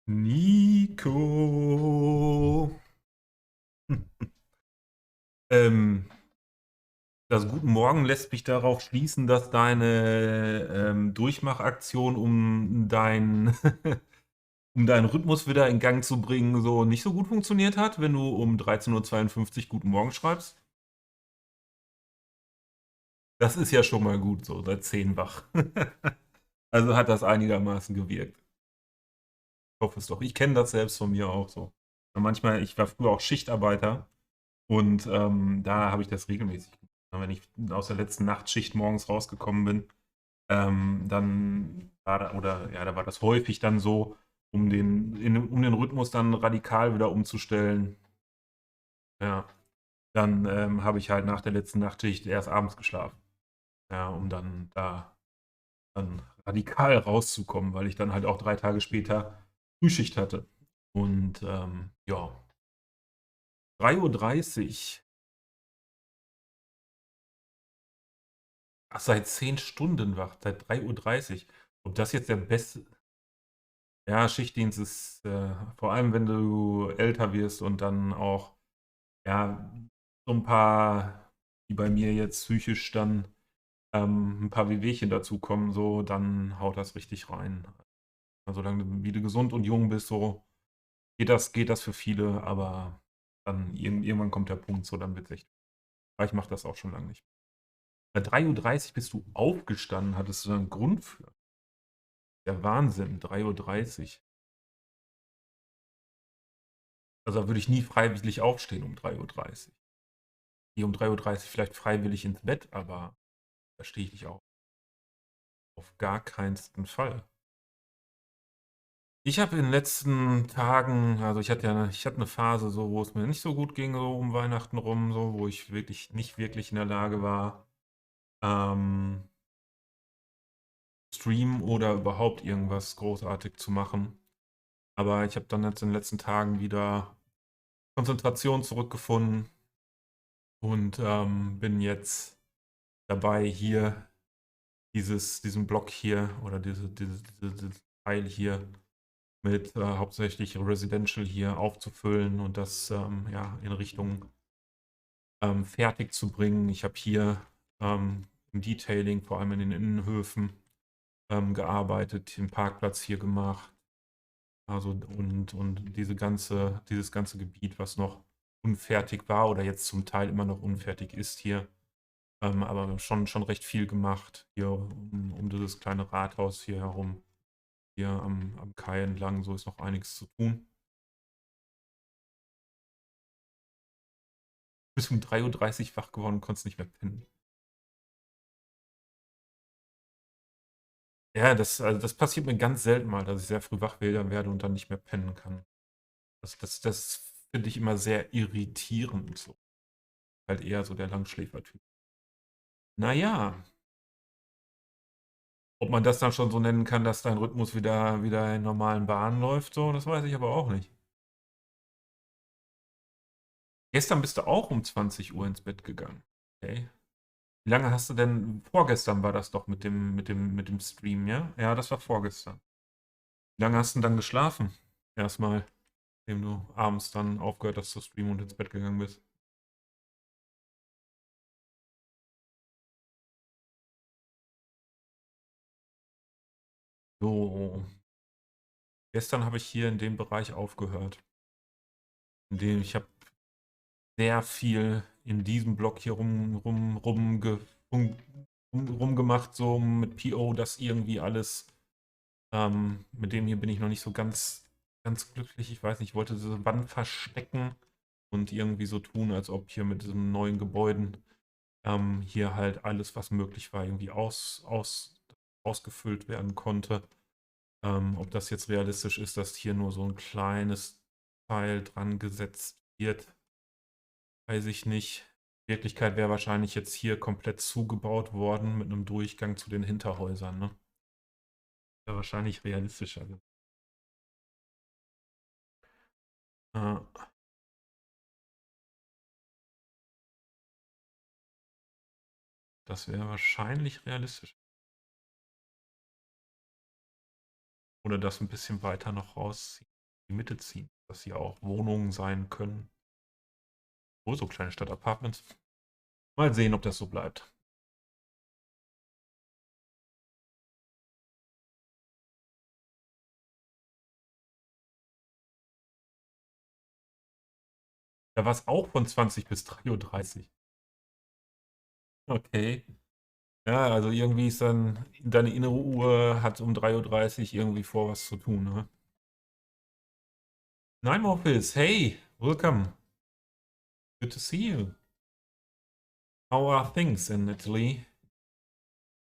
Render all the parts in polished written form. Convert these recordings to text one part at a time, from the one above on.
Nico. Ähm, Das Guten Morgen lässt mich darauf schließen, dass deine Durchmachaktion, um deinen Rhythmus wieder in Gang zu bringen, so nicht so gut funktioniert hat, wenn du um 13:52 Uhr Guten Morgen schreibst. Das ist ja schon mal gut, so seit 10 wach. Also hat das einigermaßen gewirkt. Ich hoffe es doch. Ich kenne das selbst von mir auch so. Und manchmal, ich war früher auch Schichtarbeiter. Und da habe ich das regelmäßig gemacht. Wenn ich aus der letzten Nachtschicht morgens rausgekommen bin, dann war da, oder ja, da war das häufig dann so, um den Rhythmus dann radikal wieder umzustellen. Ja, dann habe ich halt nach der letzten Nachtschicht erst abends geschlafen. Ja, um dann radikal rauszukommen, weil ich dann halt auch 3 Tage später Frühschicht hatte. Und ja, 3:30 Uhr. Ach, seit 10 Stunden wach, seit 3:30 Uhr. Ob das jetzt der beste. Ja, Schichtdienst ist, vor allem wenn du älter wirst und dann auch, ja, so ein paar, wie bei mir jetzt psychisch dann, ein paar Wehwehchen dazukommen, so, dann haut das richtig rein. Also, solange du wie du gesund und jung bist, so, geht das für viele, aber dann irgendwann kommt der Punkt, so, dann wird's echt. Aber ich mache das auch schon lange nicht. Bei 3:30 Uhr bist du aufgestanden, hattest du da 'n Grund für? Der Wahnsinn, 3:30 Uhr. Also, da würde ich nie freiwillig aufstehen um 3:30 Uhr. Gehe um 3:30 Uhr vielleicht freiwillig ins Bett, aber da stehe ich nicht auf. Auf gar keinsten Fall. Ich habe in den letzten Tagen, also ich hatte eine Phase so, wo es mir nicht so gut ging, so um Weihnachten rum, so, wo ich wirklich nicht wirklich in der Lage war, ähm, streamen oder überhaupt irgendwas großartig zu machen. Aber ich habe dann jetzt in den letzten Tagen wieder Konzentration zurückgefunden und bin jetzt dabei, hier diesen Block hier oder dieses Teil hier mit hauptsächlich Residential hier aufzufüllen und das ja, in Richtung fertig zu bringen. Ich habe hier im Detailing, vor allem in den Innenhöfen, gearbeitet, den Parkplatz hier gemacht. Also und dieses ganze Gebiet, was noch unfertig war oder jetzt zum Teil immer noch unfertig ist hier. Aber schon recht viel gemacht hier um dieses kleine Rathaus hier herum. Hier am Kai entlang, so ist noch einiges zu tun. Bis um 3:30 Uhr wach geworden und konntest nicht mehr pennen. Ja, also das passiert mir ganz selten mal, dass ich sehr früh wach werde und dann nicht mehr pennen kann. Das finde ich immer sehr irritierend so. Halt eher so der Langschläfertyp. Naja, ob man das dann schon so nennen kann, dass dein Rhythmus wieder in normalen Bahnen läuft, so, das weiß ich aber auch nicht. Gestern bist du auch um 20 Uhr ins Bett gegangen. Okay. Wie lange hast du denn, vorgestern war das doch mit dem Stream, ja? Ja, das war vorgestern. Wie lange hast du denn dann geschlafen? Erstmal, nachdem du abends dann aufgehört hast zu streamen und ins Bett gegangen bist. So, gestern habe ich hier in dem Bereich aufgehört. In dem ich habe sehr viel in diesem Block hier rumgemacht, so mit PO, das irgendwie alles. Mit dem hier bin ich noch nicht so ganz glücklich. Ich weiß nicht, ich wollte diese Wand verstecken und irgendwie so tun, als ob hier mit diesen neuen Gebäuden hier halt alles, was möglich war, irgendwie ausgefüllt werden konnte. Ob das jetzt realistisch ist, dass hier nur so ein kleines Teil dran gesetzt wird, weiß ich nicht. In Wirklichkeit wäre wahrscheinlich jetzt hier komplett zugebaut worden mit einem Durchgang zu den Hinterhäusern, ne? Wäre wahrscheinlich realistischer. Äh, Das wäre wahrscheinlich realistisch. Oder das ein bisschen weiter noch rausziehen. Mitte ziehen, dass sie auch Wohnungen sein können. Oh, so kleine Stadtapartments. Mal sehen, ob das so bleibt. Da war es auch von 20 bis 3:30 Uhr. Okay. Ja, also irgendwie ist dann deine innere Uhr hat um 3:30 Uhr irgendwie vor, was zu tun, ne? Nine Office, hey, welcome. Good to see you. How are things in Italy?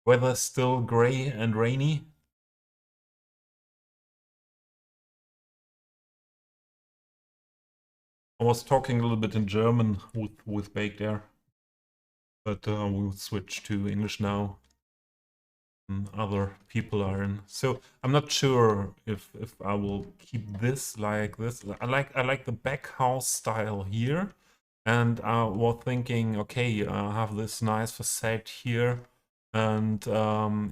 Weather still gray and rainy? I was talking a little bit in German with Baked Air, but we'll switch to English now. Other people are in. So I'm not sure if I will keep this like this. I like the back house style here, and I was thinking, okay, I have this nice facade here, and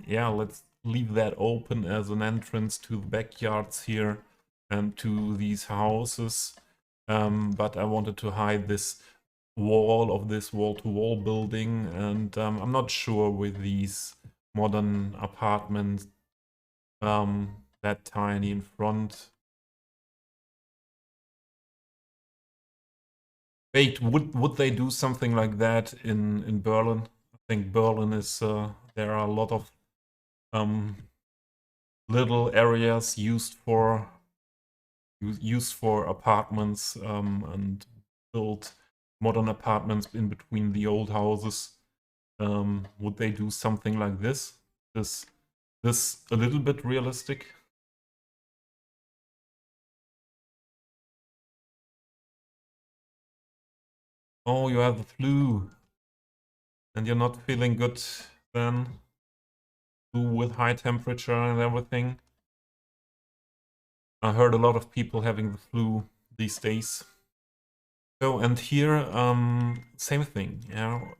yeah, let's leave that open as an entrance to the backyards here and to these houses. But I wanted to hide this wall of this wall-to-wall building, and I'm not sure with these modern apartments that tiny in front. Wait, would they do something like that in Berlin? I think Berlin is there are a lot of um, little areas used for apartments and built modern apartments in between the old houses. Would they do something like this? This a little bit realistic? Oh, you have the flu and you're not feeling good then? Flu with high temperature and everything. I heard a lot of people having the flu these days. So, and here, same thing, yeah.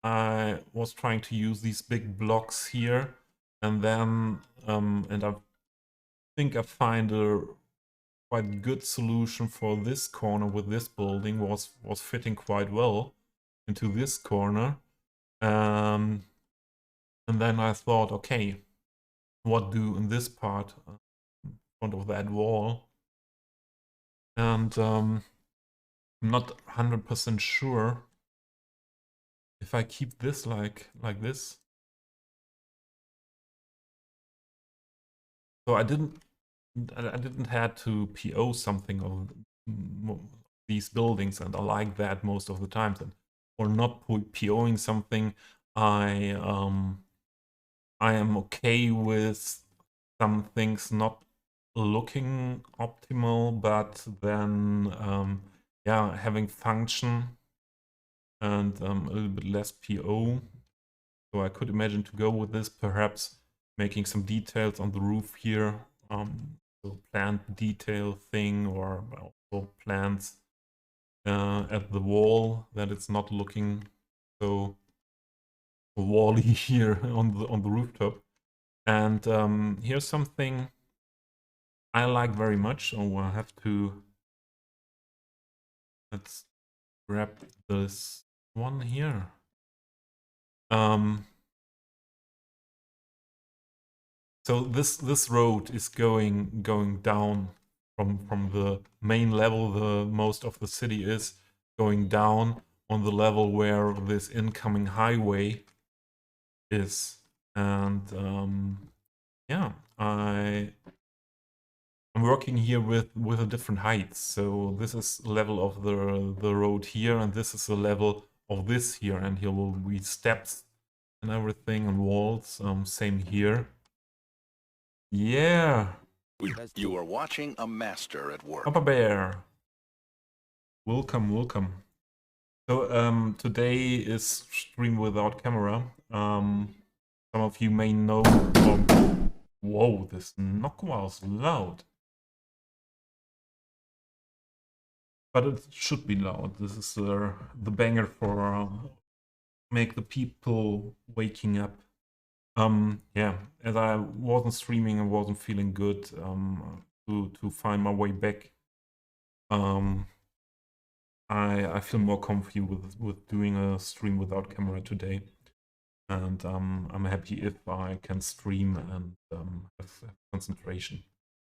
I was trying to use these big blocks here, and then, and I think I find a quite good solution for this corner with this building was fitting quite well into this corner. And then I thought, okay, what do in this part in front of that wall? And I'm not 100% sure if I keep this like this. So I didn't have to PO something of these buildings, and I like that most of the times. And or not POing something, I am okay with some things not looking optimal, but then yeah, having function and a little bit less PO. So I could imagine to go with this, perhaps making some details on the roof here, so plant detail thing, or also plants at the wall, that it's not looking so wally here on the rooftop. And here's something I like very much. So I have to, let's grab this one here. So this road is going down from the main level. The most of the city is going down on the level where this incoming highway is, and yeah, I'm working here with a different heights. So this is the level of the road here, and this is the level of this here, and here will be steps and everything and walls. Same here. Yeah. You are watching a master at work. Papa Bear. Welcome, welcome. So today is stream without camera. Some of you may know. Whoa, this knock was loud. But it should be loud. This is the banger for make the people waking up. Yeah, as I wasn't streaming, I wasn't feeling good. to find my way back, I feel more comfy with doing a stream without camera today, and I'm happy if I can stream and have concentration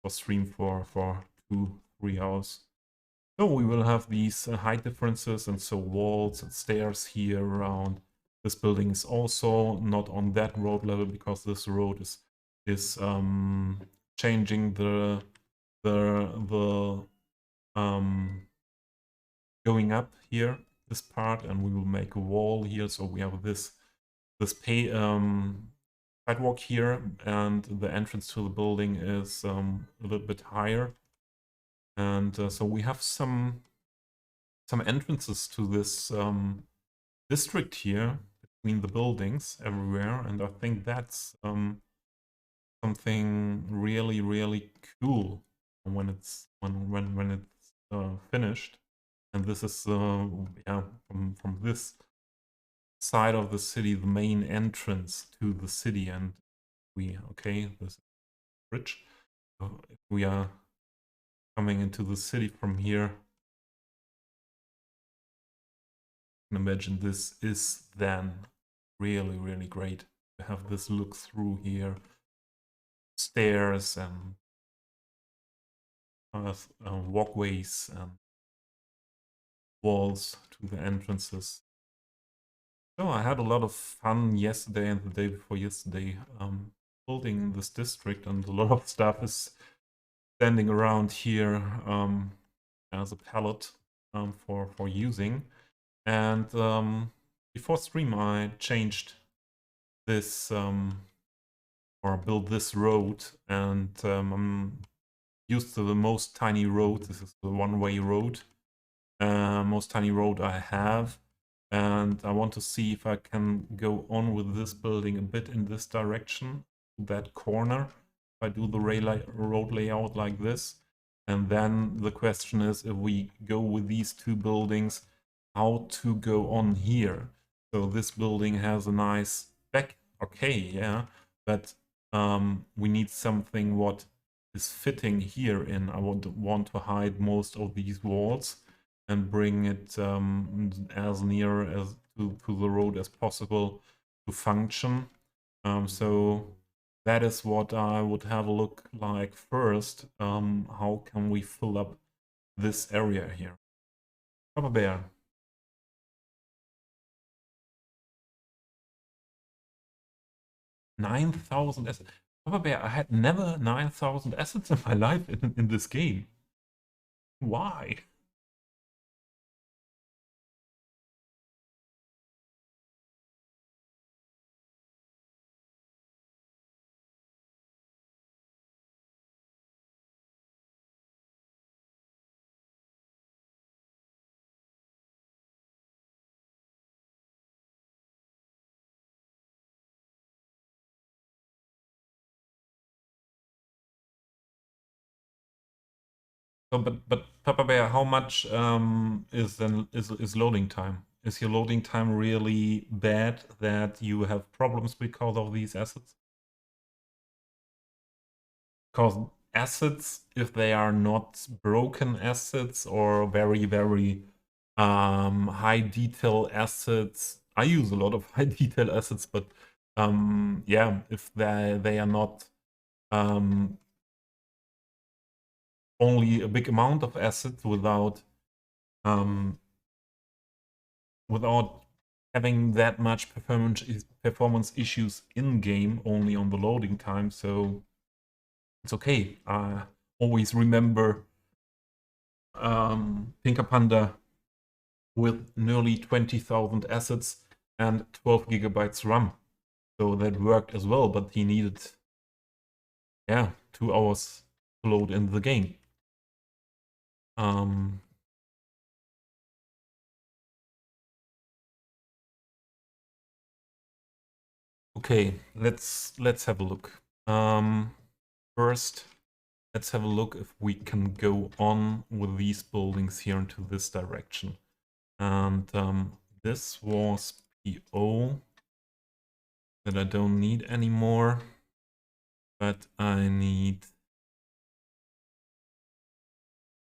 or stream for 2-3 hours. So we will have these height differences, and so walls and stairs here around. This building is also not on that road level because this road is changing the going up here, this part, and we will make a wall here. So we have this sidewalk here, and the entrance to the building is a little bit higher. And so we have some entrances to this district here between the buildings everywhere, and I think that's something really cool when it's finished. And this is yeah, from this side of the city, the main entrance to the city, and this bridge. So if we are coming into the city from here, you can imagine this is then really great to have this look through here, stairs and walkways and walls to the entrances. So I had a lot of fun yesterday and the day before yesterday building this district, and a lot of stuff is standing around here as a palette for using. And before stream I changed this or built this road, and I'm used to the most tiny road. This is the one-way road, most tiny road I have, and I want to see if I can go on with this building a bit in this direction, that corner, if I do the road layout like this. And then the question is, if we go with these two buildings, how to go on here. So this building has a nice back, okay, yeah, but we need something what is fitting here in. I want to hide most of these walls and bring it as near as to the road as possible to function. So that is what I would have a look like first. How can we fill up this area here? Papa Bear. 9,000 assets. Papa Bear, I had never 9,000 assets in my life in this game. Why? So, but Papa Bear, how much is loading time? Is your loading time really bad that you have problems because of these assets? Because assets, if they are not broken assets or very high detail assets, I use a lot of high detail assets, but yeah, if they are not only a big amount of assets without having that much performance issues in game, only on the loading time, so it's okay. I always remember Pinker Panda with nearly 20,000 assets and 12 gigabytes RAM, so that worked as well, but he needed 2 hours to load in the game. Okay, let's have a look. First, let's have a look if we can go on with these buildings here into this direction. And this was PO that I don't need anymore, but I need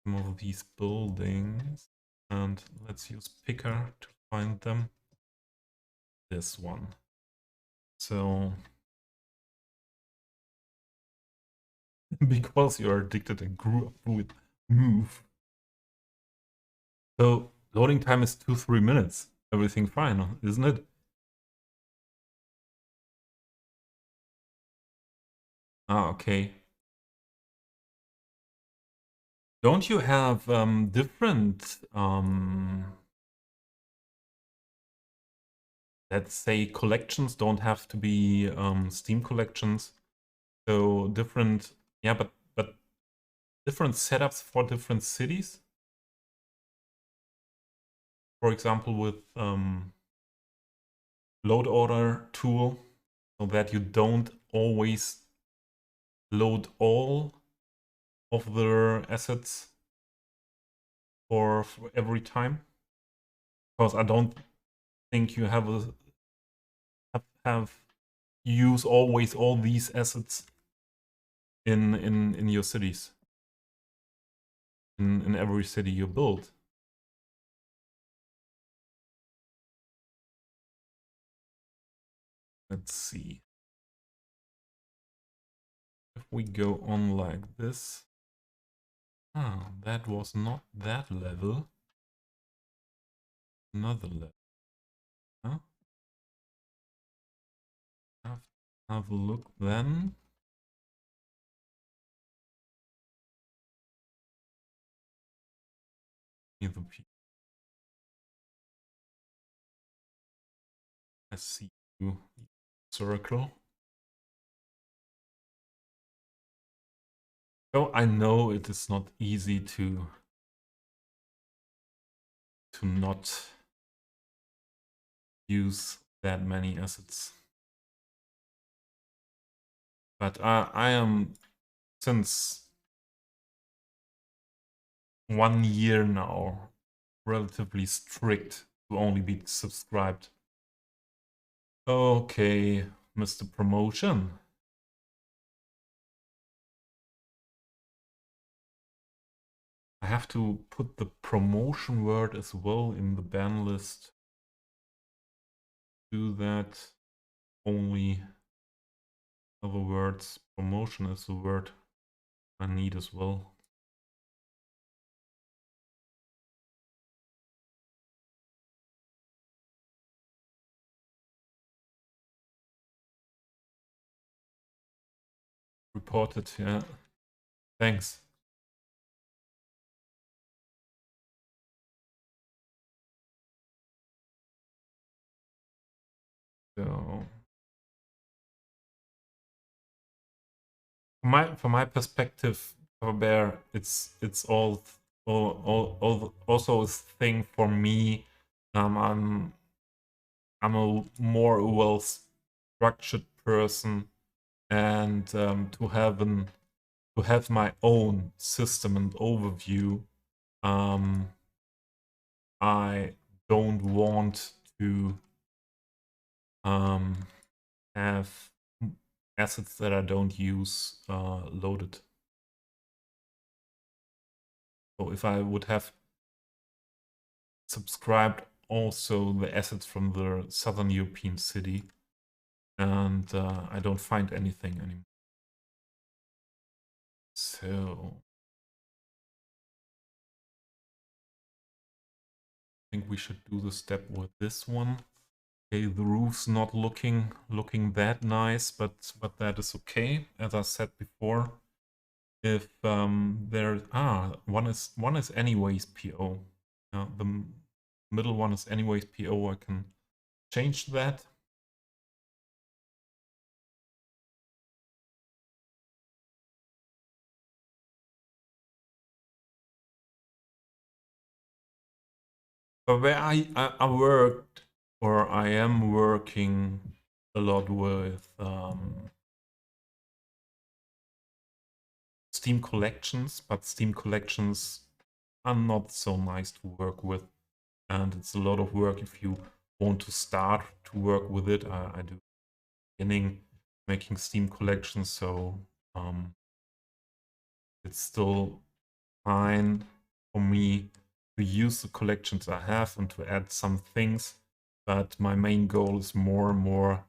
some of these buildings, and let's use picker to find them. This one. So because you're addicted and grew up with move. So loading time is 2-3 minutes. Everything fine, isn't it? Ah, okay. Don't you have different, let's say, collections? Don't have to be Steam collections. So different, yeah, but different setups for different cities. For example, with load order tool, so that you don't always load all of the assets for every time, because I don't think you have use always all these assets in your cities, in every city you build. Let's see. If we go on like this. Ah, that was not that level. Another level. Huh? Have a look then. I see you. Circle. So I know it is not easy to not use that many assets. But I am, since 1 year now, relatively strict to only be subscribed. Okay, Mr. Promotion. I have to put the promotion word as well in the ban list. Do that. Only other words. Promotion is the word I need as well. Reported, yeah. Thanks. So from my perspective, Bear, it's all also a thing for me. I'm a more well structured person, and to have my own system and overview, I don't want to have assets that I don't use loaded. So if I would have subscribed also the assets from the Southern European city, and I don't find anything anymore. So I think we should do the step with this one. Okay, the roof's not looking that nice, but that is okay. As I said before, if there one is anyways PO. The middle one is anyways PO. I can change that. But where I worked, or I am working a lot with Steam collections, but Steam collections are not so nice to work with, and it's a lot of work if you want to start to work with it. I do beginning making Steam collections, so it's still fine, for me to use the collections I have and to add some things. But my main goal is more and more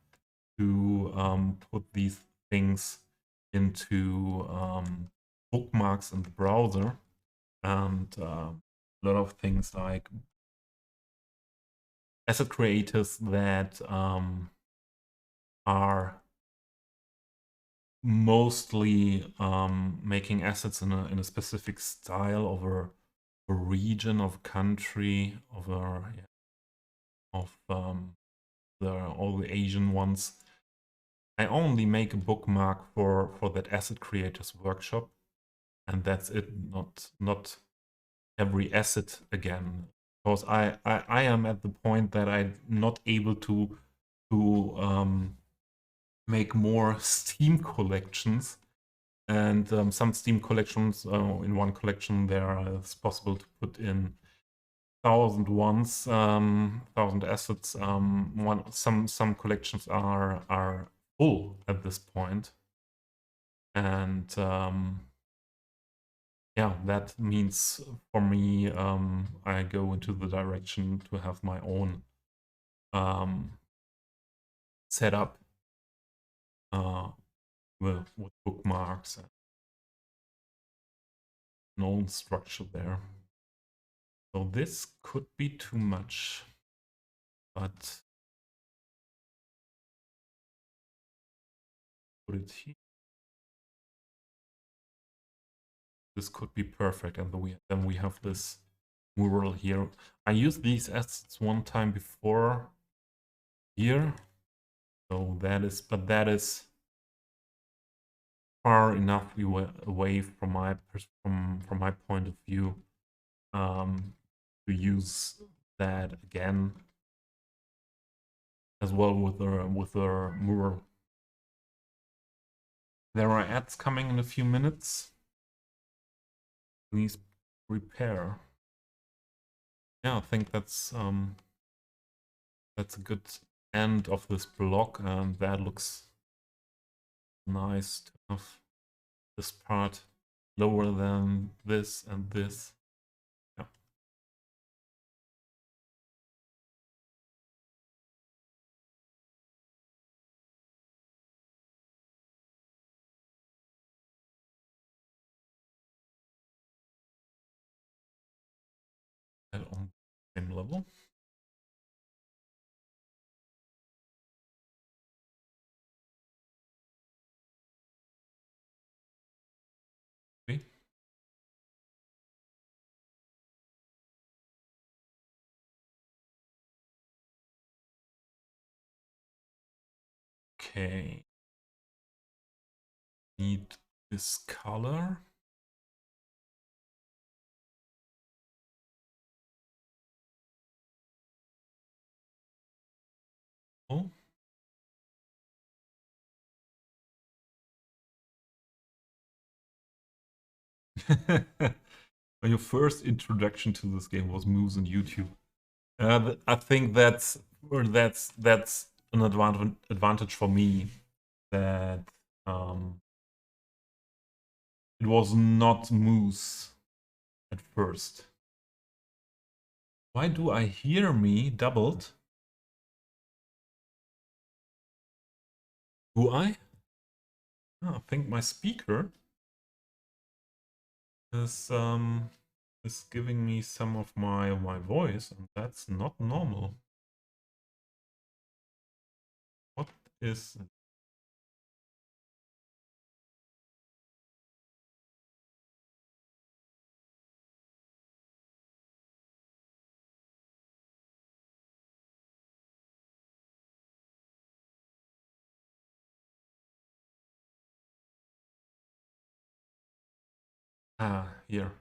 to put these things into bookmarks in the browser, and a lot of things like asset creators that are mostly making assets in a specific style of a region, of a country, of all the Asian ones. I only make a bookmark for that asset creators workshop, and that's it. Not every asset again, because I am at the point that I'm not able to make more Steam collections. And some Steam collections, in one collection, it's possible to put in 1,000 assets. Some collections are full at this point, and yeah, that means for me, I go into the direction to have my own setup with bookmarks and an own structure there. So this could be too much, but put it here. This could be perfect, and then we have this mural here. I used these assets one time before here, so that is far enough away from my point of view to use that again as well with the mural. There are ads coming in a few minutes. Please prepare. Yeah, I think that's a good end of this block, and that looks nice to have this part lower than this and this. Yeah. And on the same level. Okay. Okay. Need this color. Oh. Your first introduction to this game was moves on YouTube. I think that's an advantage for me, that it was not moose at first. Why do I hear me doubled? Do I? Oh, I think my speaker is giving me some of my voice, and that's not normal. What is... Here.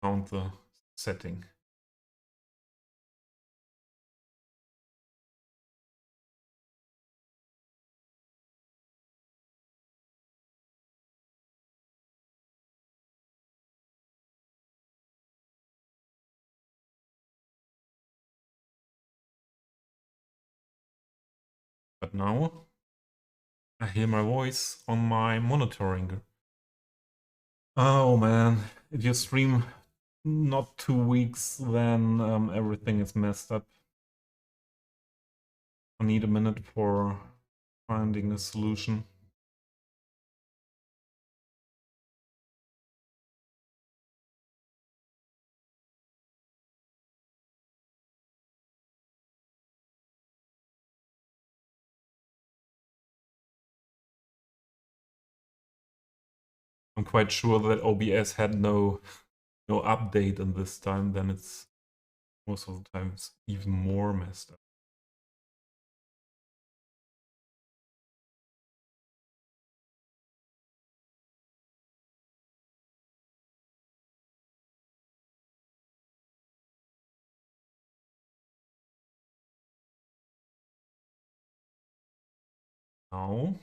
Found the setting. But now I hear my voice on my monitoring. Oh man, if you stream not 2 weeks, then everything is messed up. I need a minute for finding a solution. I'm quite sure that OBS had no update in this time, then it's most of the times even more messed up. Now,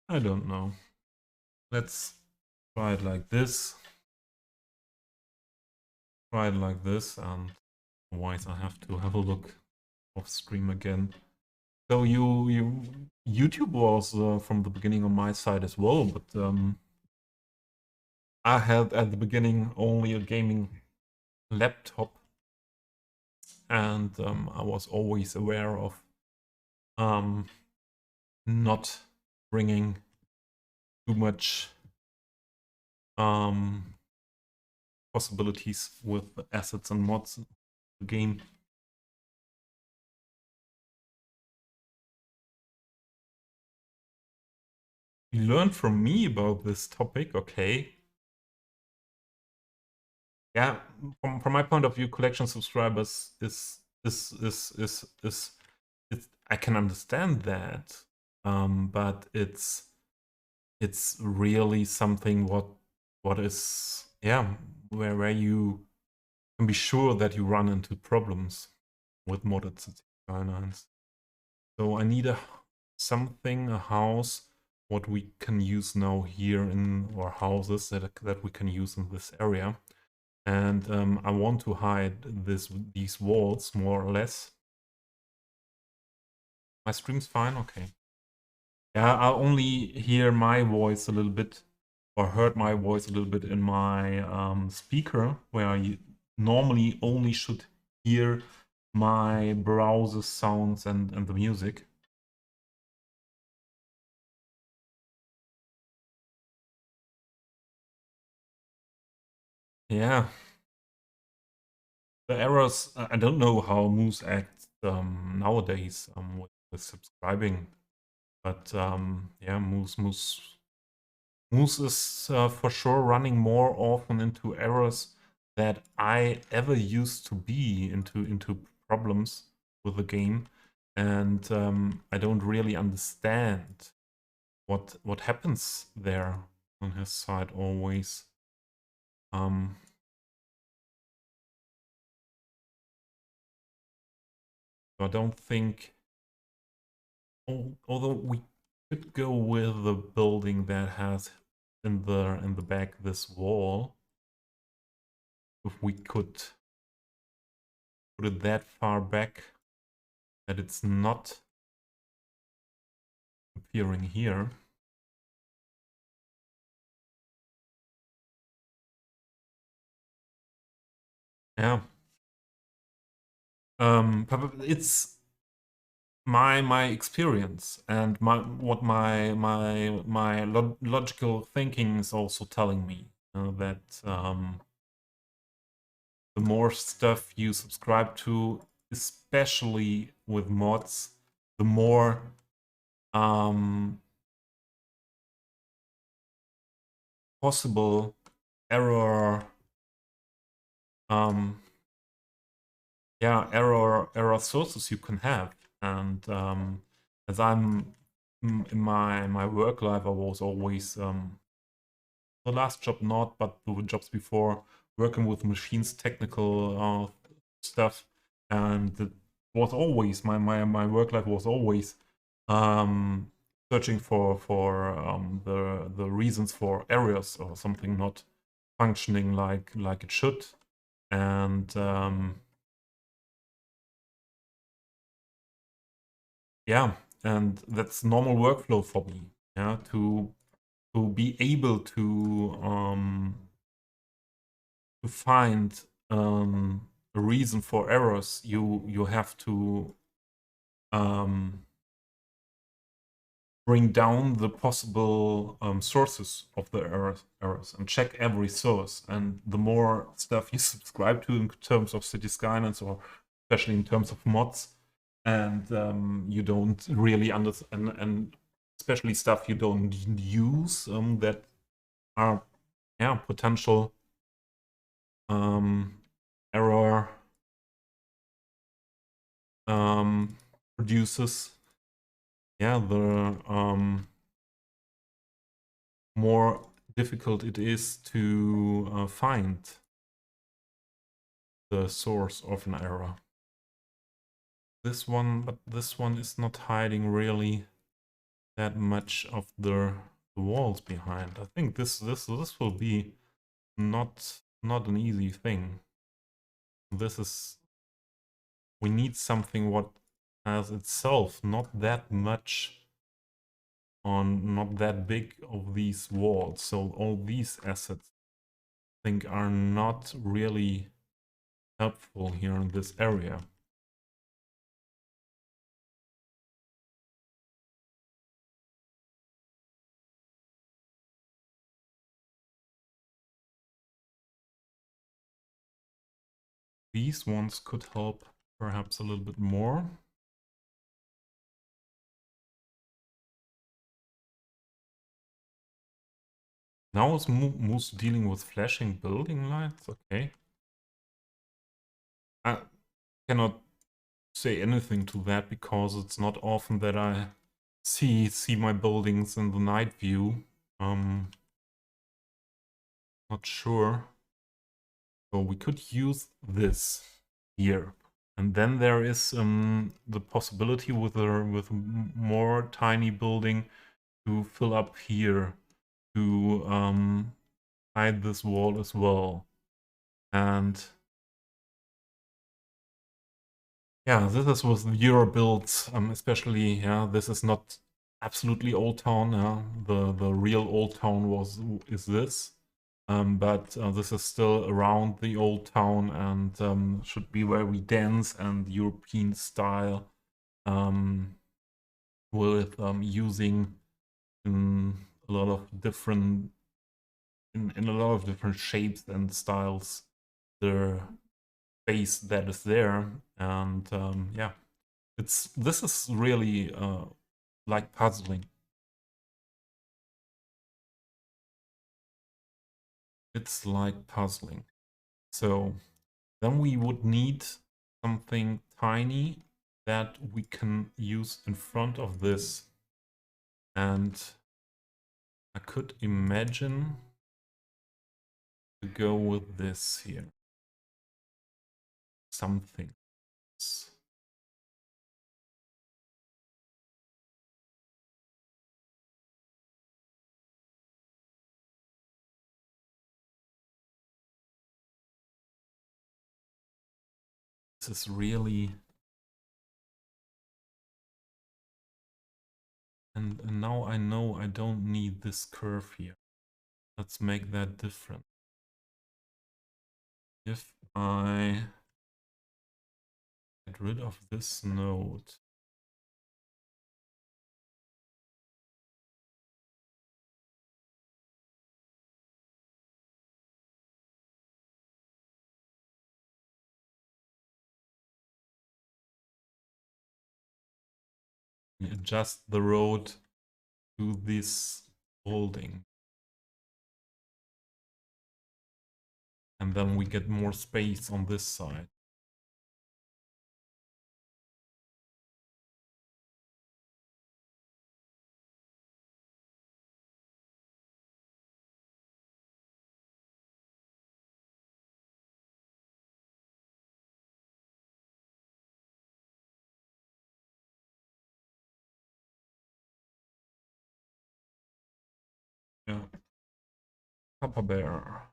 I don't know. Let's try it like this. Try it like this, and otherwise I have to have a look off stream again. So YouTube was from the beginning on my side as well, but I had at the beginning only a gaming laptop, and I was always aware of not bringing too much possibilities with assets and mods in the game. You learned from me about this topic, okay? Yeah, from my point of view, collection subscribers is I can understand that, but it's really something what is, yeah, where you can be sure that you run into problems with modded Cities Skylines. So I need a house what we can use now here in our houses that we can use in this area. And I want to hide these walls more or less. My stream's fine, okay. Yeah, I only hear my voice a little bit, or heard my voice a little bit in my speaker, where you normally only should hear my browser sounds and the music. Yeah. The errors, I don't know how Moose acts nowadays with subscribing, but yeah, Moose is for sure running more often into errors that I ever used to be into problems with the game, and I don't really understand what happens there on his side always. I don't think, although we could go with the building that has in the back this wall, if we could put it that far back that it's not appearing here. Yeah. But it's my experience and what my logical thinking is also telling me that the more stuff you subscribe to, especially with mods, the more possible error error sources you can have. And as I'm in my work life, I was always the last job not, but the jobs before, working with machines, technical stuff, and it was always my work life was always searching for the reasons for errors or something not functioning like it should, and yeah, and that's normal workflow for me. yeah, to be able to find a reason for errors, you have to um, bring down the possible sources of the errors and check every source. And the more stuff you subscribe to in terms of City Skylines, or especially in terms of mods, and you don't really understand, and especially stuff you don't use, that are, yeah, potential error produces, yeah, the more difficult it is to find the source of an error. But this one is not hiding really that much of the walls behind. I think this will be not an easy thing. We need something what has itself not that much not that big of these walls. So all these assets, I think, are not really helpful here in this area. These ones could help perhaps a little bit more. Now it's Moose dealing with flashing building lights. Okay. I cannot say anything to that because it's not often that I see my buildings in the night view. Not sure. So we could use this here. And then there is the possibility with more tiny building to fill up here to hide this wall as well. And yeah, this is with Euro builds, especially. Yeah, this is not absolutely Old Town. The real Old Town is this, but this is still around the Old Town and should be very dense and European style, with using a lot of different in a lot of different shapes and styles the space that is there. And yeah, this is really like puzzling. It's like puzzling. So then we would need something tiny that we can use in front of this. And I could imagine to go with this here. Something. This is really... And now I know I don't need this curve here. Let's make that different. If I get rid of this node, we adjust the road to this holding. And then we get more space on this side. Yeah. Papa Bear.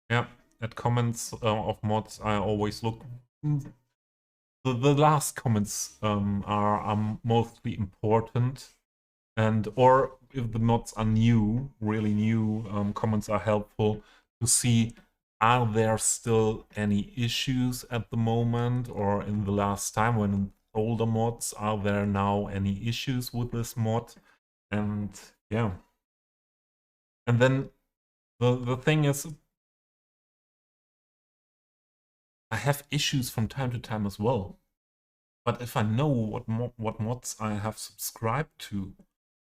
Yeah, at comments of mods, I always look. The last comments are mostly important, and or if the mods are new, really new, comments are helpful to see, are there still any issues at the moment, or in the last time when older mods, are there now any issues with this mod? And yeah. And then the thing is, I have issues from time to time as well. But if I know what mods I have subscribed to,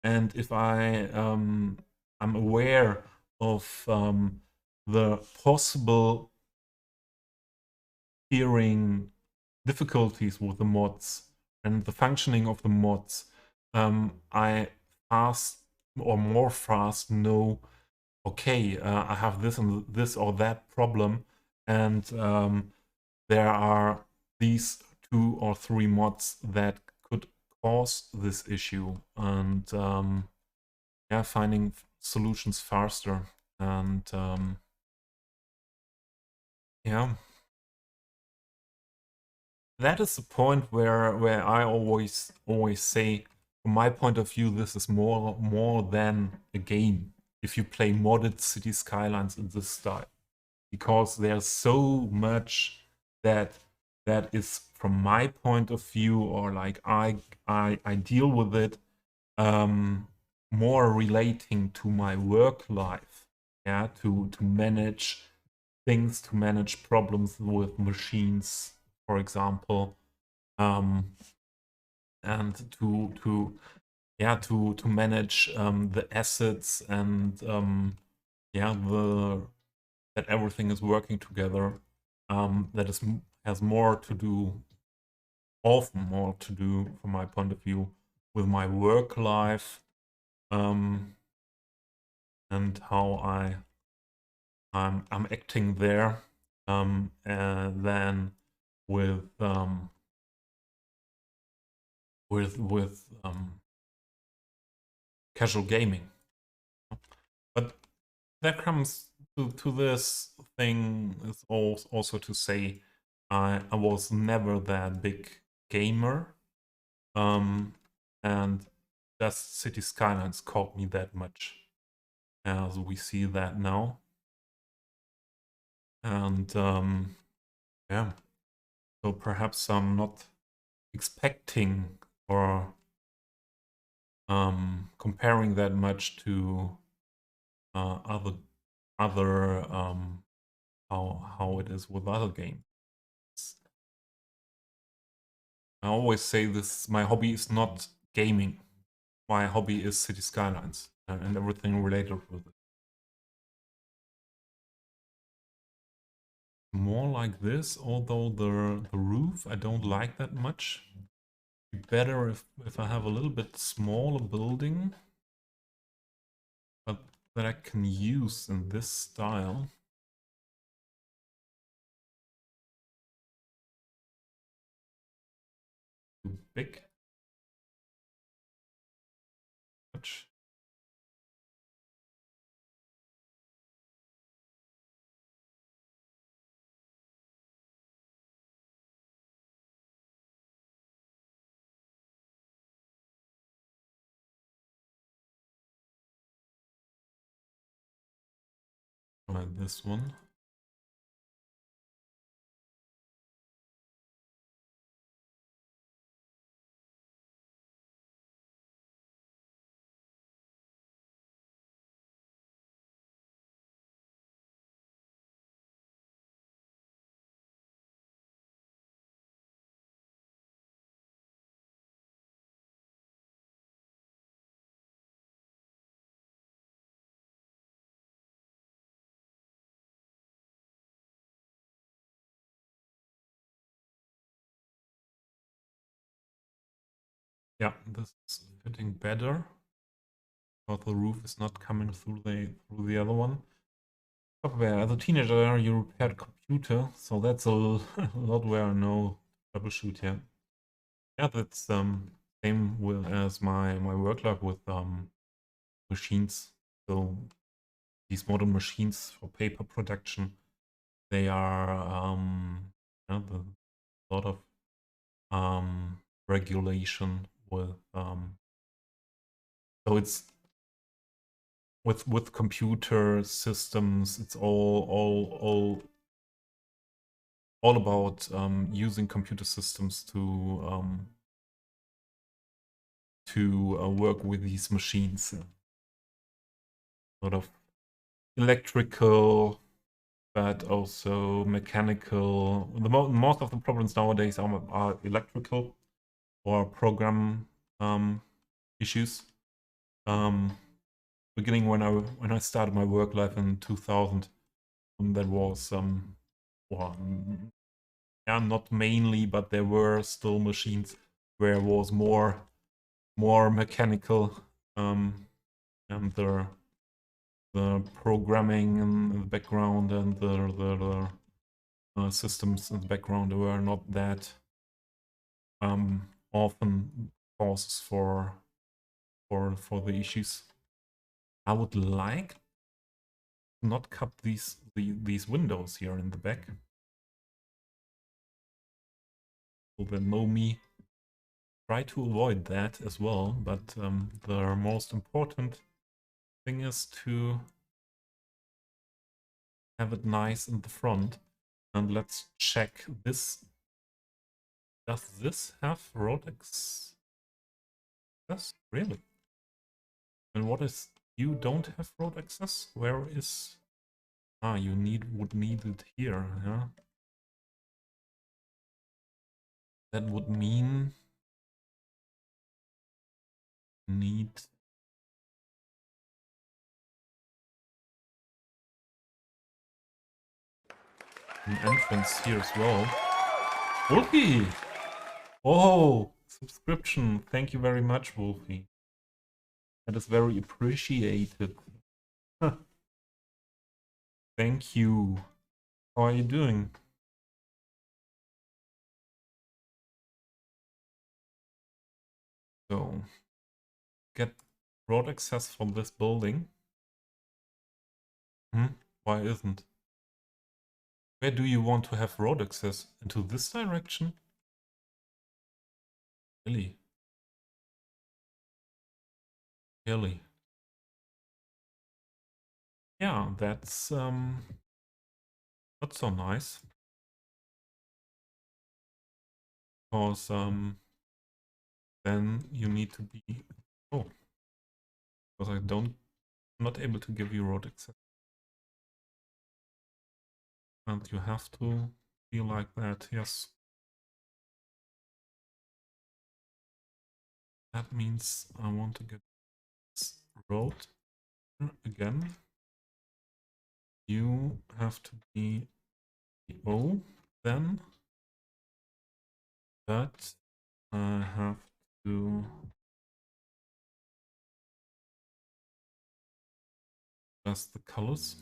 and if I'm aware of the possible hearing difficulties with the mods and the functioning of the mods, I fast or more fast know, okay, I have this and this or that problem, and there are these 2 or 3 mods that could cause this issue, and yeah, finding solutions faster. And yeah, that is the point where I always say, from my point of view, this is more than a game if you play modded City Skylines in this style, because there's so much that is, from my point of view, or like I deal with it more relating to my work life, yeah, to manage things, to manage problems with machines, for example, and to manage the assets, and yeah, that everything is working together. That has more to do, often more to do, from my point of view, with my work life, and how I'm acting there, and then with casual gaming. But that comes to this thing is also to say, I was never that big gamer, and just City Skylines caught me that much, as we see that now. And yeah, so perhaps I'm not expecting or comparing that much to other how it is with other games. I always say this: my hobby is not gaming. My hobby is City Skylines and everything related with it. More like this, although the roof I don't like that much. Be better if I have a little bit smaller building, but that I can use in this style. Too big. Much. Like this one. Yeah, this is fitting better, but the roof is not coming through the other one. Software. As a teenager, you repaired computer, so that's a lot where I know troubleshoot. Yeah, yeah, that's same with as my work life with machines. So these modern machines for paper production, they are a lot of regulation with so it's with computer systems. It's all about using computer systems to work with these machines. A lot of electrical, but also mechanical. Most of the problems nowadays are electrical or program issues. Beginning when I started my work life in 2000, that was well, yeah, not mainly, but there were still machines where it was more mechanical, and the programming in the background and the systems in the background were not that often causes for the issues. I would like to not cut these windows here in the back. So they know me. Try to avoid that as well, but the most important thing is to have it nice in the front. And let's check this. Does this have road access? Really? And what is... You don't have road access? Where is... Ah, you would need it here, yeah? That would mean... Need... an entrance here as well. Wolfie! Oh, subscription. Thank you very much, Wolfie. That is very appreciated. Thank you. How are you doing? So, get road access from this building. Why isn't? Where do you want to have road access? Into this direction? Really? Really? Yeah, that's not so nice. Because then you need to be... Oh. Because I'm not able to give you road access. And you have to be like that, yes. That means I want to get this road again. You have to be the O then. But I have to adjust the colors.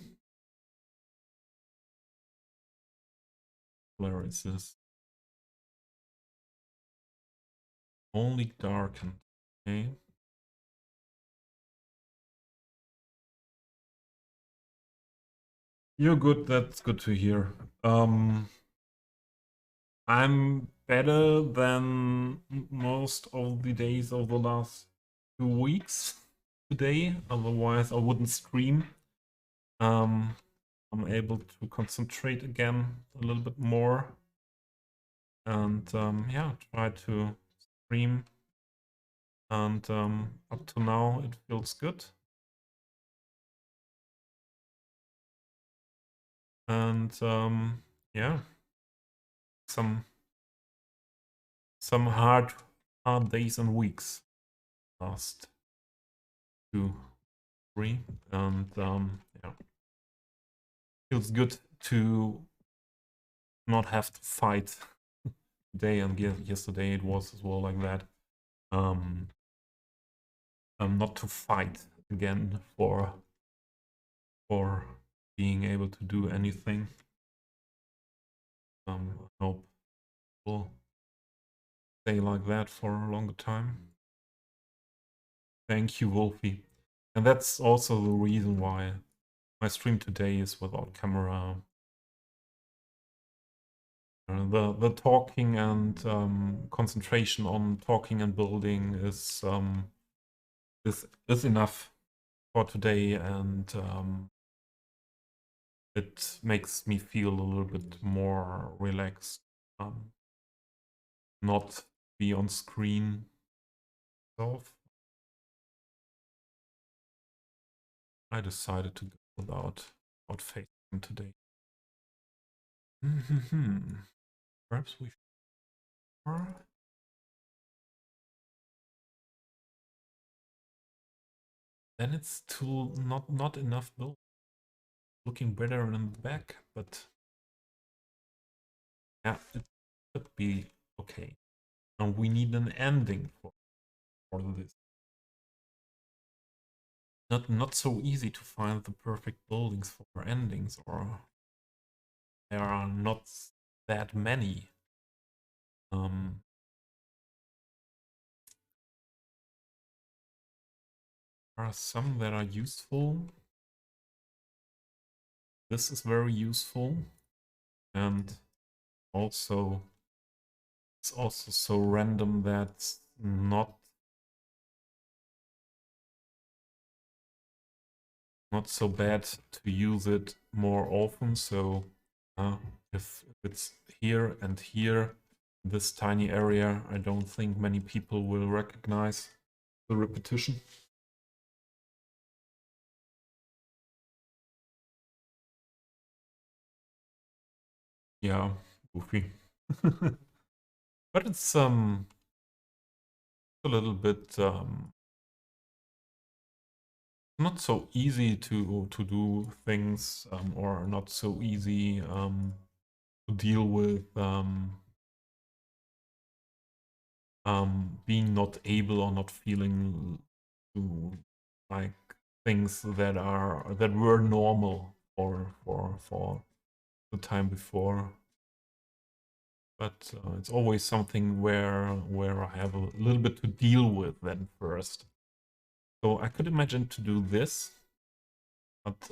Where is this? Only darkened. Okay. You're good. That's good to hear. I'm better than most of the days of the last 2 weeks today. Otherwise, I wouldn't stream. I'm able to concentrate again a little bit more, and yeah, try to stream. And up to now, it feels good. And yeah, some hard days and weeks last 2, 3, and yeah, feels good to not have to fight today, and yesterday it was as well like that. Not to fight again for being able to do anything. I hope we'll stay like that for a longer time. Thank you, Wolfie. And that's also the reason why my stream today is without camera. the talking and concentration on talking and building is enough for today, and it makes me feel a little bit more relaxed. Not be on screen itself. I decided to go without FaceTime today. Perhaps we should. Then it's too not enough build. Looking better in the back, but yeah, it could be okay. And we need an ending for this. Not so easy to find the perfect buildings for endings, or there are not that many. There are some that are useful. This is very useful, and also it's also so random that it's not so bad to use it more often. So if it's here and here, this tiny area, I don't think many people will recognize the repetition. Yeah, goofy. But it's a little bit not so easy to do things, or not so easy to deal with being not able or not feeling to like things that were normal for the time before. But it's always something where I have a little bit to deal with then first. So I could imagine to do this, but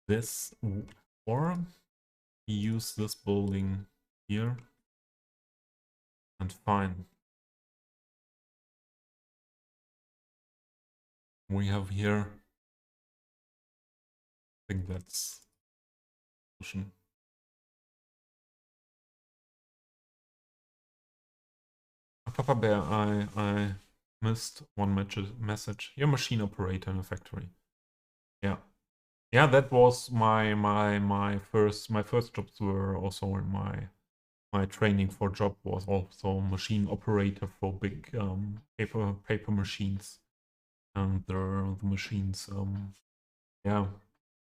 this, or use this building here, and fine. We have here, I think that's solution. Papa Bear, I missed one message. You're machine operator in a factory. Yeah. Yeah, that was my first jobs were also in my training for job was also machine operator for big paper machines, and the machines yeah,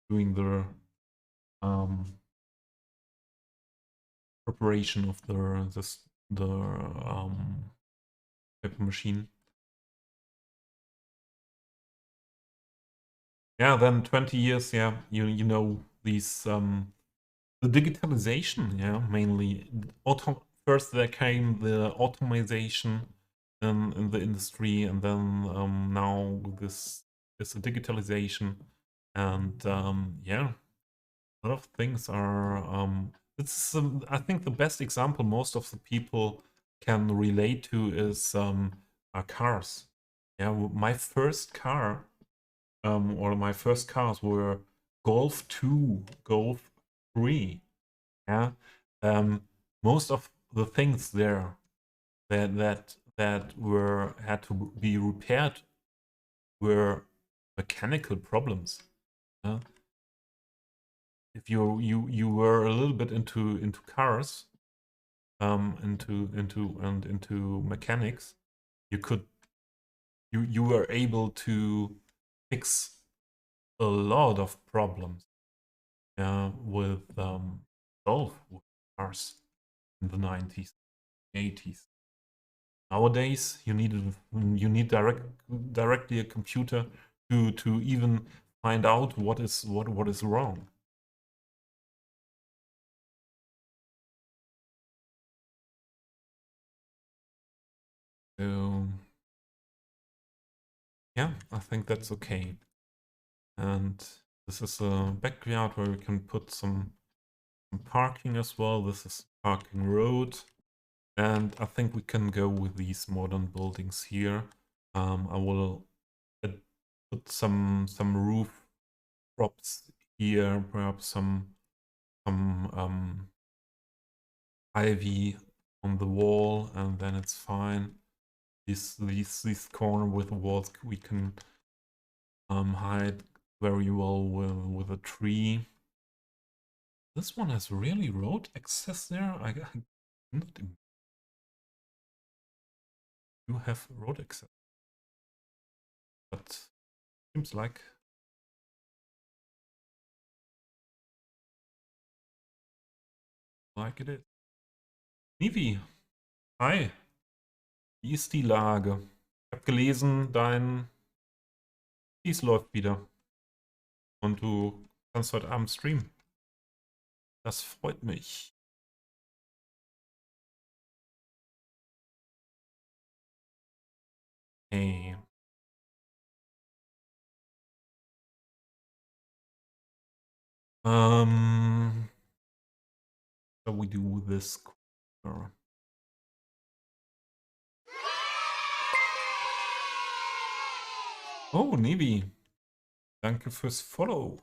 doing the preparation of the paper machine. Yeah, then 20 years, yeah, you know these the digitalization, yeah, mainly. First there came the automation in the industry, and then now this is a digitalization, and yeah, a lot of things are it's I think the best example most of the people can relate to is are cars. Yeah, my first car, or my first cars were Golf 2, Golf 3. Yeah, most of the things there that were had to be repaired were mechanical problems. Yeah? If you were a little bit into cars, into mechanics, you were able to fix a lot of problems with with cars in the 90s, 80s. Nowadays, you need directly a computer to even find out what is wrong. So yeah, I think that's okay. And this is a backyard where we can put some some parking as well. This is parking road. And I think we can go with these modern buildings here. I will put some roof props here, perhaps some ivy on the wall, and then it's fine. These corner with the walls we can hide very well with a tree. This one has really road access there. I not you have road access, but seems like it is. Nivi, hi. Wie ist die Lage? Ich habe gelesen, dein Dies läuft wieder und du kannst heute Abend streamen. Das freut mich. Hey. So we do this corner. Oh, Nivi. Danke fürs Follow.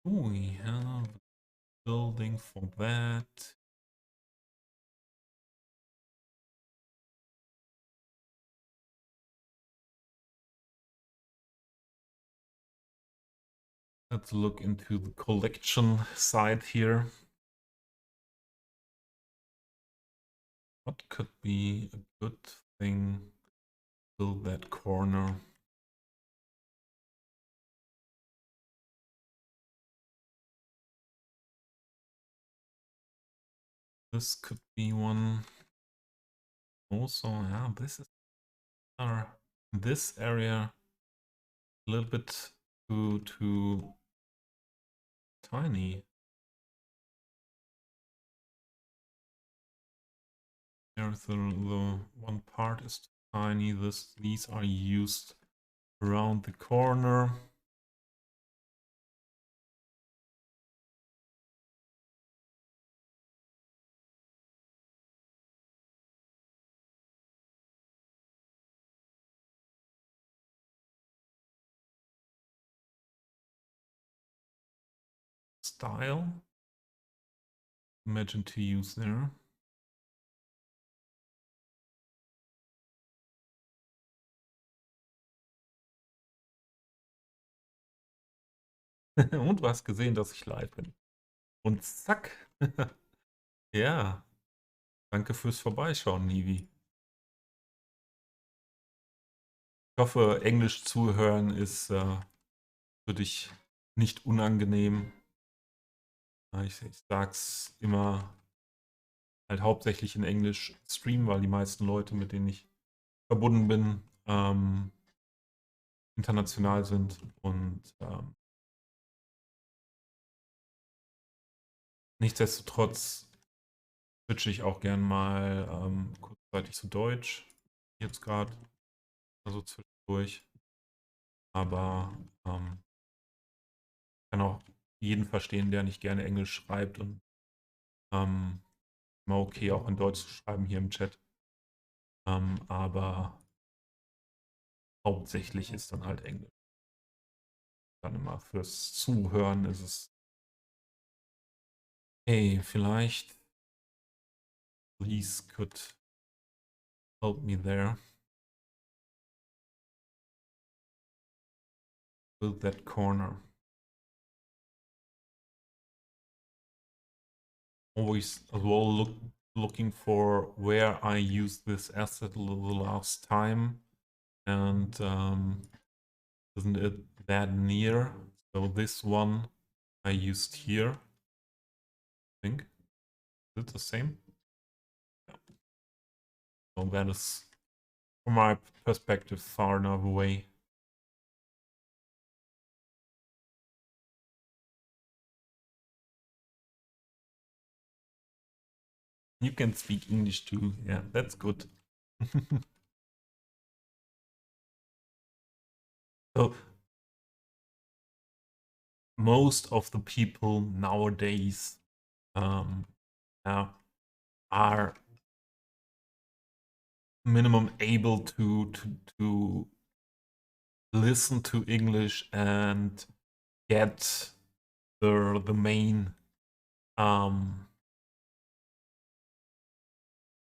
We have a building for that. Let's look into the collection side here. What could be a good thing to build that corner? This could be one. Also, yeah, this is this area a little bit too tiny. There's the one part is too tiny. These are used around the corner. Style. Imagine to use there. Und du hast gesehen, dass ich live bin. Und zack. Ja. Danke fürs Vorbeischauen, Nivi. Ich hoffe, Englisch zuhören ist für dich nicht unangenehm. Ich sag's immer halt hauptsächlich in Englisch streamen, weil die meisten Leute, mit denen ich verbunden bin, international sind und nichtsdestotrotz switche ich auch gern mal kurzzeitig zu Deutsch, jetzt gerade, also zwischendurch, aber kann auch jeden verstehen, der nicht gerne Englisch schreibt und immer okay auch in Deutsch zu schreiben hier im Chat, aber hauptsächlich ist dann halt Englisch. Dann immer fürs Zuhören ist es hey, vielleicht please could help me there. Build that corner. Always as well looking for where I used this asset the last time, and isn't it that near? So this one I used here. I think. Is it the same? Yeah. So that is, from my perspective, far enough away. You can speak English too. Yeah, that's good. So most of the people nowadays yeah, are minimum able to listen to English and get the main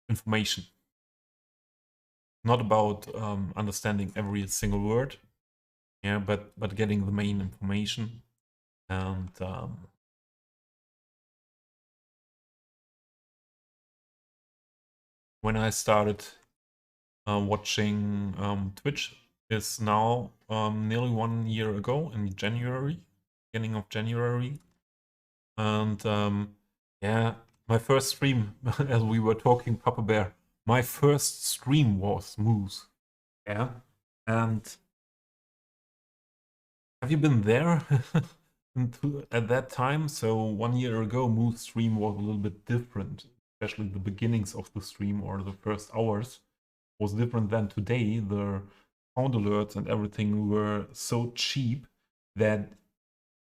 information. Not about understanding every single word, yeah, but getting the main information. And when I started watching Twitch is now nearly 1 year ago in January, beginning of January. And yeah, my first stream, as we were talking, Papa Bear, my first stream was Moose. Yeah. And have you been there at that time? So 1 year ago, Moose stream was a little bit different, especially the beginnings of the stream or the first hours was different than today. The sound alerts and everything were so cheap that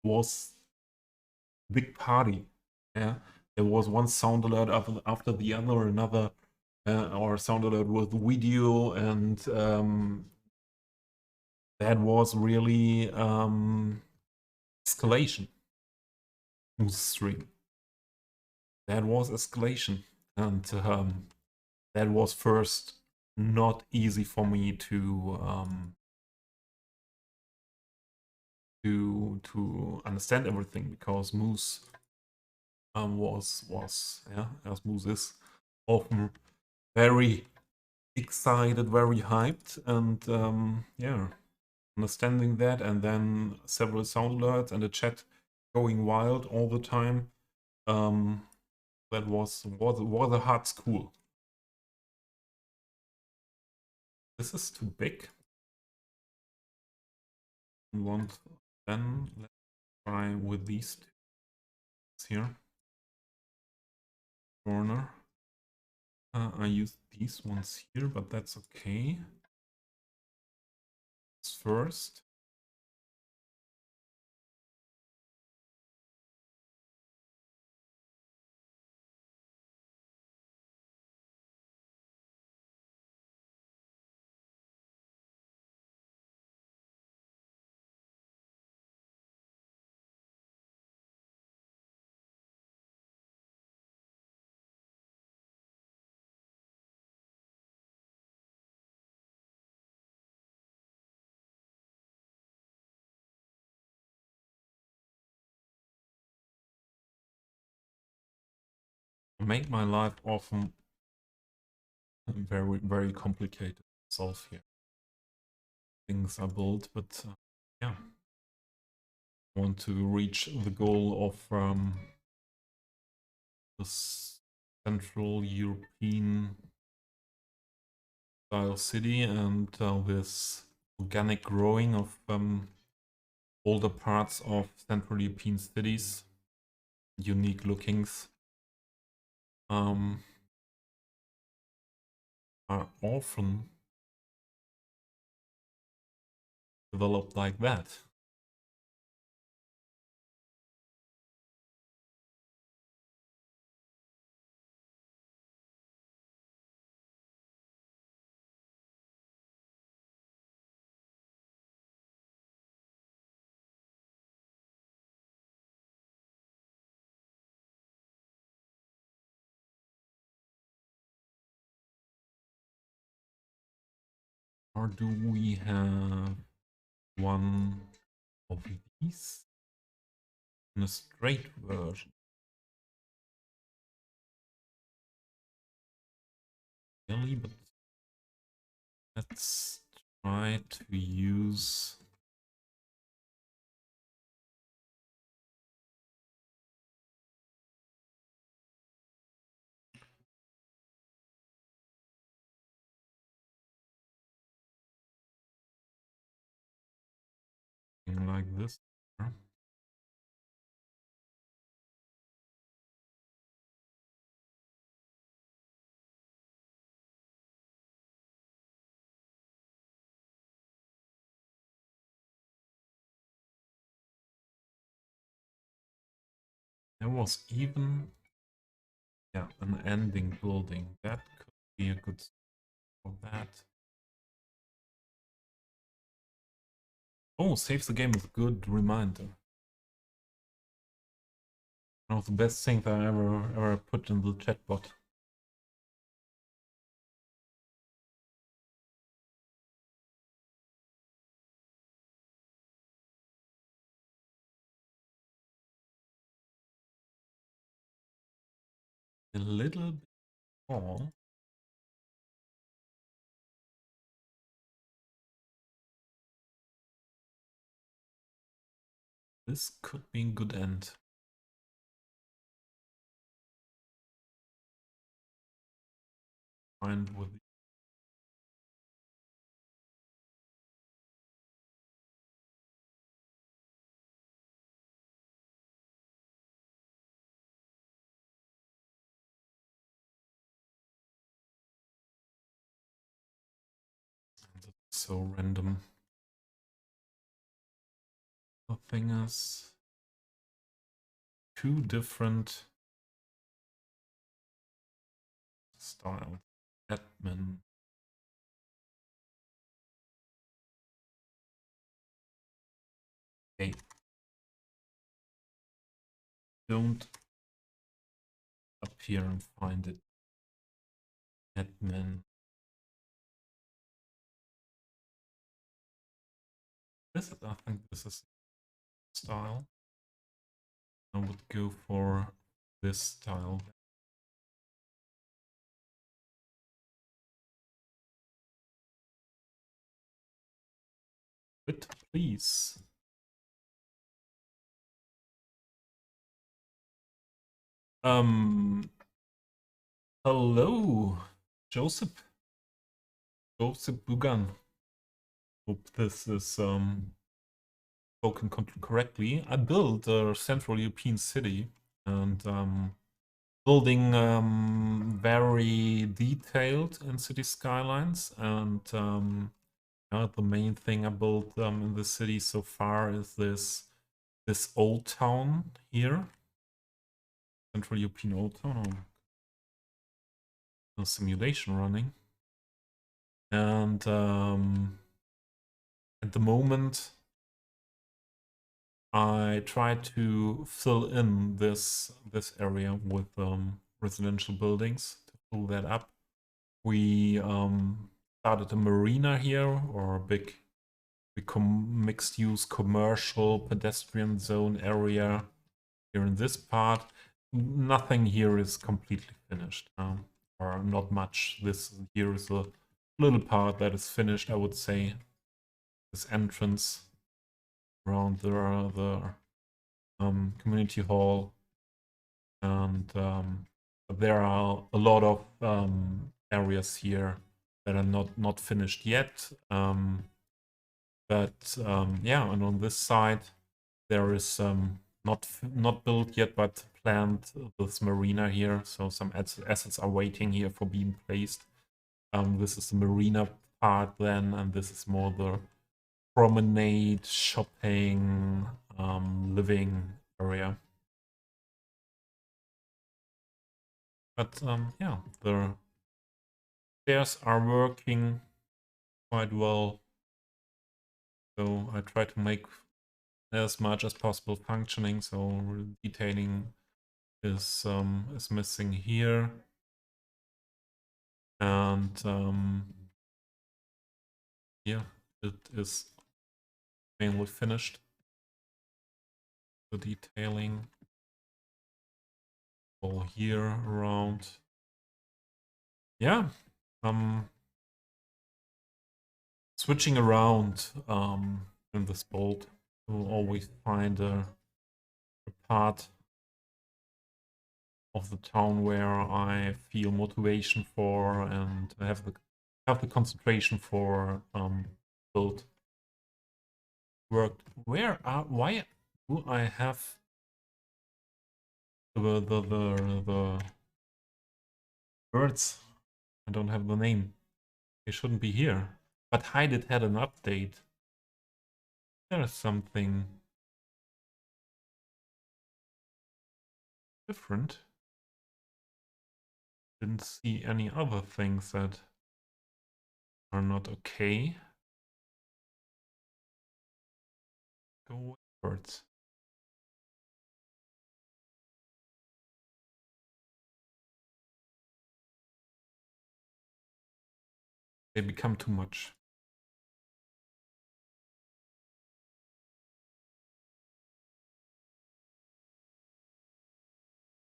was big party. Yeah, there was one sound alert after the other, another or sound alert with video, and that was really escalation. Stream. That was escalation, and that was first not easy for me to understand everything, because Moose was yeah, as Moose is often very excited, very hyped, and yeah, understanding that, and then several sound alerts and the chat going wild all the time. That was a hard school. This is too big. Then let's try with these two here. Corner. I used these ones here, but that's okay. First. Make my life often very, very complicated to solve here. Things are built, but yeah, I want to reach the goal of the Central European style city, and this organic growing of older parts of Central European cities, unique lookings. Are often developed like that. Or do we have one of these in a straight version? Really, but let's try to use something like this. There was even, yeah, an ending building. That could be a good for that. Oh, save the game is a good reminder. One of the best things I ever put in the chatbot. A little bit more. This could be a good end. Find with so random. The thing is, two different styles. Admin. Hey, don't up here and find it. Admin. I think this is style. I would go for this style. But please. Hello, Joseph Bugan. Hope this is spoken correctly. I built a Central European city and building very detailed in Cities Skylines, and the main thing I built in the city so far is this old town here, Central European Old Town. A simulation running, and at the moment I try to fill in this area with residential buildings to fill that up. We started a marina here, or a big mixed-use commercial pedestrian zone area here in this part. Nothing here is completely finished, or not much. This here is a little part that is finished, I would say. This entrance around the community hall, and there are a lot of areas here that are not finished yet. But yeah, and on this side there is not built yet, but planned this marina here. So some assets are waiting here for being placed. This is the marina part then, and this is more the promenade, shopping, living area. But yeah, the stairs are working quite well. So I try to make as much as possible functioning. So detailing is missing here, and yeah, it is mainly finished. The detailing all here around. Yeah, switching around in this build to always find a part of the town where I feel motivation for and have the concentration for build worked. Why do I have the birds? I don't have the name. They shouldn't be here. But Hide It had an update. There is something. different. Didn't see any other things that are not okay. Go backwards. They become too much.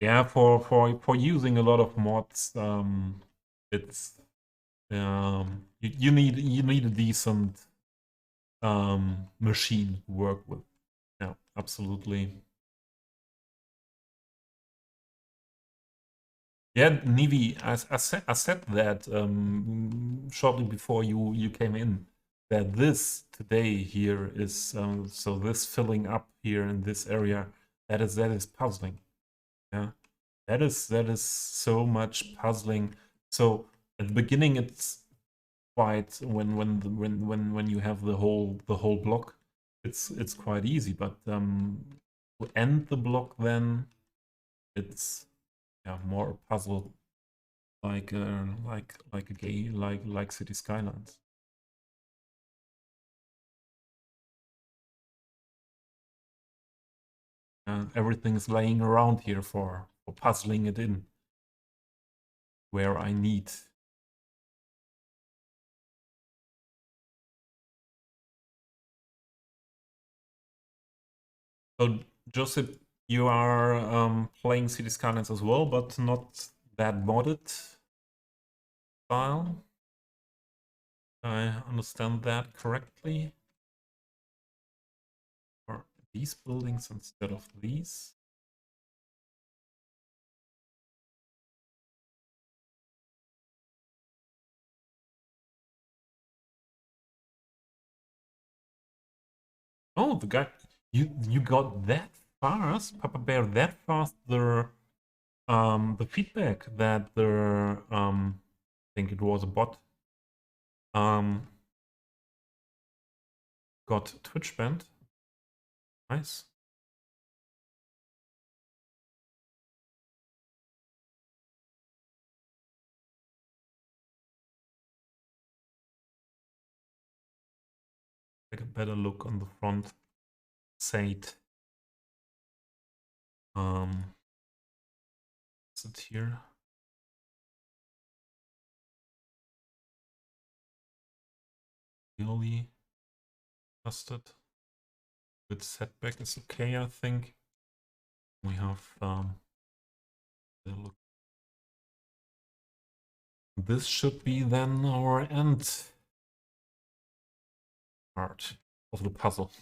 Yeah, for using a lot of mods, it's you need a decent machine to work with. Yeah, absolutely. Yeah, Nivi, I said that shortly before you came in, that this today here is so this filling up here in this area, that is puzzling. Yeah, that is so much puzzling. So at the beginning, it's quite when you have the whole block, it's quite easy. But to end the block, then it's yeah more a puzzle like a game like Cities Skylines. Everything is laying around here for puzzling it in where I need. So Joseph, you are playing Cities Skylines as well, but not that modded style. I understand that correctly. Or these buildings instead of these. Oh, the guy, you got that fast, Papa Bear, that fast. The feedback that I think it was a bot um got Twitch banned. Nice. Take a better look on the front side. Is it here? Really adjusted. With setback is okay, I think. We have look. This should be then our end part of the puzzle.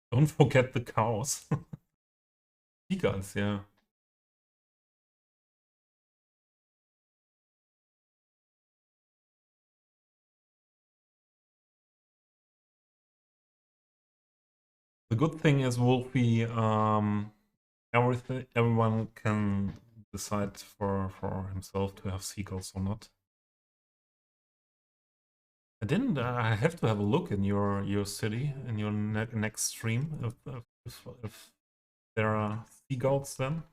Don't forget the cows. Seagulls, yeah. The good thing is, Wolfie, everyone can decide for himself to have seagulls or not. I didn't. I have to have a look in your city in your next stream if there are seagulls then.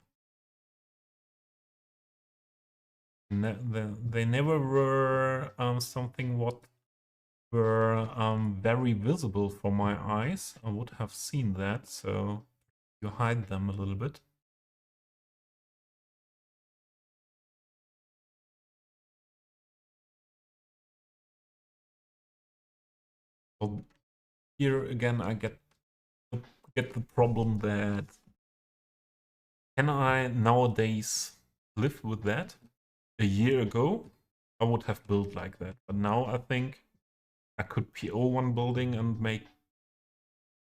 They never were something what were very visible for my eyes. I would have seen that, so you hide them a little bit. So here again, I get the problem that can I nowadays live with that? A year ago, I would have built like that, but now I think I could PO one building and make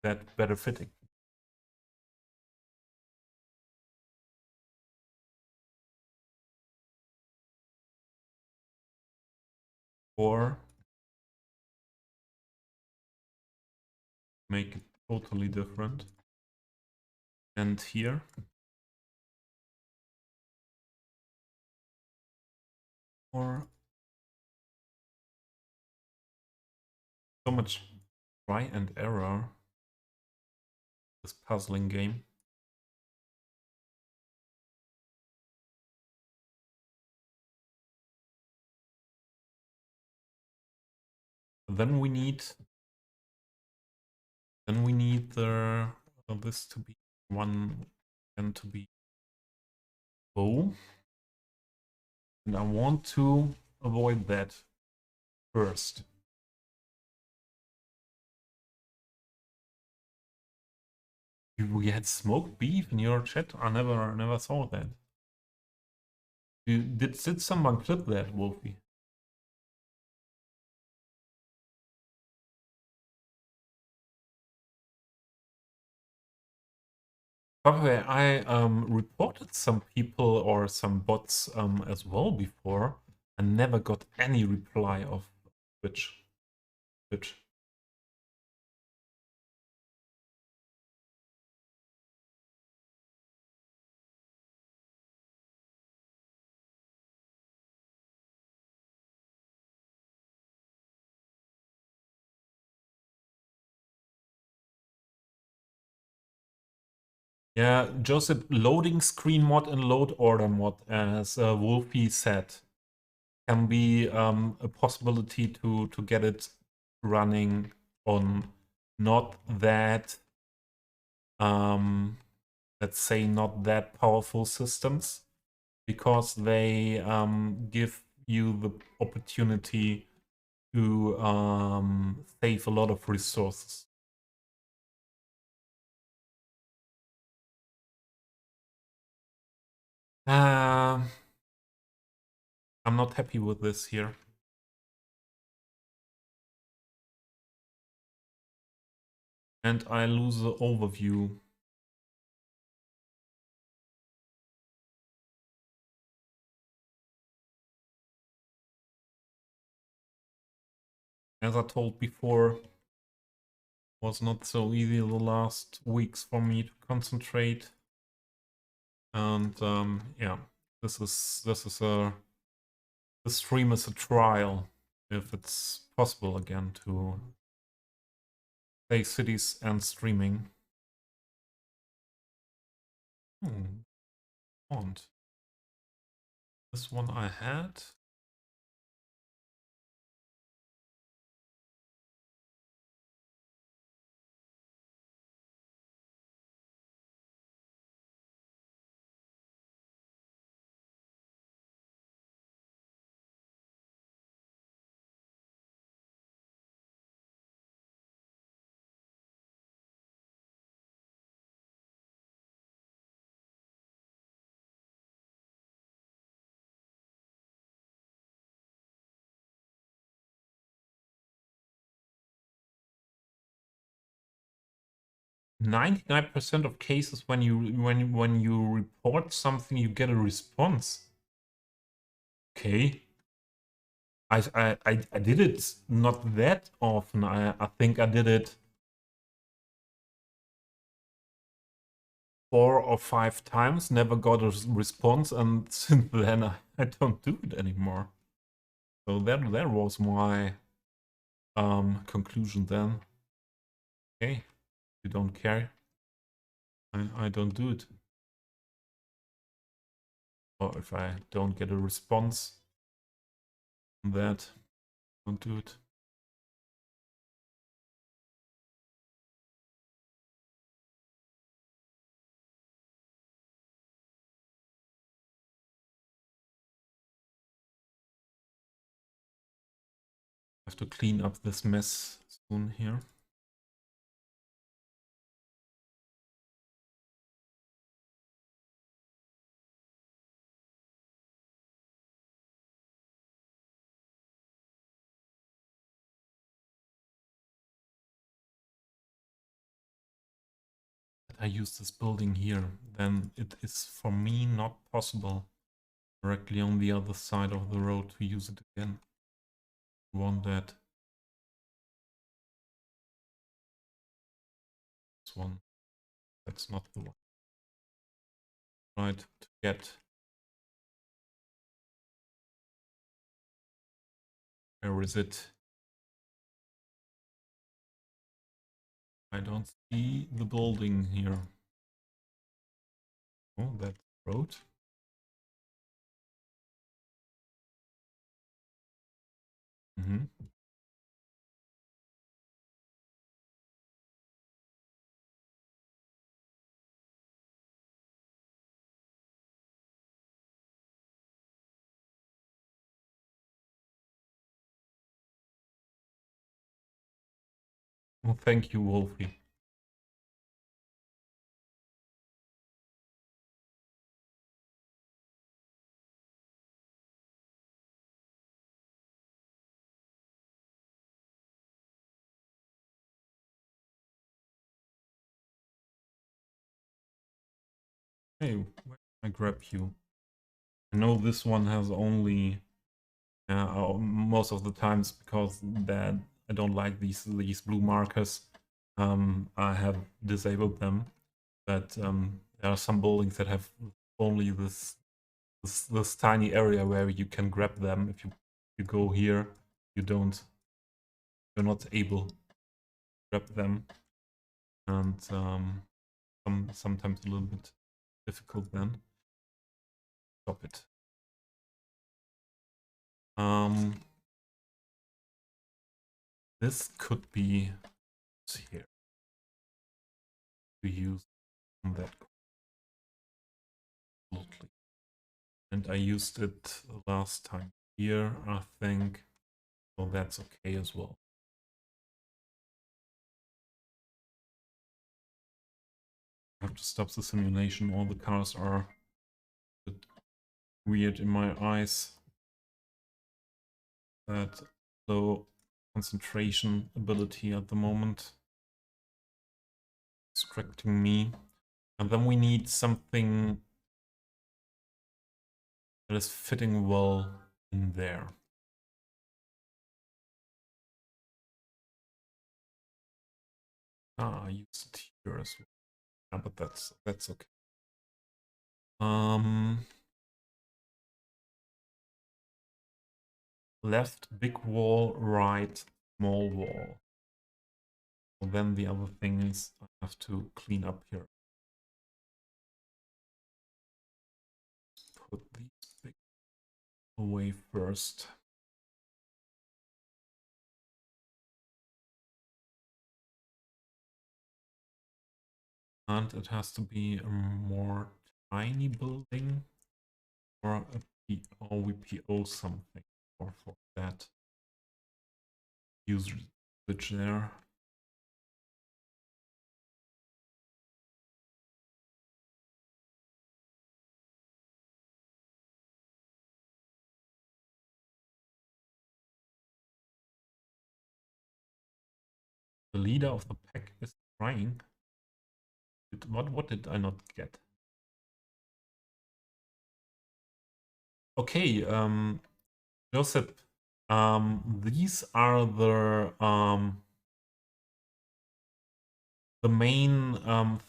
that better fitting. Or make it totally different. And here, or so much try and error. This puzzling game. Then we need the this to be 1 and to be O. And I want to avoid that first. We had smoked beef in your chat? I never saw that. Did someone clip that, Wolfie? By the way, I reported some people or some bots as well before and never got any reply of Twitch. Yeah, Joseph, loading screen mod and load order mod, as Wolfie said, can be a possibility to get it running on not that, let's say, not that powerful systems, because they give you the opportunity to save a lot of resources. I'm not happy with this here. And I lose the overview. As I told before, was not so easy the last weeks for me to concentrate. And yeah, this stream is a trial if it's possible again to play cities and streaming. Font. This one I had. "99% of cases when you report something, you get a response." Okay. I did it not that often. I think I did it 4 or 5 times, never got a response, and since then I don't do it anymore. So that was my conclusion then. Okay, you don't care. I don't do it. Or if I don't get a response on that, don't do it. I have to clean up this mess soon here. I use this building here, then it is for me not possible directly on the other side of the road to use it again. I want that. This one. That's not the one. Right, to get. Where is it? I don't see the building here. Oh, that's road. Mm-hmm. Well, thank you, Wolfie. Hey, where can I grab you? I know this one has only most of the times, because that I don't like these blue markers. I have disabled them, but there are some buildings that have only this tiny area where you can grab them. If you go here, you're not able to grab them, and sometimes a little bit difficult then. Stop it. This could be here to use on that absolutely. And I used it last time here, I think, so that's okay as well. I have to stop the simulation. All the cars are a bit weird in my eyes. That low concentration ability at the moment, distracting me. And then we need something that is fitting well in there. I used it here as well. Yeah, but that's okay. Left big wall, right small wall. And then the other things I have to clean up here. Put these big away first. And it has to be a more tiny building, or we PO something for that. User switch there. The leader of the pack is trying. What did I not get? Okay, Joseph, these are the main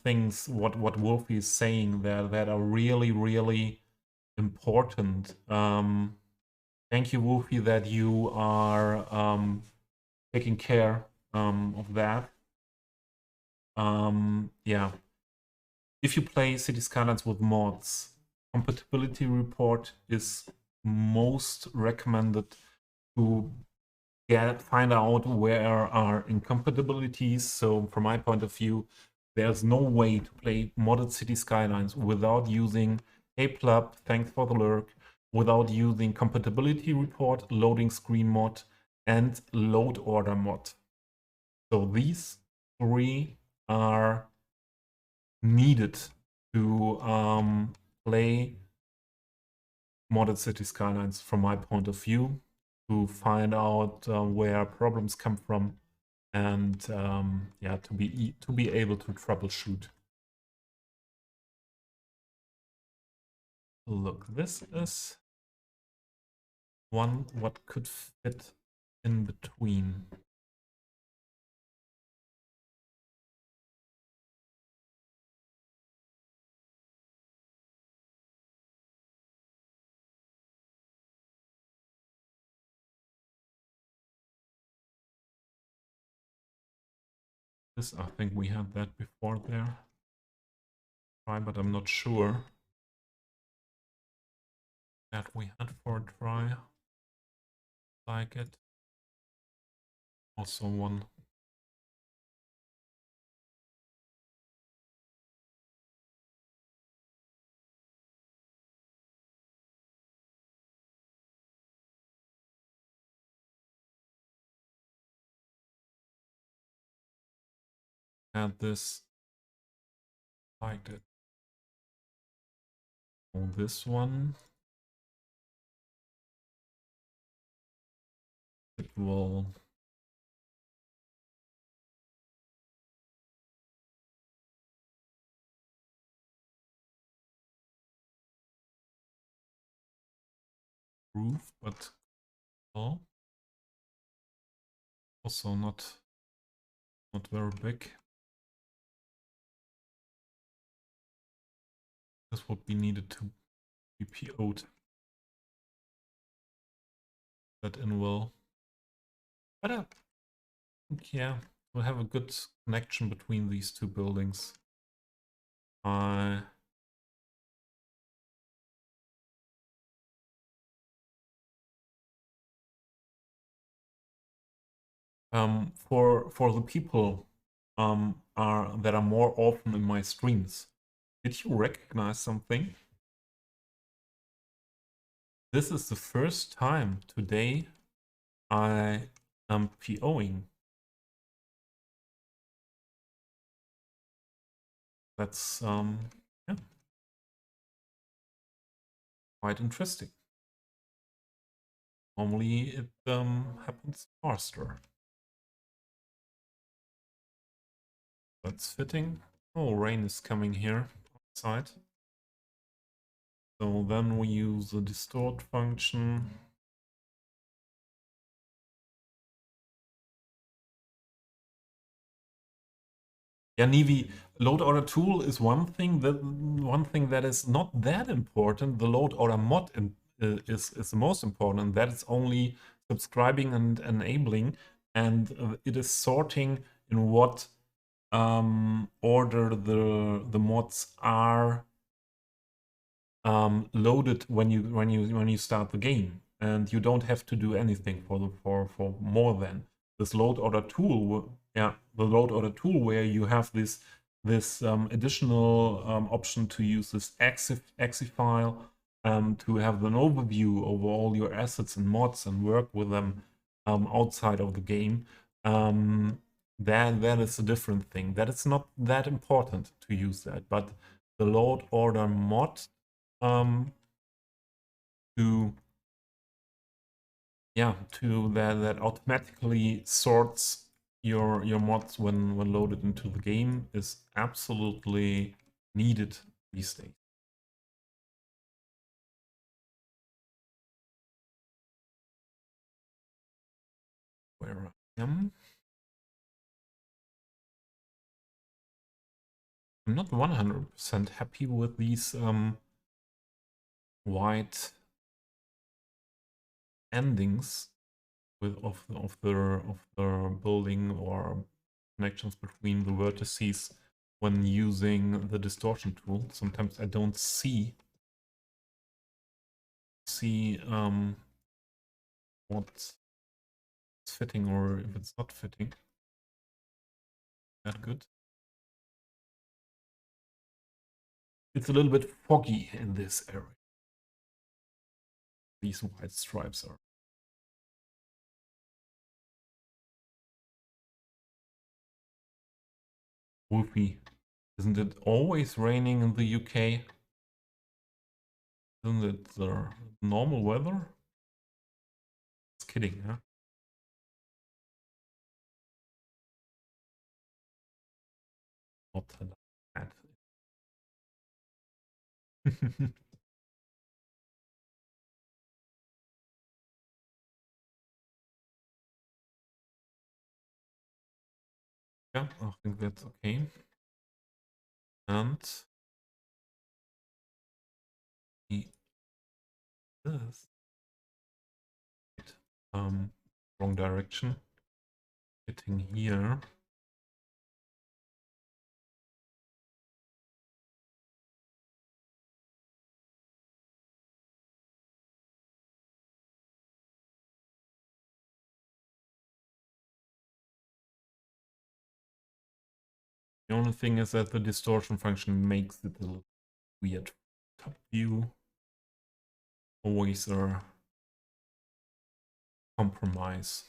things what Wolfie is saying there that are really important. Thank you, Wolfie, that you are taking care of that. Yeah. If you play Cities Skylines with mods, compatibility report is most recommended to find out where are incompatibilities. So from my point of view, there's no way to play modded City Skylines without using Aplub, thanks for the lurk, without using compatibility report, loading screen mod, and load order mod. So these three are needed to play modded City Skylines from my point of view, to find out where problems come from, and yeah, to be able to troubleshoot. Look, this is one what could fit in between. This, I think we had that before there. Try, but I'm not sure that we had for a try. Like it. Also one. Had this. Liked it. Oh, this one. It will. Proof, but oh, also not very big. This would be needed to be PO'd. That in will. But I think, yeah, we'll have a good connection between these two buildings. For the people that are more often in my streams, did you recognize something? This is the first time today I am POing. That's yeah, quite interesting. Normally it happens faster. That's fitting. Oh, rain is coming here outside. So then we use the distort function. Yeah, Nivi, load order tool is one thing that is not that important. The load order mod is the most important. That is only subscribing and enabling, and it is sorting in what order the mods are loaded when you start the game, and you don't have to do anything for more than this load order tool. Yeah, the load order tool where you have this additional option to use this exe file to have an overview over all your assets and mods and work with them outside of the game. That is a different thing. That it's not that important to use that, but the load order mod to that automatically sorts your mods when loaded into the game is absolutely needed these days. Where I am, I'm not 100% happy with these white endings of the building or connections between the vertices when using the distortion tool. Sometimes I don't see what's fitting or if it's not fitting. That good. It's a little bit foggy in this area. These white stripes are. Wolfie, isn't it always raining in the UK? Isn't it the normal weather? It's kidding, huh? Not that. Yeah, I think that's okay. And this wrong direction. Hitting here. The only thing is that the distortion function makes it a little weird. Top view, always a compromise.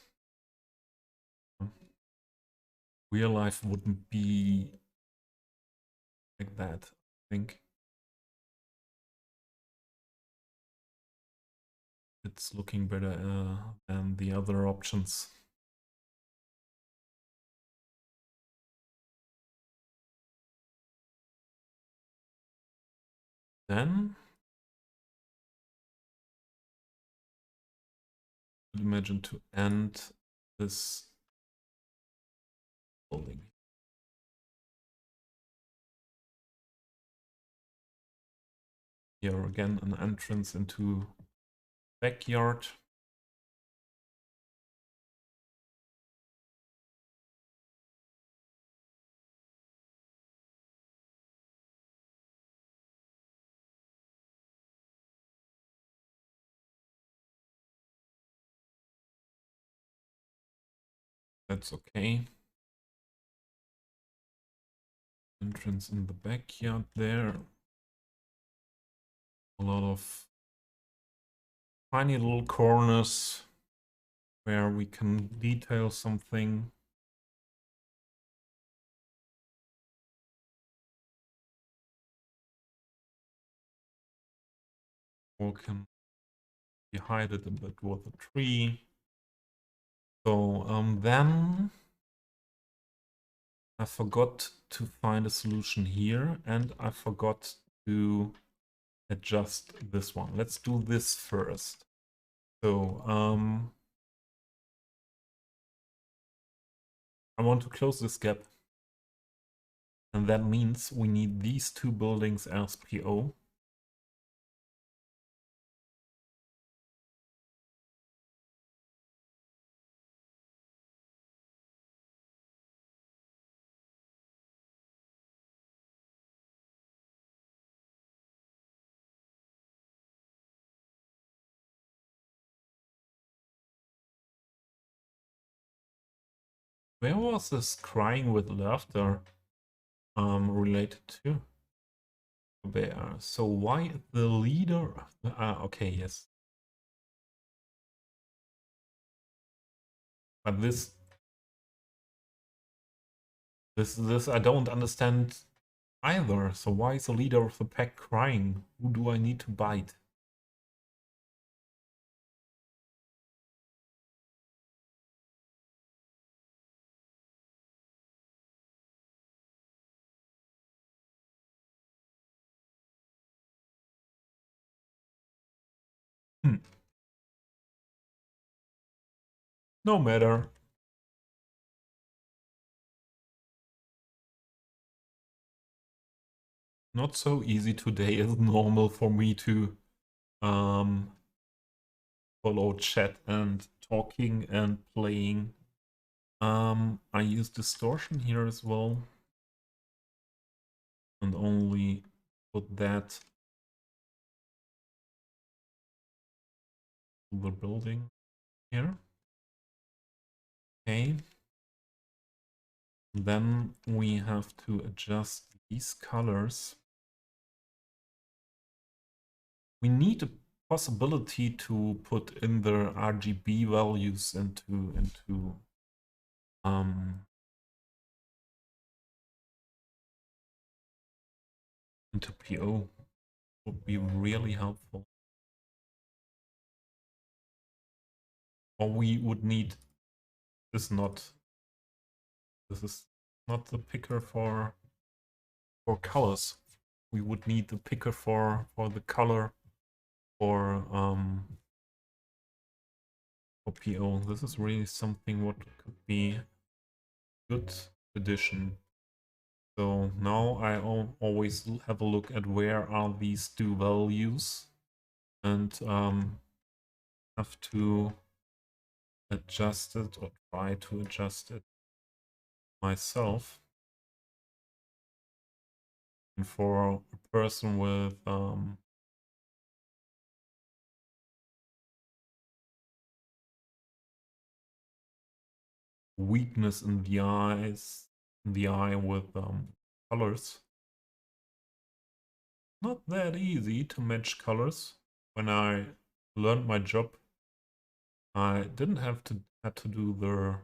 Real life wouldn't be like that, I think. It's looking better than the other options. Then imagine to end this building. Here again, an entrance into backyard. That's okay. Entrance in the backyard there. A lot of tiny little corners where we can detail something. Or can hide it a bit with a tree. So then I forgot to find a solution here, and I forgot to adjust this one. Let's do this first. So I want to close this gap, and that means we need these two buildings as PO. Where was this crying with laughter related to? There. So why the leader? Okay, yes. But this I don't understand either. So why is the leader of the pack crying? Who do I need to bite? No matter. Not so easy today as normal for me to follow chat and talking and playing. I use distortion here as well. And only put that to the building here. Okay. Then we have to adjust these colors. We need a possibility to put in the RGB values into PO. Would be really helpful. Or we would need this this is not the picker for colors. We would need the picker for the color for PO. This is really something what could be good addition. So now I always have a look at where are these two values, and have to adjust it or try to adjust it myself. And for a person with weakness in the eyes, the eye with colors. Not that easy to match colors. When I learned my job, I didn't have to do the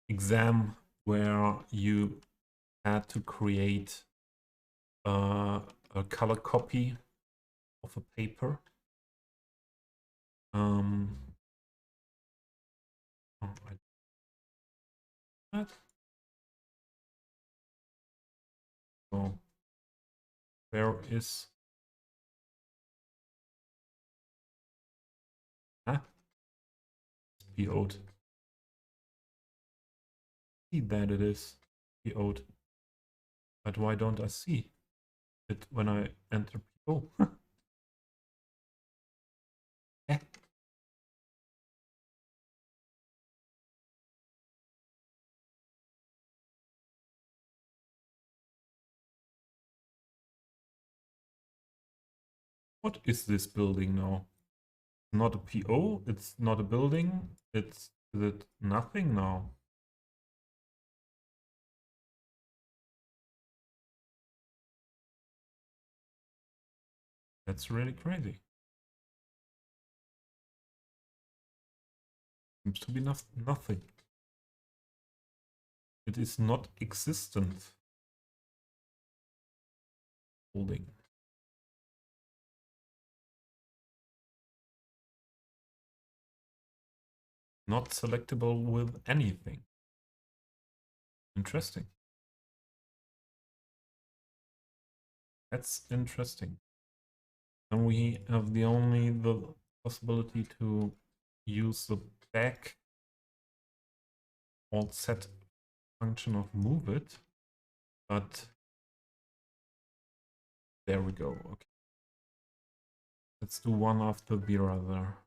exam where you had to create a color copy of a paper. Oh, so where is PO'd? See that it is PO'd. But why don't I see it when I enter PO? Eh? What is this building now? Not a PO, it's not a building, is it nothing now? That's really crazy. Seems to be nothing. It is not existent. Building. Not selectable with anything. Interesting. That's interesting. And we have the possibility to use the back alt set function of move it, but there we go. Okay. Let's do one after the other.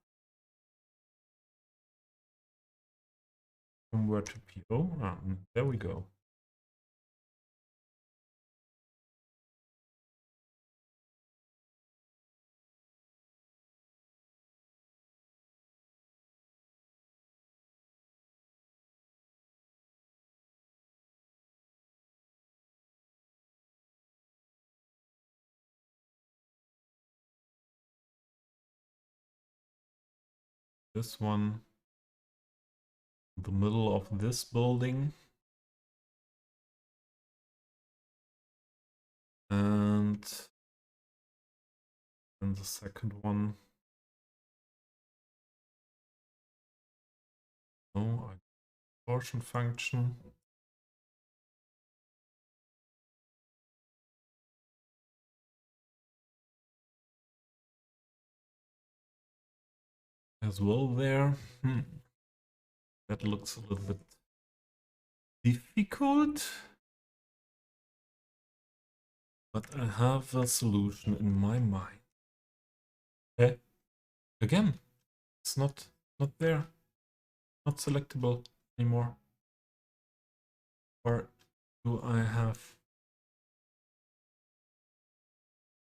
Convert to PO. There we go. This one, the middle of this building. And then the second one. Oh, a portion function. As well there. That looks a little bit difficult. But I have a solution in my mind. Okay. Again, it's not there. Not selectable anymore. Or do I have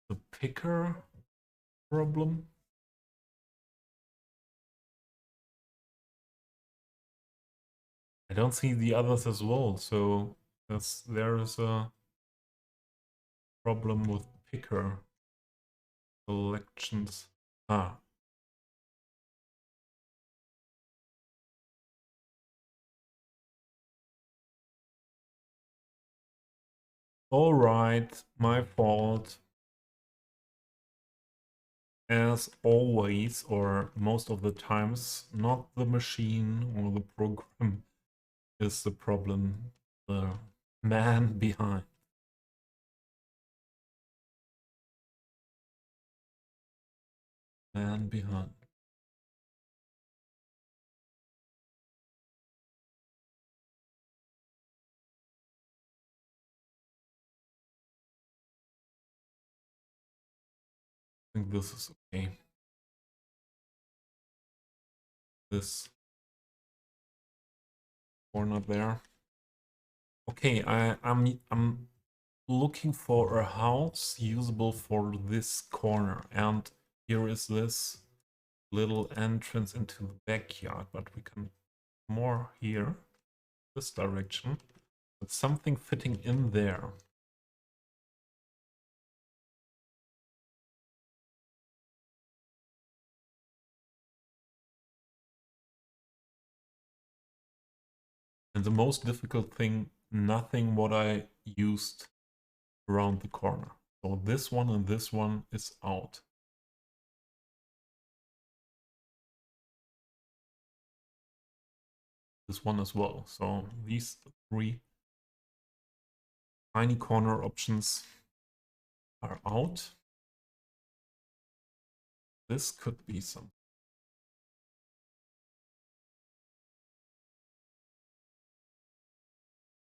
the picker problem? I don't see the others as well, so there is a problem with picker selections. All right, my fault. As always, or most of the times, not the machine or the program is the problem. The man behind. Man behind. I think this is okay. This corner there. Okay, I'm looking for a house usable for this corner, and here is this little entrance into the backyard, but we can more here, this direction, with something fitting in there. And the most difficult thing, nothing what I used around the corner. So this one and this one is out. This one as well. So these three tiny corner options are out. This could be some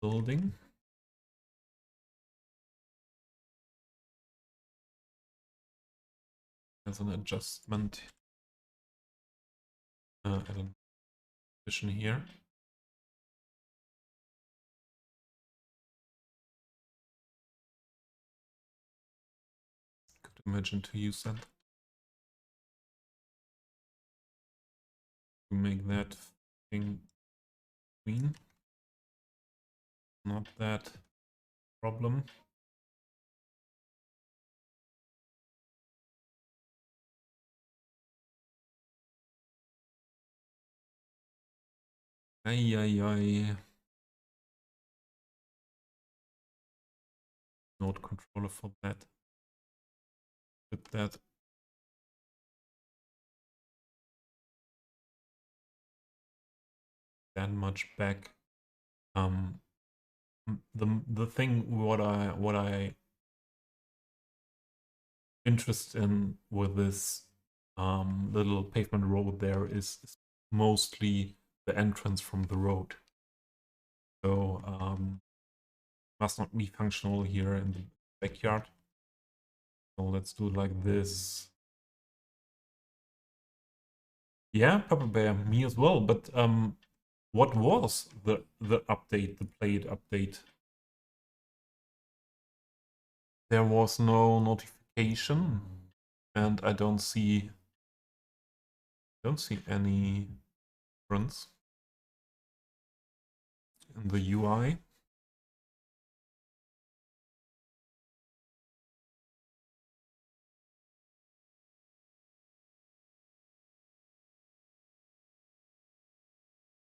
building. As an adjustment at an addition here. Could imagine to use that. To make that thing clean. Not that problem. Ay. Node controller for that. Put that. That much back. The thing what I interest in with this little pavement road there is mostly the entrance from the road. So must not be functional here in the backyard. So let's do it like this. Yeah, Papa Bear, me as well. But what was the update, the played update? There was no notification, and I don't see any difference in the UI.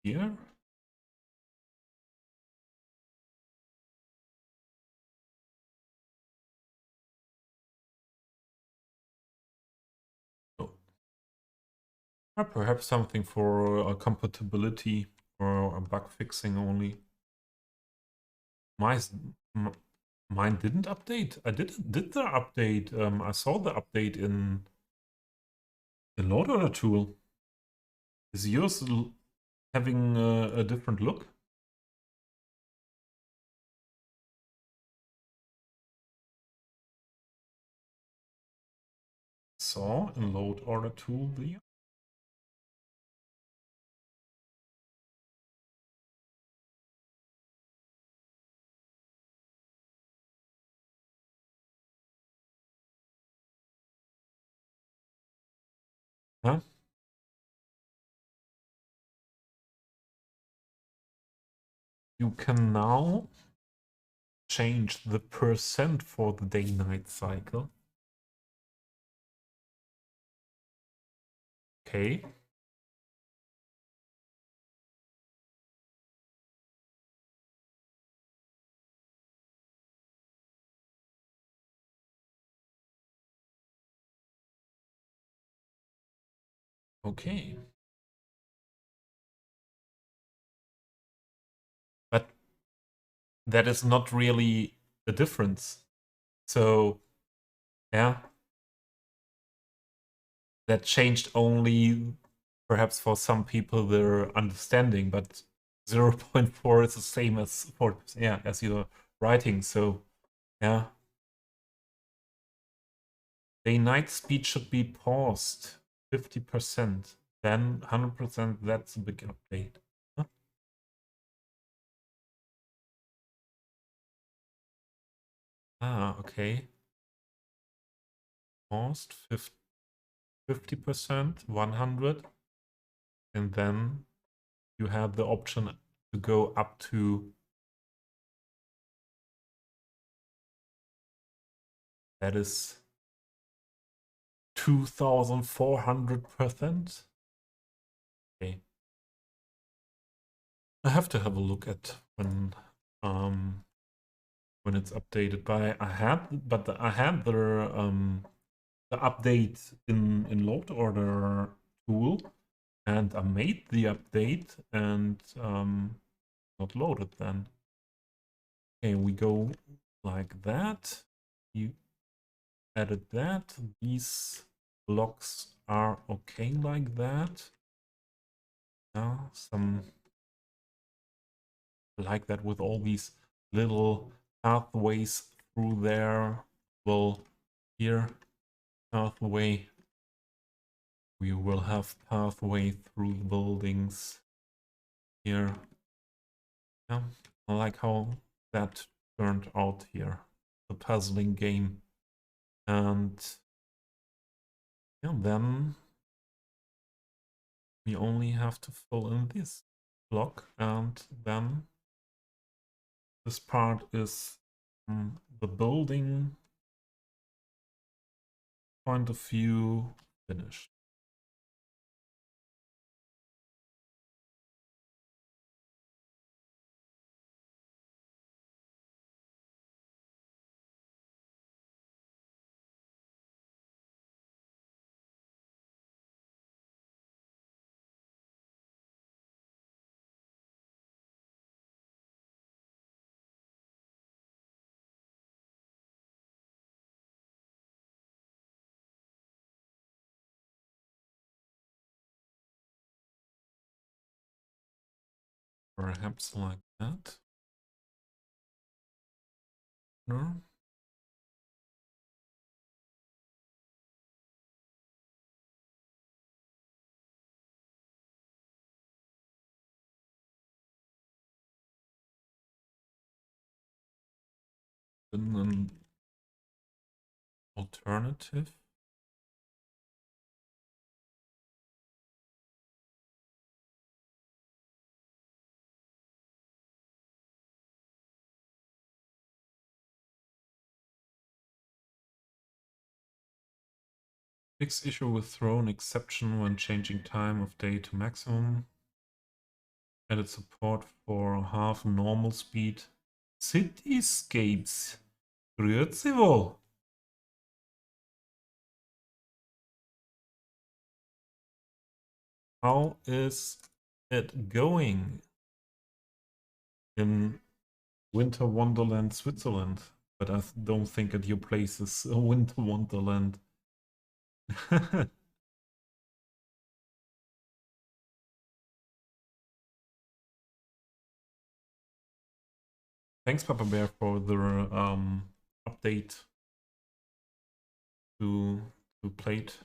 Here. Oh. Perhaps something for compatibility or a bug fixing only. Mine didn't update. I did the update. I saw the update in the load order tool. Is yours having a different look? Saw in load order tool there. Huh? You can now change the percent for the day-night cycle. Okay. Okay. But that is not really a difference. So, yeah. That changed only perhaps for some people their understanding, but 0.4 is the same as 40%, yeah, as you're writing. So, yeah. Day-night speed should be paused 50%. Then 100%, that's a big update. Huh? Ah, okay. Paused 50. 50%, 100, and then you have the option to go up to, that is 2400%. Okay. I have to have a look at when it's updated. But I had the update in load order tool, and I made the update and not loaded then. Okay, we go like that. You added that. These blocks are okay like that. Now some like that with all these little pathways through there. Well, here pathway. We will have pathway through the buildings here. Yeah, I like how that turned out here. The puzzling game. And yeah, then we only have to fill in this block, and then this part is the building point of view finished. Perhaps like that. No. Then an alternative. Fix issue with thrown exception when changing time of day to maximum. Added support for half normal speed. Cityscapes. Grüezi wohl. How is it going in Winter Wonderland, Switzerland? But I don't think that your place is a Winter Wonderland. Thanks, Papa Bear, for the update to plate.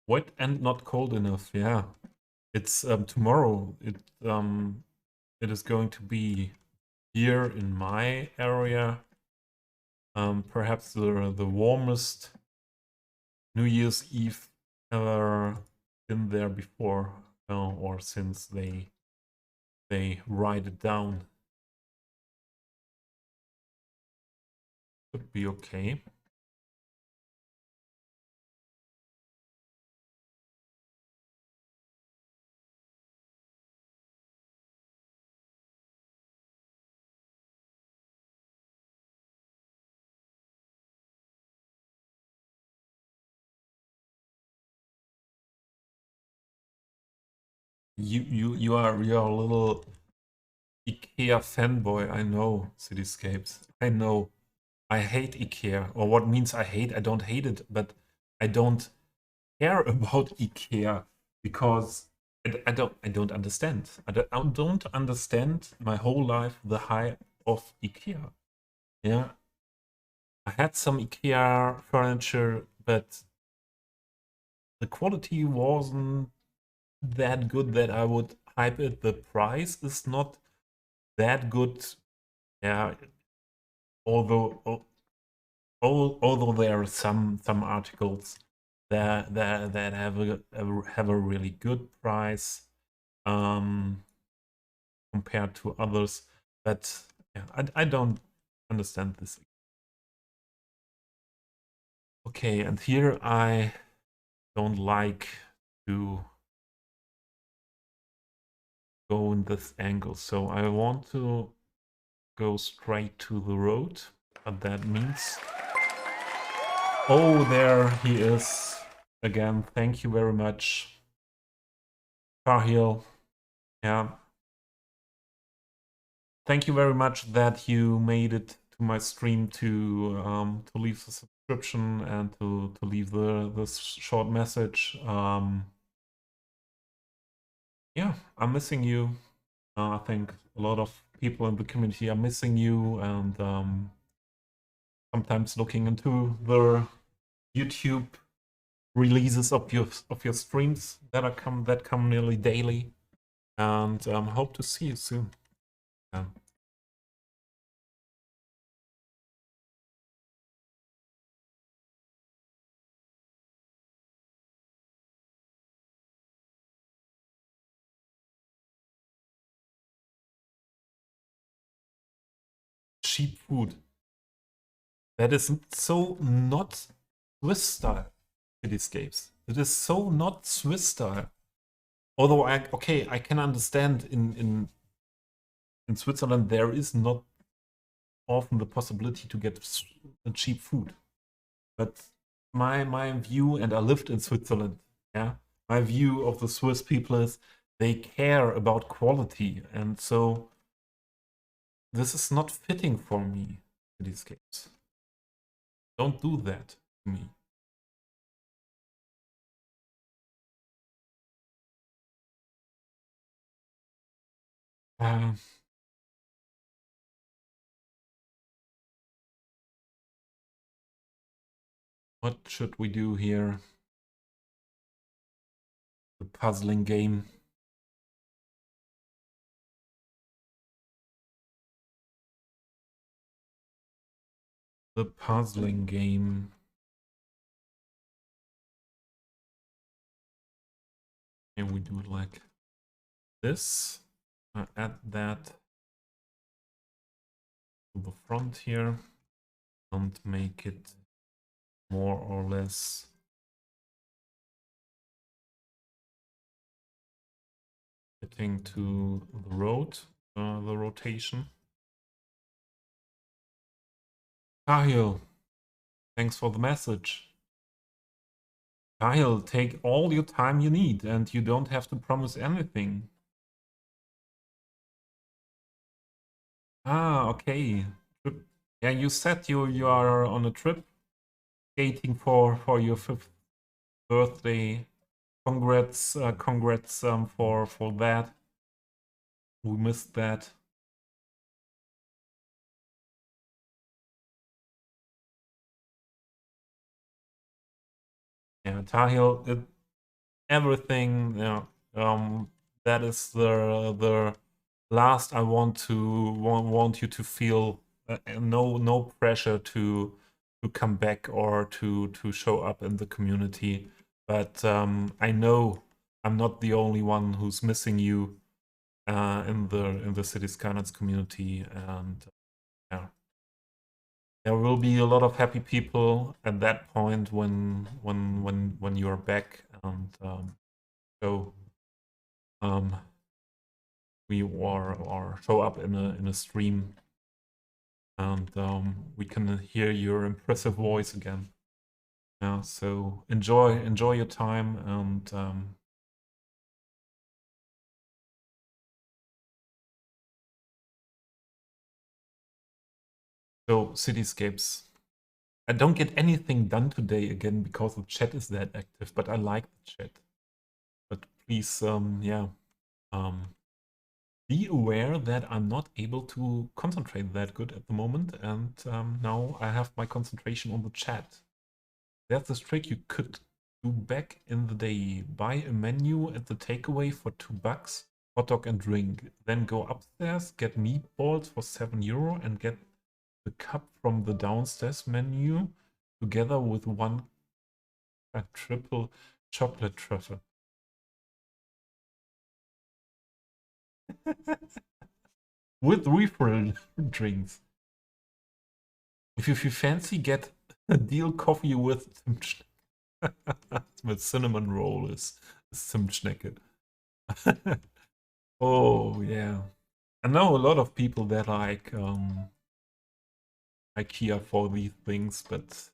Wet and not cold enough. Yeah, it's tomorrow. It is going to be here in my area. Perhaps the warmest New Year's Eve ever been there before, or since they write it down. Could be okay. You are a little IKEA fanboy. I know, Cityscapes. I know. I hate IKEA, or what means I hate? I don't hate it, but I don't care about IKEA because I don't understand. I don't understand my whole life the hype of IKEA. Yeah, I had some IKEA furniture, but the quality wasn't that good that I would hype it. The price is not that good yeah, although although there are some articles that have a really good price compared to others, but yeah, I don't understand this. Okay, and here I don't like to go in this angle, so I want to go straight to the road, but that means... Oh, there he is again. Thank you very much, Farhiel. Yeah, thank you very much that you made it to my stream to leave the subscription and to leave this short message. Yeah, I'm missing you. I think a lot of people in the community are missing you, and sometimes looking into the YouTube releases of your streams that come nearly daily, and hope to see you soon. Yeah. Cheap food. That is so not Swiss style cityscapes. It is so not Swiss style. Although I can understand in Switzerland there is not often the possibility to get cheap food. But my view, and I lived in Switzerland, yeah, my view of the Swiss people is they care about quality, and so this is not fitting for me, cityscapes. Don't do that to me. Uh, what should we do here? The puzzling game. The puzzling game. And we do it like this. Add that to the front here and make it more or less fitting to the road, the rotation. Kahil, thanks for the message. Kahil, take all your time you need, and you don't have to promise anything. Ah, okay. Yeah, you said you are on a trip, skating for your 5th birthday. Congrats, congrats for that. We missed that. Yeah, Tahil, everything. Yeah, that is the last I want you to feel. No pressure to come back or to show up in the community. But I know I'm not the only one who's missing you in the Cities Skylines community, and yeah, there will be a lot of happy people at that point when you're back, and so we or show up in a stream, and we can hear your impressive voice again. Yeah, so enjoy your time, and so cityscapes. I don't get anything done today again because the chat is that active, but I like the chat. But please, yeah, be aware that I'm not able to concentrate that good at the moment, and now I have my concentration on the chat. That's a trick you could do back in the day. Buy a menu at the takeaway for $2. hot dog and drink. Then go upstairs, get meatballs for €7 and get the cup from the downstairs menu together with one triple chocolate truffle. With refill drinks. If you fancy, get a deal coffee with with cinnamon roll is Zimtschnecke. Oh yeah, I know a lot of people that like IKEA for these things, but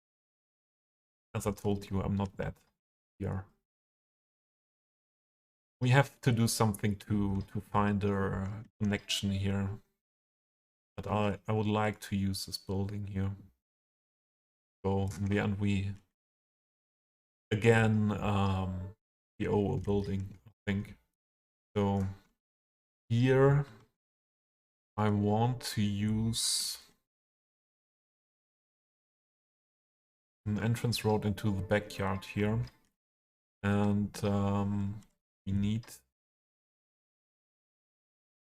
as I told you, I'm not that here. We have to do something to find a connection here. But I would like to use this building here. So in the end, we again we owe a building, I think. So here I want to use an entrance road into the backyard here, and we need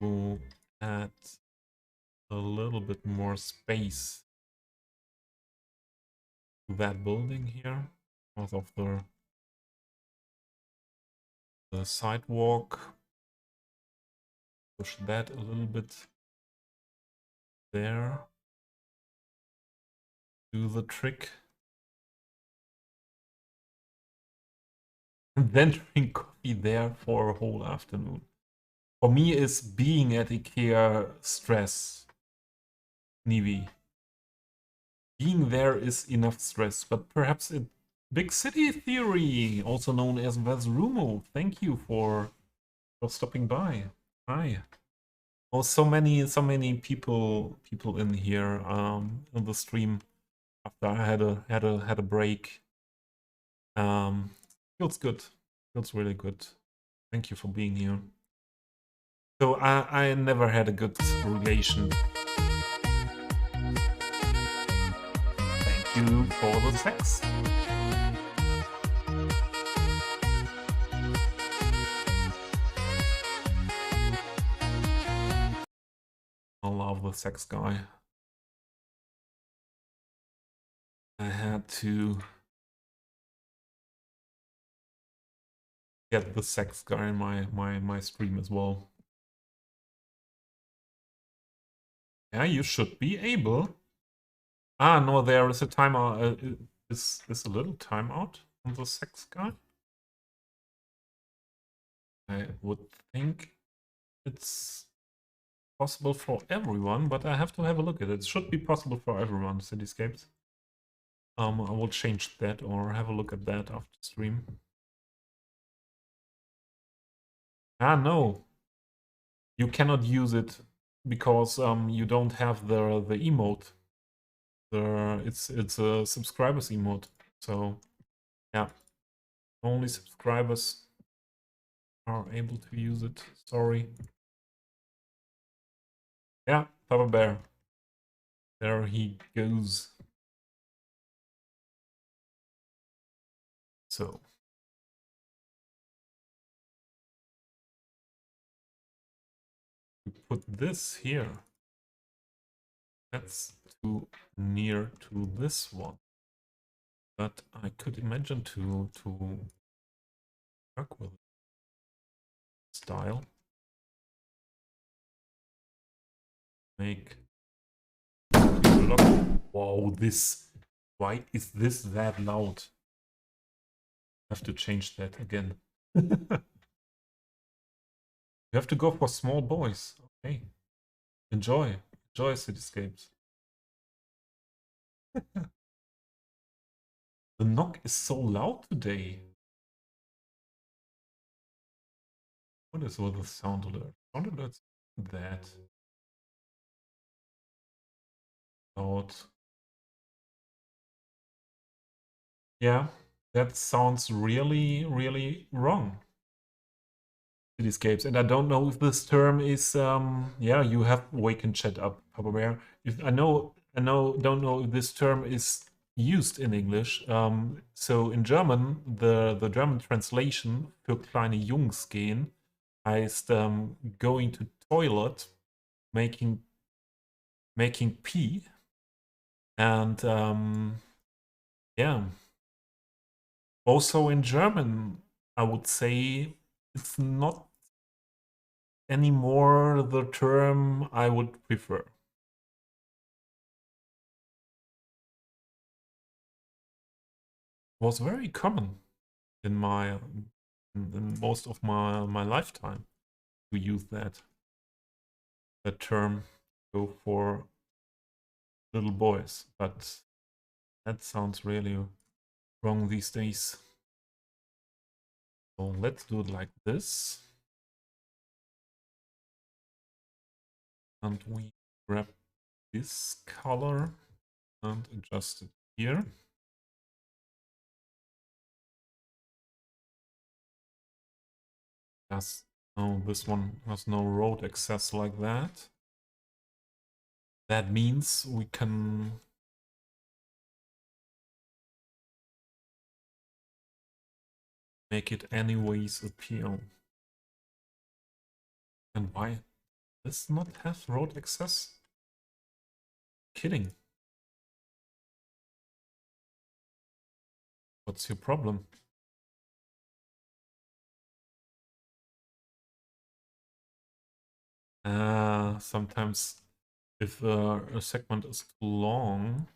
to add a little bit more space to that building here because of the sidewalk. Push that a little bit there. Do the trick. And then drink coffee there for a whole afternoon. For me, is being at IKEA stress. Nivi. Being there is enough stress, but perhaps a big city theory, also known as Vesrumo. Thank you for stopping by. Hi. Oh, so many people in here in the stream after I had a break. Feels good. Feels really good. Thank you for being here. So I never had a good relation. Thank you for the sex. I love the sex guy. I had to get the sex guy in my stream as well. Yeah, you should be able. Ah, no, there is a timeout. Is a little timeout on the sex guy? I would think it's possible for everyone, but I have to have a look at it. It should be possible for everyone, Cityscapes. I will change that or have a look at that after stream. Ah, no. You cannot use it because you don't have the emote. It's a subscribers emote. So yeah, only subscribers are able to use it. Sorry. Yeah, Papa Bear. There he goes. So we put this here. That's too near to this one. But I could imagine to work with style. Make lock. Whoa, this. Why is this that loud? I have to change that again. You have to go for small boys. Okay. Enjoy. Enjoy Cityscapes. The knock is so loud today. What is all the sound alert? Sound alerts that loud. Yeah, that sounds really, really wrong. Cityscapes, and I don't know if this term is yeah, you have Waken chat up, Papa Bear. If don't know if this term is used in English. So in German, the German translation für kleine Jungs gehen going to toilet, making pee, and yeah. Also in German, I would say it's not anymore the term I would prefer. Was very common in most of my lifetime to use that term go for little boys, but that sounds really wrong these days. So let's do it like this. And we grab this color and adjust it here. Yes, no, this one has no road access like that. That means we can make it anyways appear. And why does not have road access? Kidding. What's your problem? Sometimes if a segment is too long.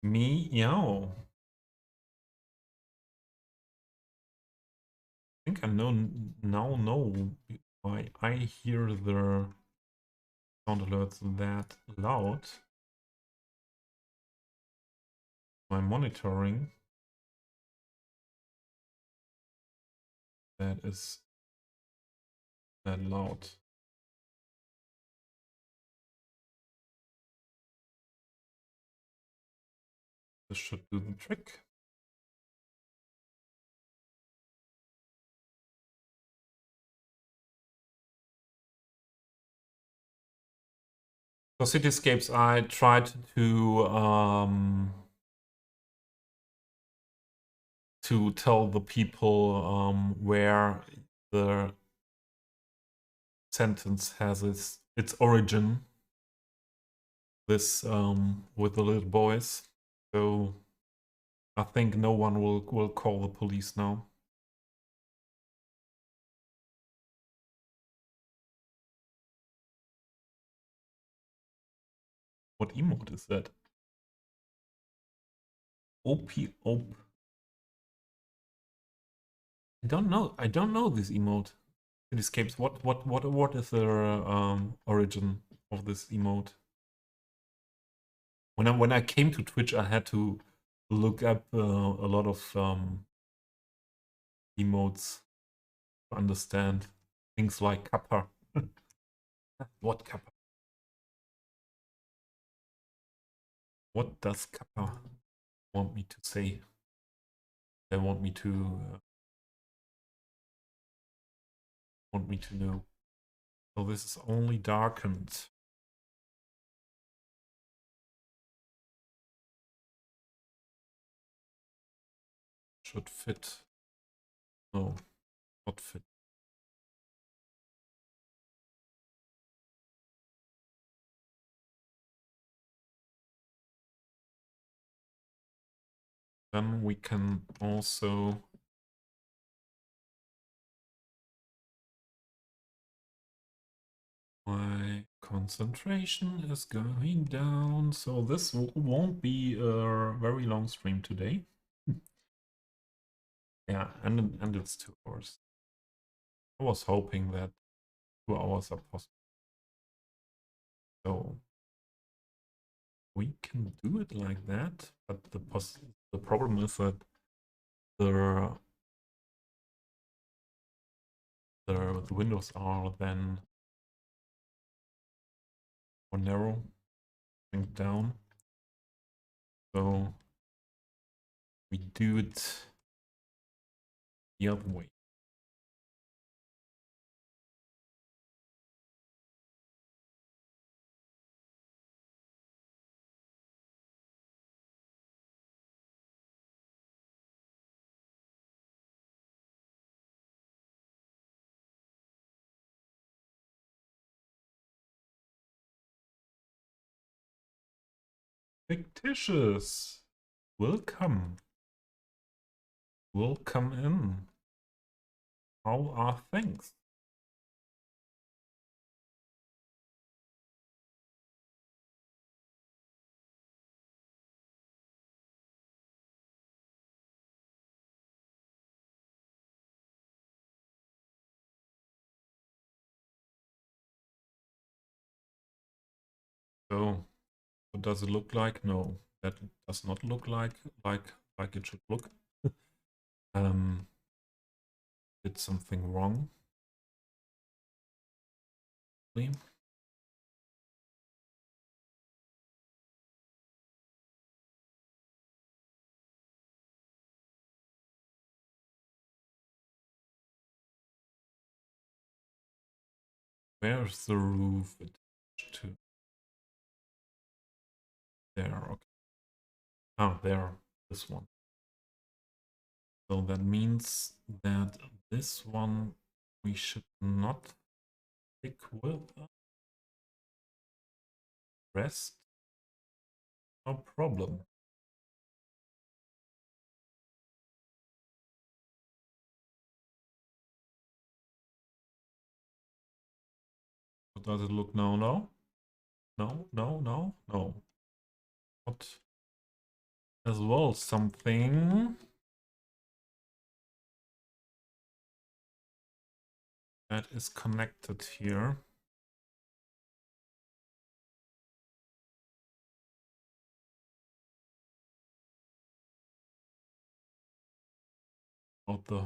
Meow. I think I now know why I hear the sound alerts that loud. My monitoring that is that loud. This should do the trick. For Cityscapes, I tried to tell the people where the sentence has its origin. This with the little boys, so I think no one will call the police now. What emote is that? OP op. I don't know. I don't know this emote. It escapes. What is the origin of this emote? When I came to Twitch, I had to look up a lot of emotes to understand things like kappa. What kappa? What does kappa want me to say? They want me to know. So this is only darkened. Should fit. No, not fit. Then we can also my concentration is going down, so this won't be a very long stream today. Yeah, and it's 2 hours. I was hoping that 2 hours are possible. So we can do it like that, but the problem is that the windows are then more narrow, think down. So we do it the other way. Fictitious. Welcome. Welcome in. How are things? So, what does it look like? No, that does not look like it should look. um, did something wrong. Where's the roof attached to? There, okay. Ah, there, this one. So that means that this one we should not stick with. Rest, no problem. What does it look now? No? No, no, no, no. Not as well something that is connected here. About the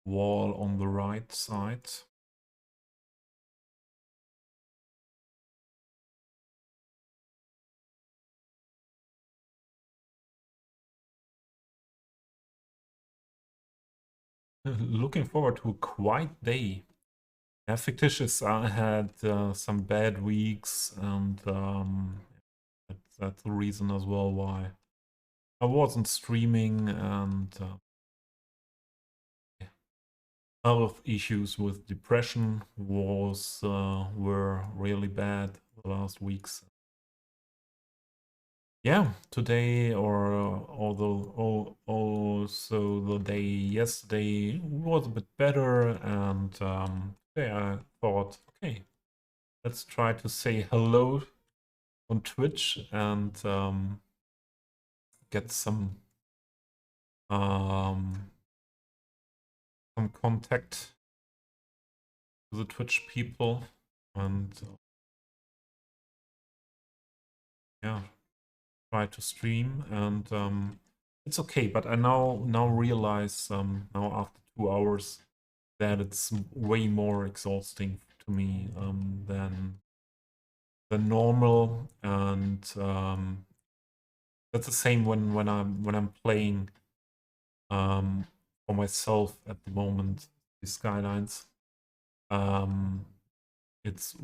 wall on the right side. Looking forward to a quiet day. Yeah, Fictitious had some bad weeks, and that's the reason as well why I wasn't streaming, and health issues with depression were really bad the last weeks. Yeah, today or although also the day yesterday was a bit better, and today I thought, okay, let's try to say hello on Twitch and get um, contact with the Twitch people, and yeah, try to stream. And it's okay, but I now realize now after 2 hours that it's way more exhausting to me than normal, and that's the same when I'm playing for myself at the moment. These Skylines, um, it's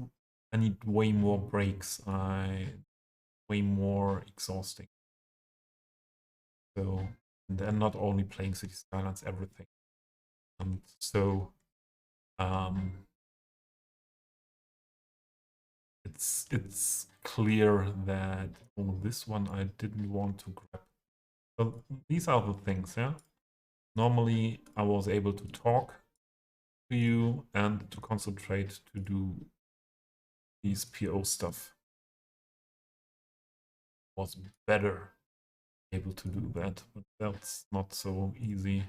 I need way more breaks. Way more exhausting. So, and then not only playing Cities Skylines, everything. So it's clear that this one I didn't want to grab. So these are the things, yeah. Normally I was able to talk to you and to concentrate to do these PO stuff. Was better able to do that, but that's not so easy.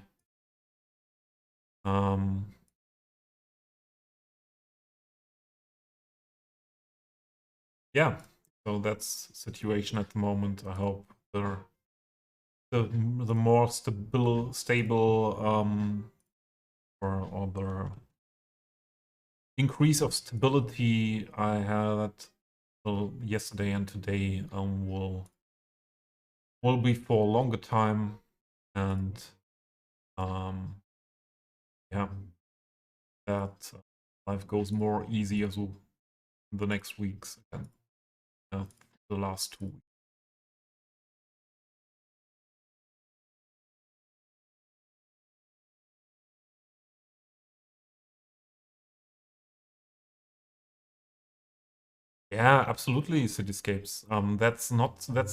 Yeah, so that's situation at the moment. I hope the more stable or the increase of stability I had yesterday and today will be for a longer time, and yeah, that life goes more easy as well in the next weeks than the last 2 weeks. Yeah, absolutely, cityscapes. That's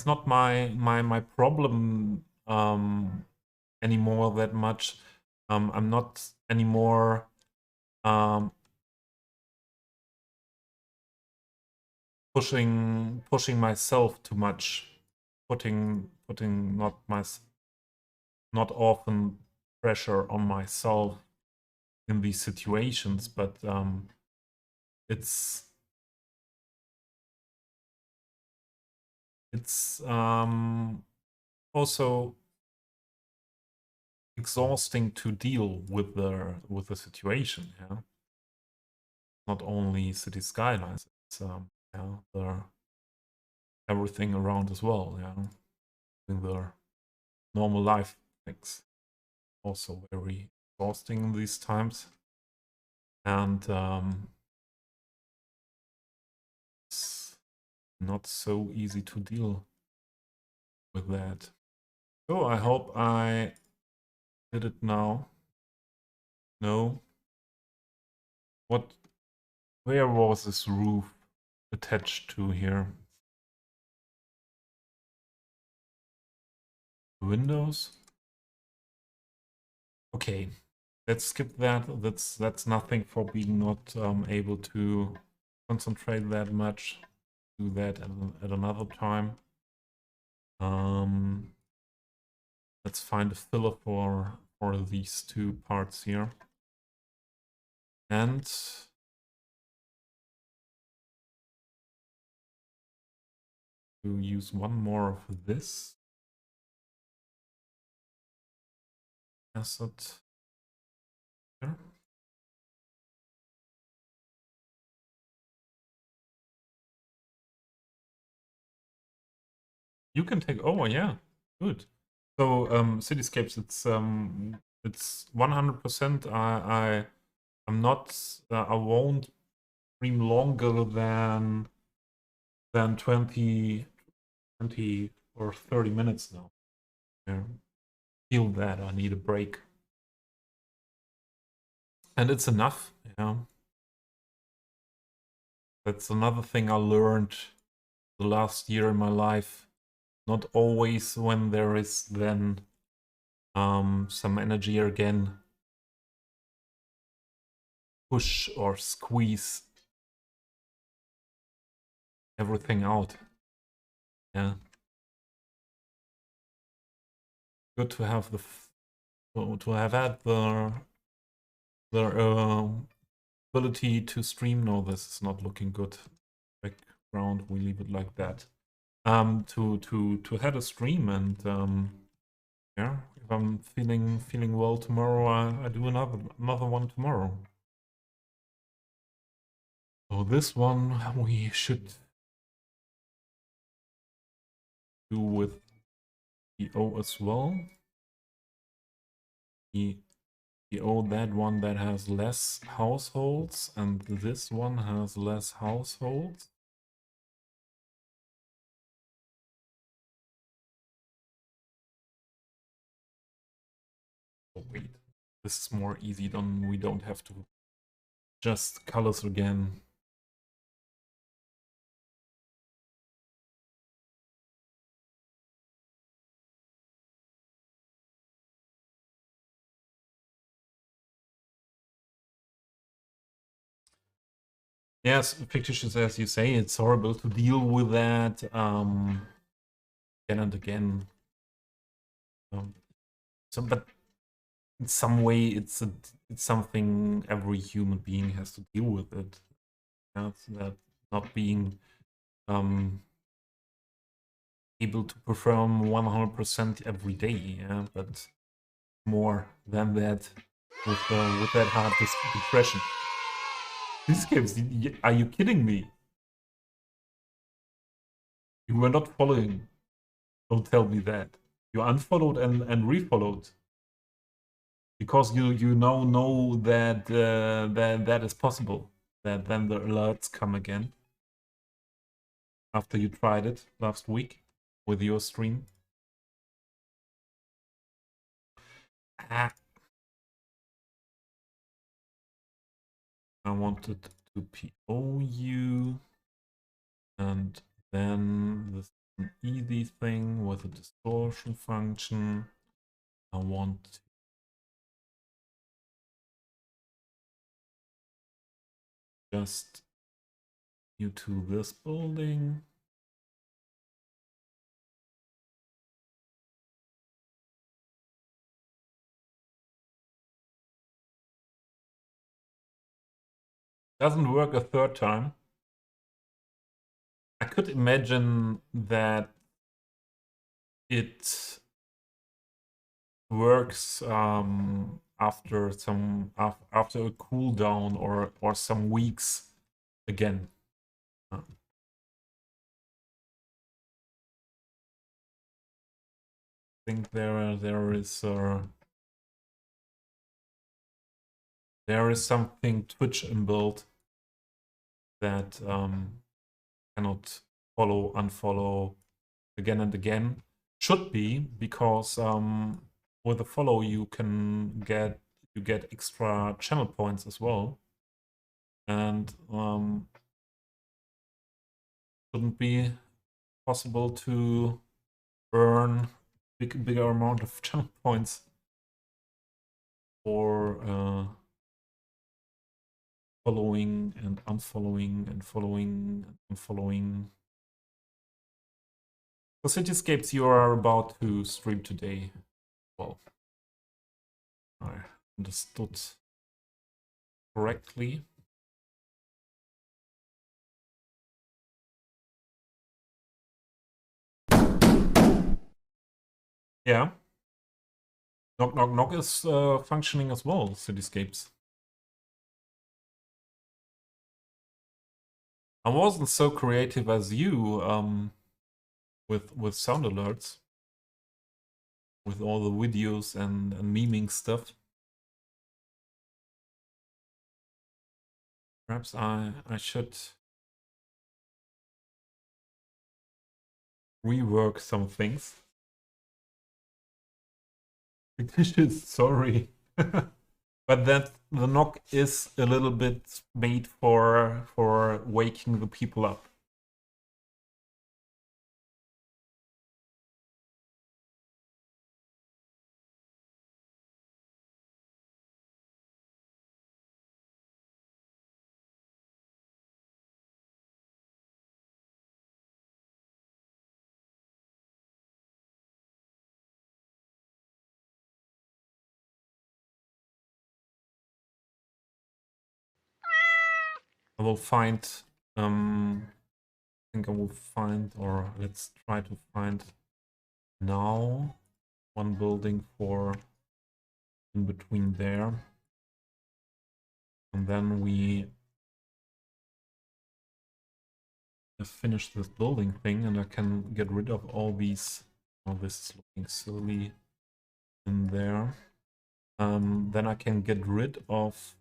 not my problem anymore that much. I'm not anymore um, pushing myself too much, putting not often pressure on myself in these situations, but it's it's also exhausting to deal with the situation. Yeah, not only City Skylines, it's yeah, everything around as well. Yeah, in the normal life things also very exhausting in these times, and it's not so easy to deal with that. So I hope I did it now. No. What? Where was this roof attached to here? Windows? Okay. Let's skip that. That's nothing for being not able to concentrate that much. Do that at another time. Um, let's find a filler for these two parts here. And to use one more of this asset here. You can take over, yeah. Good. So cityscapes, it's 100%. I'm not I won't stream longer than 20 or 30 minutes now. Yeah. Feel that I need a break. And it's enough, yeah. That's another thing I learned the last year in my life. Not always when there is then some energy again, push or squeeze everything out. Yeah. Good to have to have had the ability to stream. No, this is not looking good. Background, we leave it like that. To head a stream and yeah, if I'm feeling well tomorrow, I do another one tomorrow. So this one we should do with the O as well. The O, that one that has less households, and this one has less households. Oh wait, this is more easy. Then we don't have to adjust colors again. Yes, fictitious as you say, it's horrible to deal with that again and again. So, but in some way, it's something every human being has to deal with it. That not being able to perform 100% every day. Yeah, but more than that with that hard depression. These games, are you kidding me? You were not following. Don't tell me that. You unfollowed and refollowed because you now know that that is possible. That then the alerts come again after you tried it last week with your stream. Ah, I wanted to PO you. And then this is an easy thing with a distortion function. I want just you to this building. Doesn't work a third time. I could imagine that it works after after a cooldown or some weeks again. I think there is something Twitch inbuilt that cannot follow unfollow again and again. Should be, because with a follow you get extra channel points as well, and shouldn't be possible to earn bigger amount of channel points for following and unfollowing and following and unfollowing. So Cityscapes, you are about to stream today. Well, I understood correctly. Yeah. Knock Knock Knock is functioning as well, Cityscapes. I wasn't so creative as you with sound alerts, with all the videos and memeing stuff. Perhaps I should rework some things. Sorry. But that the knock is a little bit made for waking the people up. I will find I think I will find, or let's try to find now one building for in between there. And then we have finished this building thing and I can get rid of all these. Oh, this is looking silly in there. Then I can get rid of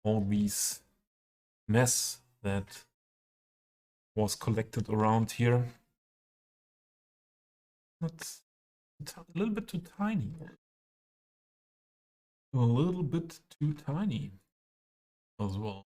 all these mess that was collected around here. That's a little bit too tiny. A little bit too tiny as well.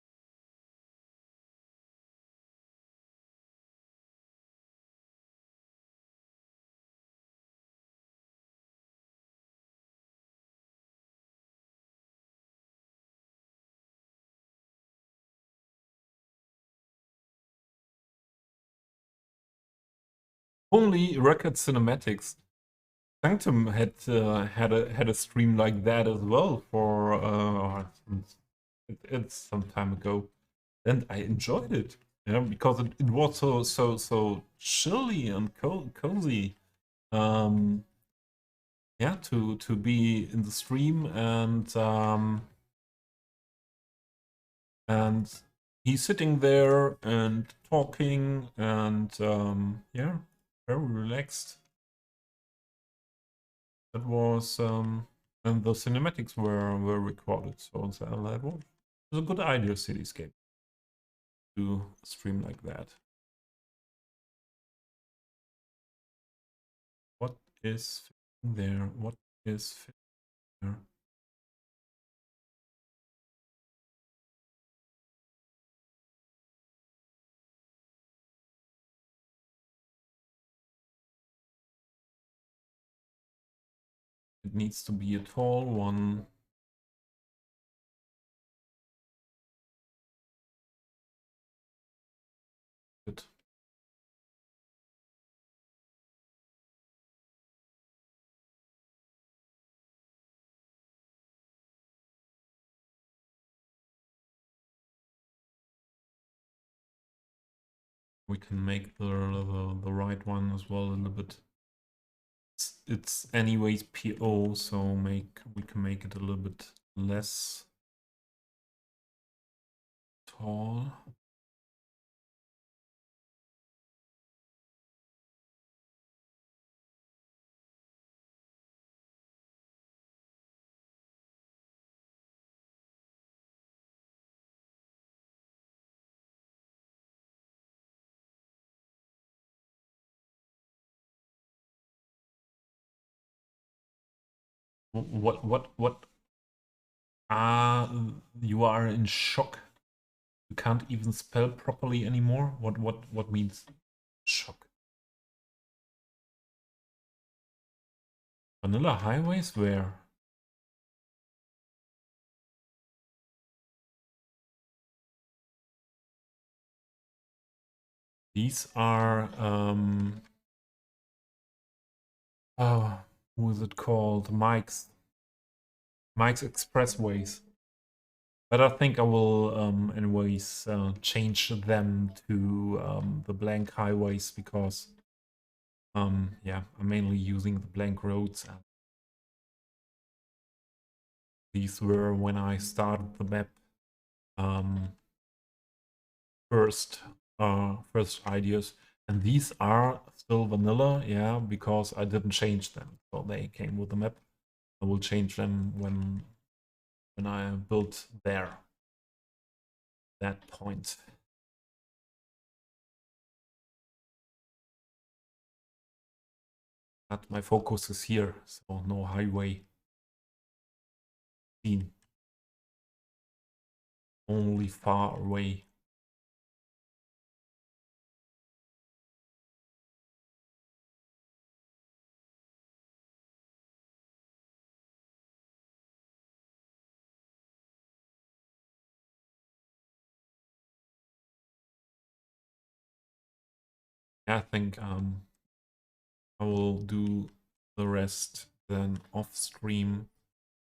Only Record Cinematics. Sanctum had had a stream like that as well for it's some time ago, and I enjoyed it. Yeah, because it was so chilly and cozy. Yeah, to be in the stream and he's sitting there and talking and yeah, very relaxed. That was and the cinematics were recorded, so that was a good idea, Cityscape, to stream like that. What is fitting there? What is fitting there? it needs to be a tall one. Good. We can make the right one as well a little bit. It's anyways PO, so we can make it a little bit less tall. What? Ah, you are in shock. You can't even spell properly anymore. What means shock? Vanilla highways? Where? These are oh, who is it called? Mike's Expressways. But I think I will anyways change them to the blank highways because yeah, I'm mainly using the blank roads, and these were when I started the map first ideas, and these are still vanilla, yeah, because I didn't change them, so they came with the map. I will change them when I built that point. But my focus is here, so no highway seen. Only far away. I think I will do the rest then off stream.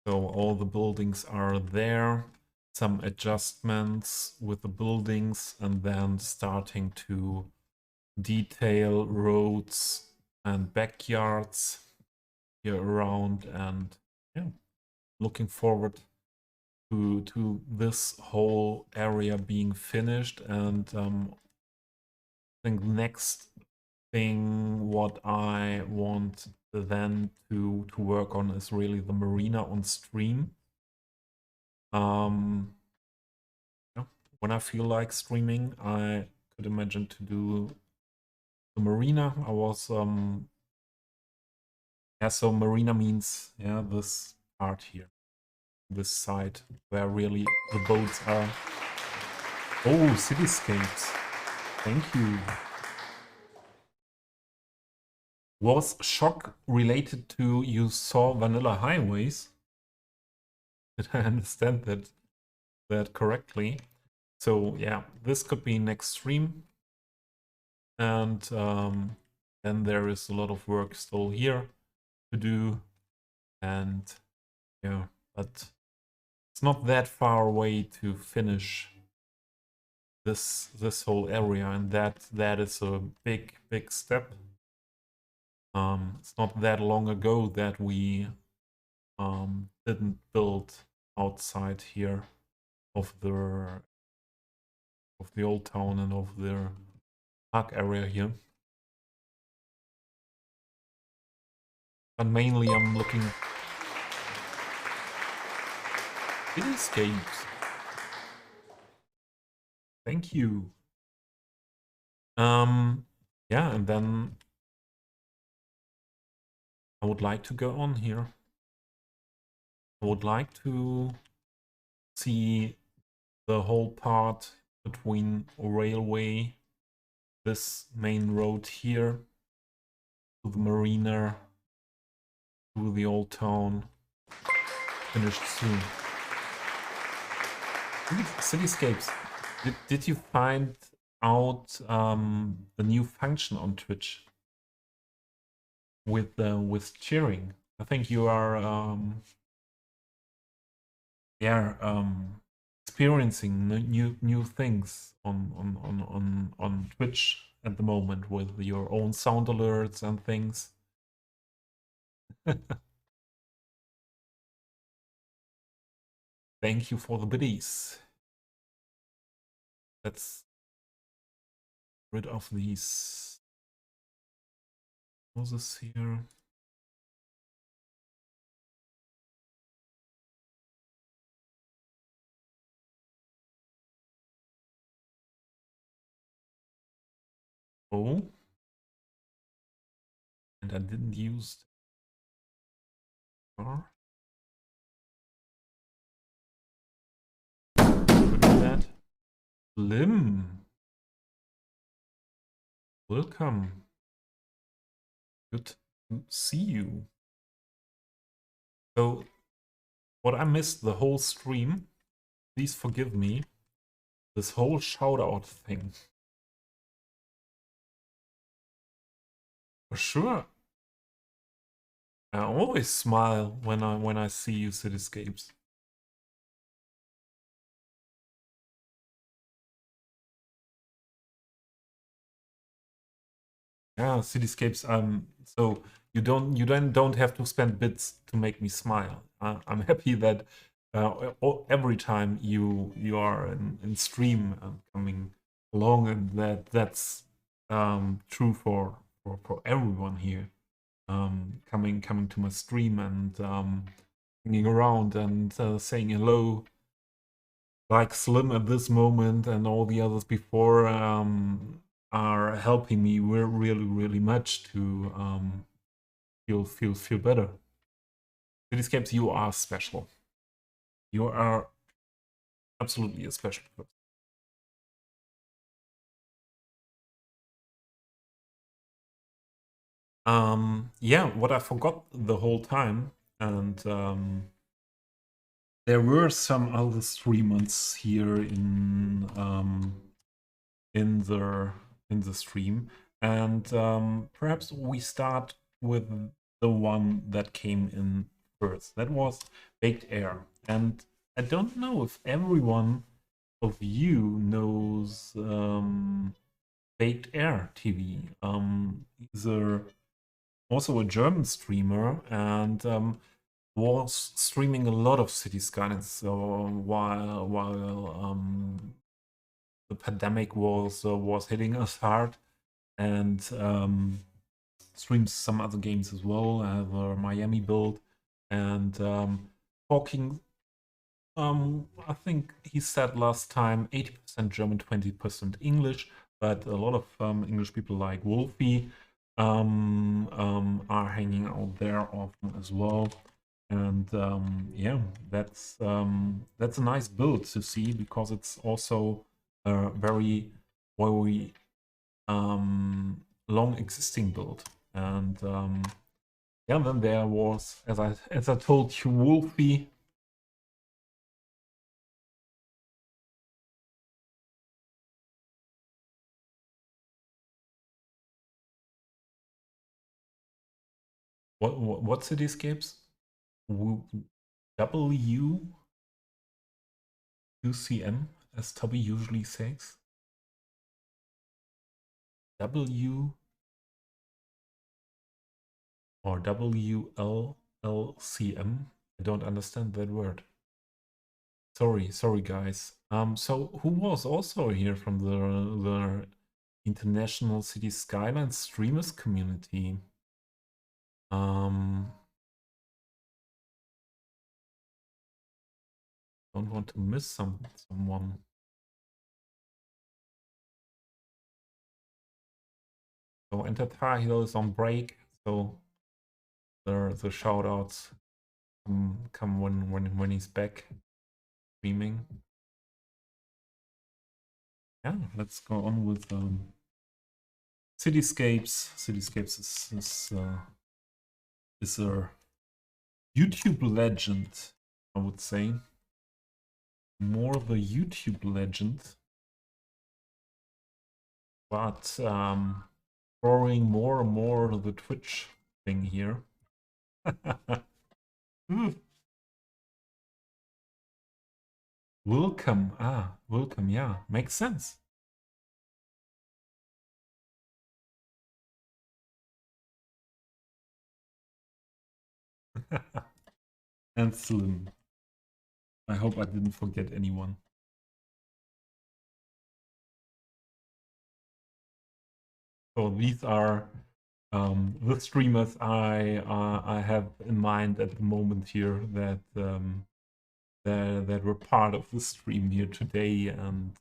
So all the buildings are there, some adjustments with the buildings, and then starting to detail roads and backyards here around, and yeah, looking forward to this whole area being finished. And I think next thing what I want then to work on is really the marina on stream. Yeah, when I feel like streaming, I could imagine to do the marina. I was yeah, so marina means yeah, this part here, this side where really the boats are. Oh, cityscapes. Thank you. Was shock related to you saw vanilla highways? Did I understand that correctly? So yeah, this could be next stream, and then there is a lot of work still here to do, and yeah, but it's not that far away to finish this whole area, and that is a big step. It's not that long ago that we didn't build outside here of the old town and of the park area here. But mainly I'm looking cityscapes. Thank you. Yeah, and then I would like to go on here. I would like to see the whole part between railway, this main road here, to the marina, through the old town. Finished soon. Cityscapes. Did you find out the new function on Twitch with cheering? I think you are experiencing new things on Twitch at the moment with your own sound alerts and things. Thank you for the biddies. Let's rid of these houses here. Oh. And I didn't use GER. Look at that. Slim. Welcome. Good to see you. So, what I missed the whole stream, please forgive me. This whole shout out thing. For sure. I always smile when I see you, Cityscapes. Yeah, Cityscapes. So you don't have to spend bits to make me smile. I'm happy that every time you are in stream coming along, and that's true for everyone here. Coming to my stream and hanging around and saying hello, like Slim at this moment and all the others before are helping me really much to feel better. Cityscapes, you are special. You are absolutely a special person. Yeah, what I forgot the whole time, and there were some other streamers here in the stream, and perhaps we start with the one that came in first. That was Baked Air, and I don't know if everyone of you knows Baked Air TV. He's also a German streamer, and was streaming a lot of Cities Skylines while the pandemic was hitting us hard, and streams some other games as well, the Miami build, and talking. I think he said last time 80% German, 20% English, but a lot of English people like Wolfie are hanging out there often as well. And yeah, that's a nice build to see, because it's also a very long existing build. And yeah, then there was, as I told you, Wolfie. What cityscapes? W UCM, as Toby usually says. W or WLLCM. I don't understand that word. Sorry, guys. So who was also here from the International Cities Skylines streamers community? Don't want to miss someone. So Entertahill is on break, so the shout outs come when he's back streaming. Yeah, let's go on with Cityscapes. Cityscapes is YouTube legend, I would say. More of a YouTube legend. But growing more and more the Twitch thing here. Welcome. Welcome, yeah. Makes sense. And Slim. I hope I didn't forget anyone. So these are the streamers I have in mind at the moment here that that were part of the stream here today, and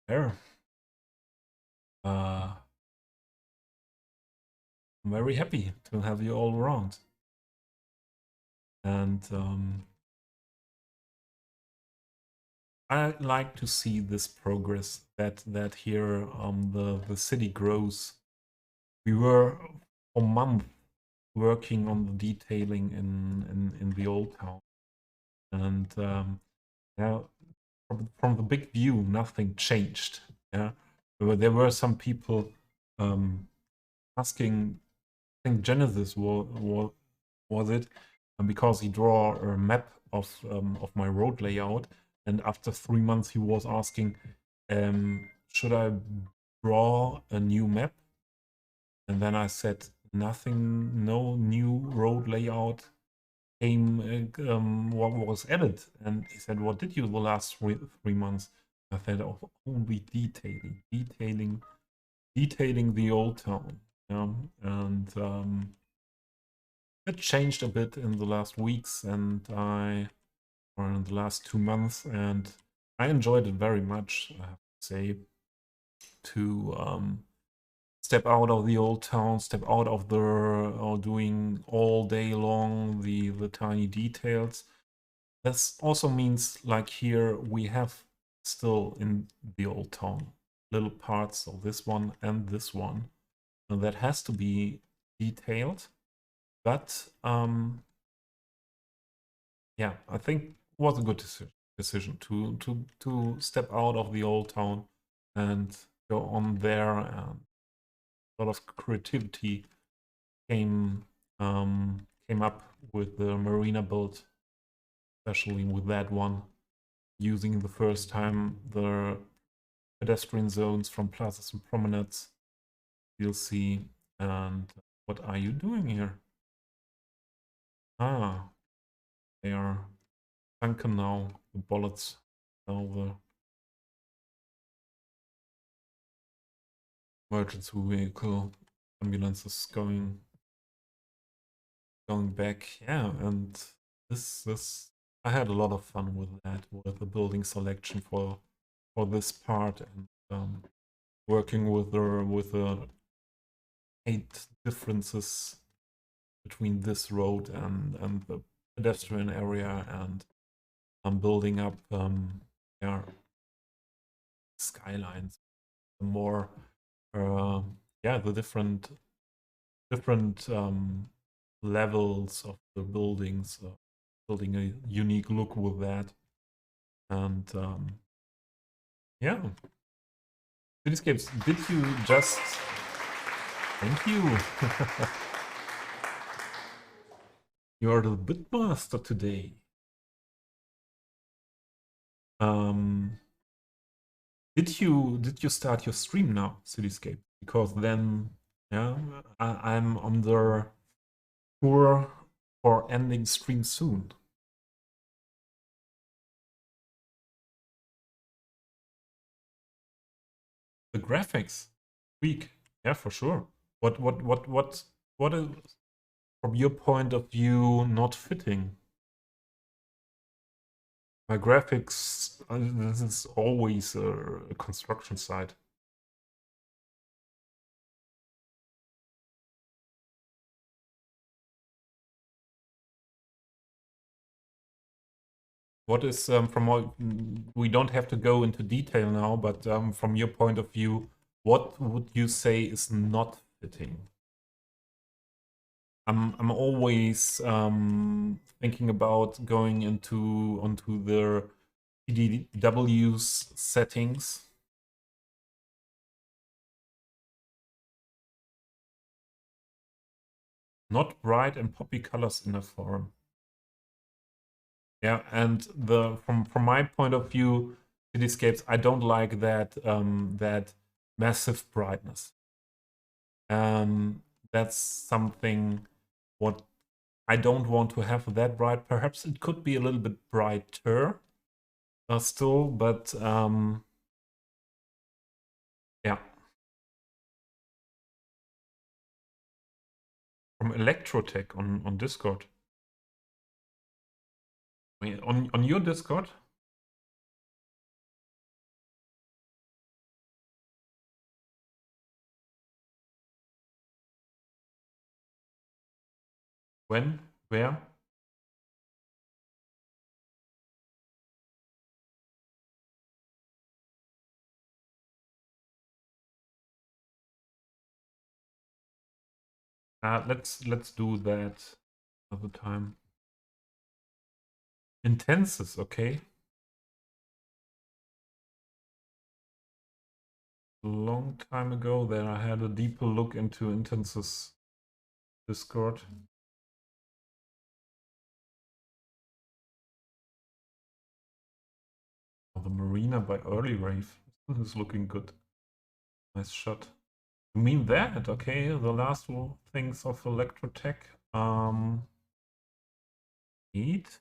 yeah, I'm very happy to have you all around. And I like to see this progress that here the city grows. We were a month working on the detailing in the old town, and yeah, from the big view, nothing changed. Yeah, there were some people asking. I think Genesis was it, because he draw a map of my road layout, and after 3 months he was asking, should I draw a new map? And then I said nothing, no new road layout came, what was added. And he said, what did you the last 3 months? I said, oh, only detailing the old town. Yeah, and it changed a bit in the last weeks, and or in the last 2 months, and I enjoyed it very much, I have to say, to step out of the old town, step out of the doing all day long the tiny details. This also means, like here, we have still in the old town little parts of this one and this one, and that has to be detailed. But yeah, I think it was a good decision to step out of the old town and go on there, and a lot of creativity came came up with the marina build, especially with that one, using the first time the pedestrian zones from plazas and promenades. You'll see. And what are you doing here? They are sunken now, the bullets, now the emergency vehicle ambulance is going back. Yeah, and this I had a lot of fun with that, with the building selection for this part, and working with the 8 differences between this road and the pedestrian area, and I'm building up yeah, skylines, the more yeah, the different levels of the buildings, building a unique look with that. And yeah, Cityscapes, did you just... Thank you. You are the Bitmaster today. Did you start your stream now, Cityscape? Because then, yeah, I'm on the tour for ending stream soon. The graphics, weak, yeah, for sure. What is, from your point of view, not fitting? My graphics, this is always a construction site. What is from all, we don't have to go into detail now, but from your point of view, what would you say is not fitting? I'm always thinking about going onto the PDW's settings. Not bright and poppy colors in a forum. Yeah, and from my point of view, cityscapes, I don't like that massive brightness. That's something what I don't want to have that bright. Perhaps it could be a little bit brighter still, but yeah. From Electrotech on Discord. Wait, on your Discord? When? Where? Let's do that another time. Intenses, okay. A long time ago that I had a deeper look into Intenses Discord. Oh, the Marina by Early Rave. This is looking good. Nice shot. You mean that? Okay, the last things of Electrotech. 8.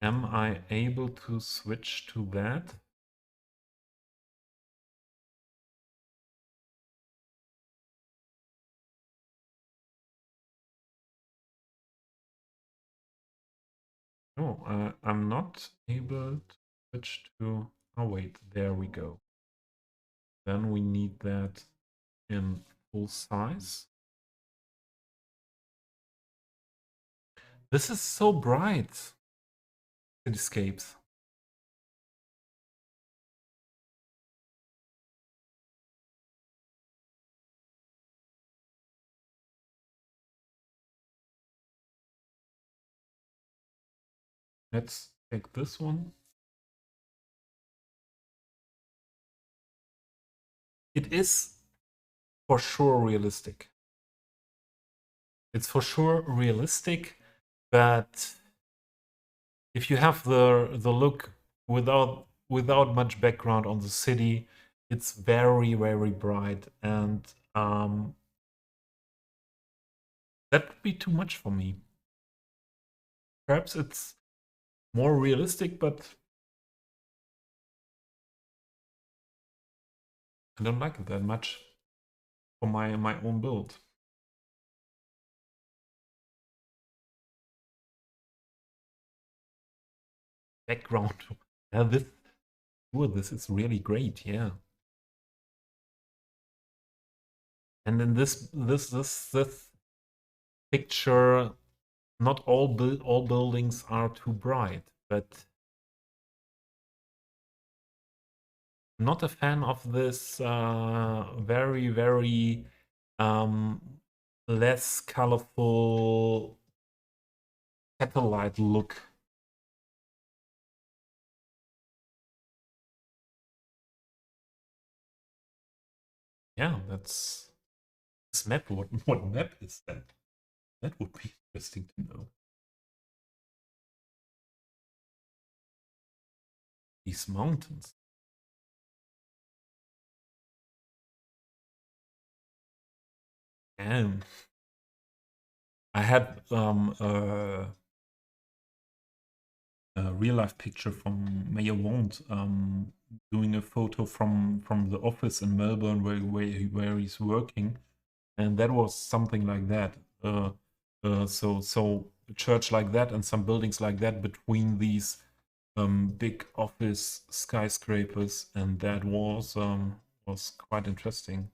Am I able to switch to that? No, I'm not able to switch to... Oh wait, there we go. Then we need that in full size. This is so bright. Cityscapes. Let's take this one. It is for sure realistic. It's for sure realistic, but if you have the look without much background on the city, it's very bright, and that would be too much for me. Perhaps it's more realistic, but I don't like it that much for my own build. Background. Yeah, this is really great, yeah. And in this picture, not all buildings are too bright, but I'm not a fan of this very um, less colorful satellite look. Yeah, that's this map. What map is that? That would be interesting to know. These mountains. Damn. I had a real life picture from Mayor Won't doing a photo from the office in Melbourne where he's working, and that was something like that. So a church like that and some buildings like that between these big office skyscrapers, and that was quite interesting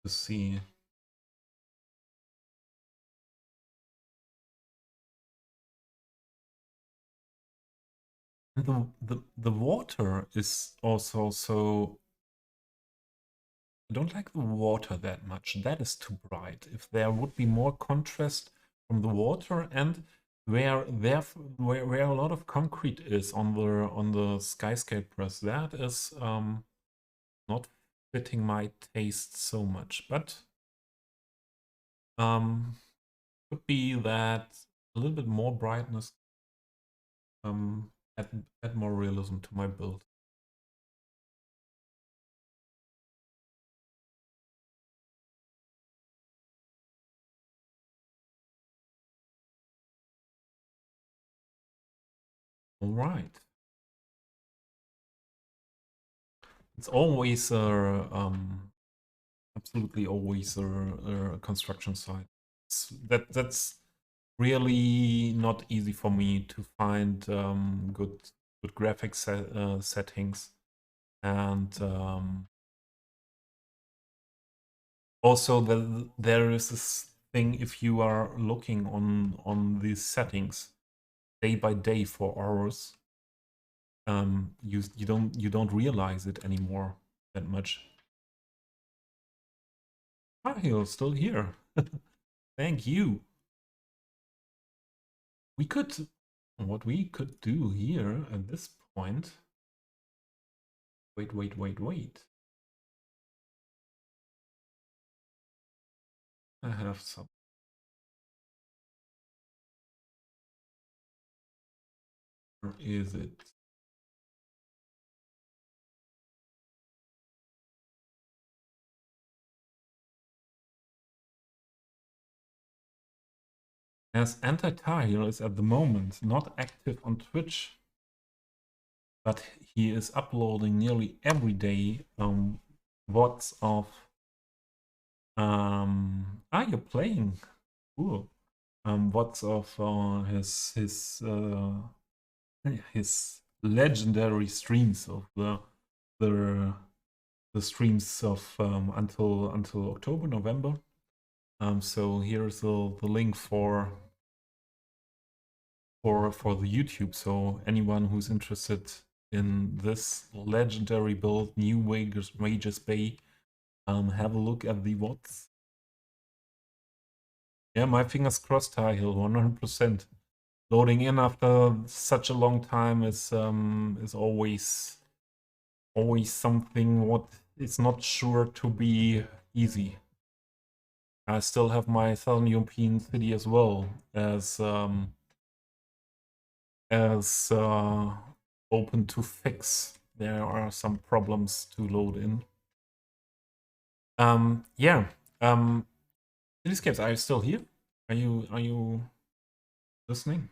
to see. And the water is also so I don't like the water that much. That is too bright. If there would be more contrast from the water and where a lot of concrete is on the skyscrapers, that is not fitting my taste so much. But could be that a little bit more brightness add more realism to my build. All right. It's always absolutely always a construction site. That's really not easy for me to find good graphics settings, and also there is this thing, if you are looking on these settings day by day for hours, you don't realize it anymore that much. Ah, you're still here. Thank you. What we could do here at this point. Wait. I have some. Where is it? As Anti-Tahil is at the moment not active on Twitch, but he is uploading nearly every day VODs of you're playing. Cool. VODs of his legendary streams of the streams of until October, November. So here's the link for the YouTube. So anyone who's interested in this legendary build, New Wages Bay, have a look at the VODs. Yeah, my fingers crossed, Tahil, 100%. Loading in after such a long time is always something what is not sure to be easy. I still have my Southern European city as well as open to fix. There are some problems to load in. Yeah. Cityscapes, are you still here? Are you listening?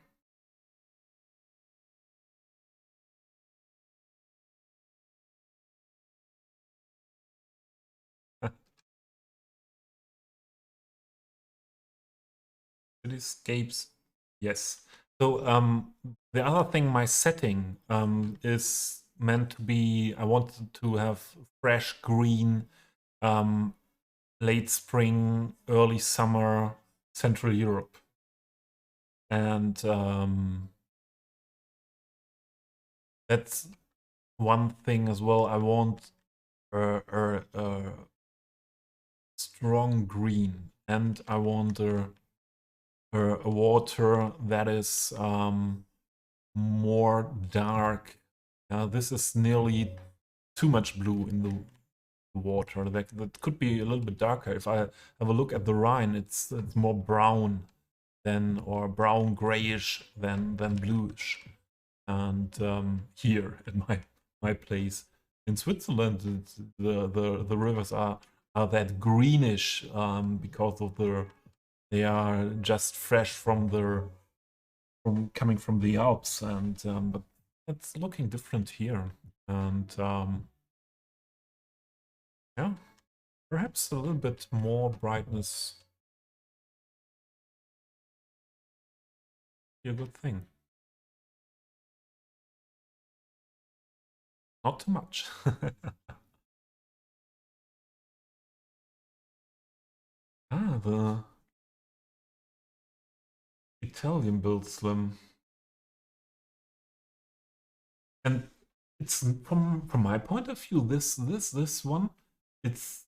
Cityscapes, yes. So the other thing, my setting is meant to be. I wanted to have fresh green, late spring, early summer, Central Europe, and that's one thing as well. I want a strong green, and I want a water that is more dark. This is nearly too much blue in the water. That could be a little bit darker. If I have a look at the Rhine, it's more brown than, or brown grayish than bluish. And here at my place in Switzerland, the rivers are that greenish because of they are just fresh from coming from the Alps, and but it's looking different here, and yeah, perhaps a little bit more brightness be a good thing. Not too much. The Italian build slim. And it's from my point of view, this one, it's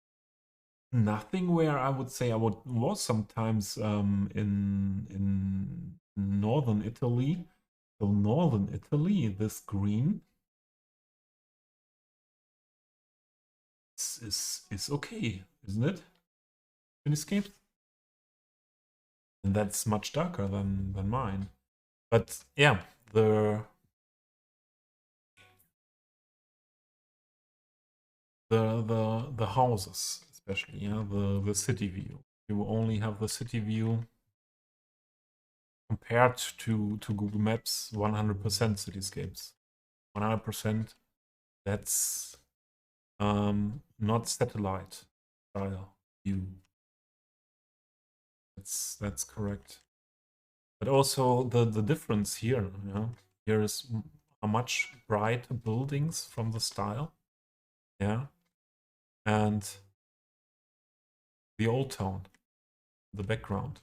nothing where I would say was sometimes in northern Italy. So northern Italy, this green is okay, isn't it? Cityscapes? And that's much darker than mine. But yeah, the houses, especially, yeah, the city view. You only have the city view compared to Google Maps, 100% cityscapes. 100%. That's not satellite style view. That's correct. But also the difference here, yeah. Here is a much brighter buildings from the style, yeah, and the old town, the background.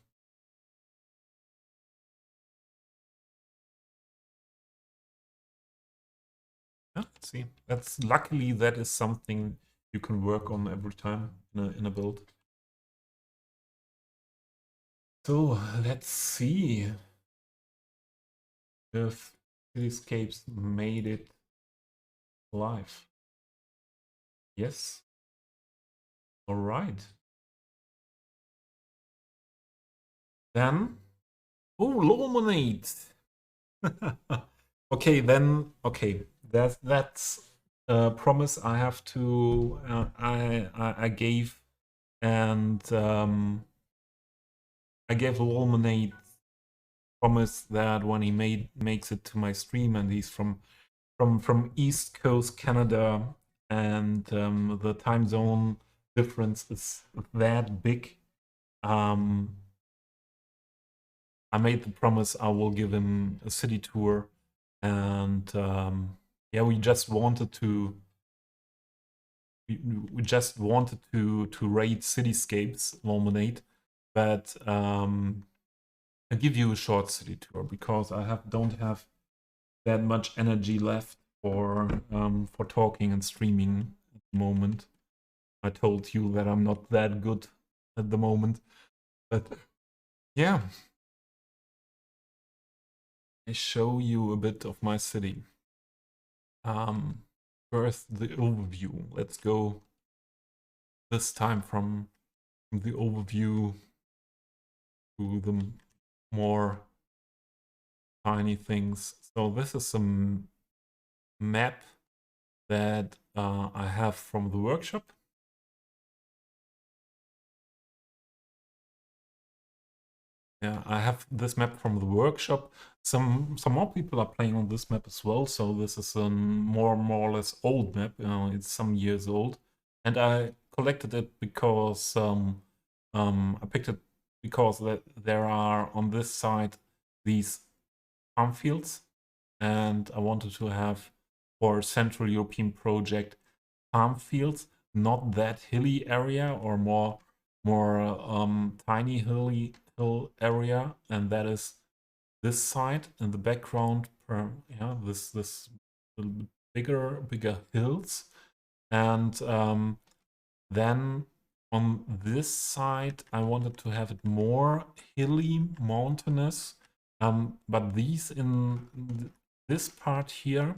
Yeah, let's see. That's luckily that is something you can work on every time in a build. So let's see if Cityscapes made it live. Yes. All right. Then, oh, Laminate. Okay, then, okay. That's a promise I have to. I gave, and I gave Laminate promise that when he makes it to my stream, and he's from East Coast Canada, and the time zone difference is that big. I made the promise I will give him a city tour, and yeah, we just wanted to rate cityscapes Laminate, but I'll give you a short city tour because I don't have that much energy left for talking and streaming at the moment. I told you that I'm not that good at the moment, but yeah, I show you a bit of my city. First, the overview. Let's go this time from the overview to the more tiny things. So this is a map that I have from the workshop. Yeah, I have this map from the workshop. Some more people are playing on this map as well. So this is a more or less old map. It's some years old, and I collected it because I picked it because there are on this side these farm fields, and I wanted to have for Central European project farm fields, not that hilly area or more tiny hill area, and that is this side in the background. Yeah, this little bit bigger hills, and then on this side I wanted to have it more hilly, mountainous, but these in this part here,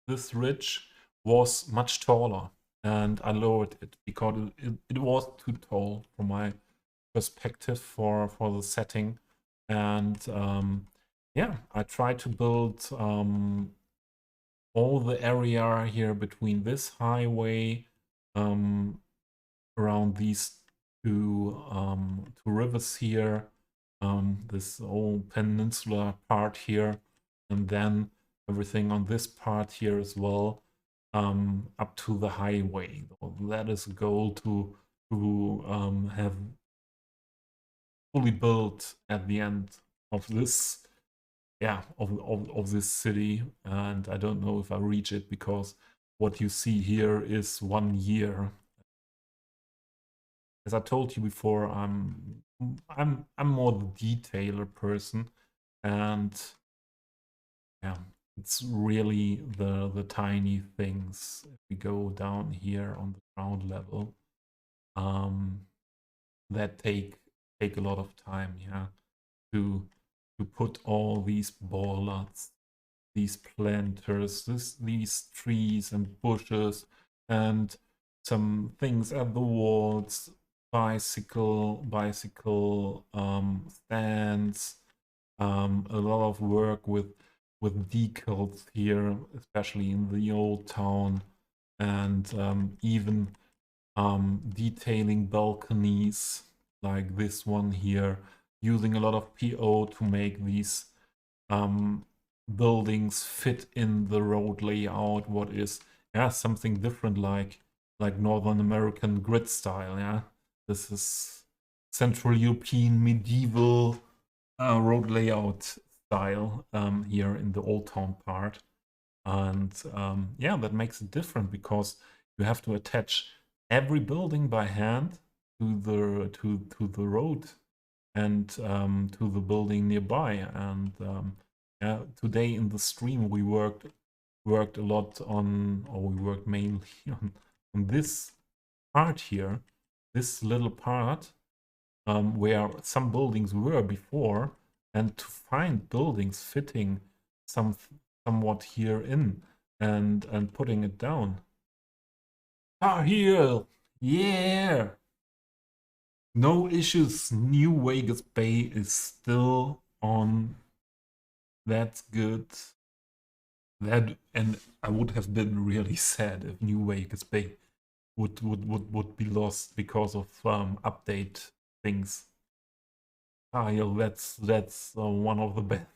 this ridge was much taller, and I lowered it because it was too tall from my perspective for the setting. And yeah, I tried to build all the area here between this highway, around these two rivers here, this whole peninsula part here, and then everything on this part here as well, up to the highway. That is a goal to have fully built at the end of this, yeah, of this city. And I don't know if I reach it because what you see here is 1 year. As I told you before, I'm more the detailer person, and yeah, it's really the tiny things. If we go down here on the ground level, that take a lot of time, yeah, to put all these bollards, these planters, these trees and bushes, and some things at the walls, bicycle stands, a lot of work with decals here, especially in the old town, and even detailing balconies like this one here, using a lot of PO to make these buildings fit in the road layout. What is, yeah, something different, like Northern American grid style. Yeah, this is Central European medieval road layout style here in the old town part. And yeah, that makes it different because you have to attach every building by hand to the road and to the building nearby. And yeah, today in the stream we worked a lot on, or we worked mainly on this part here, this little part where some buildings were before, and to find buildings fitting somewhat here in and putting it down. Ah, here, yeah. No issues. New Vegas Bay is still on. That's good. That, and I would have been really sad if New Vegas Bay would be lost because of update things. Ah, yeah, that's one of the best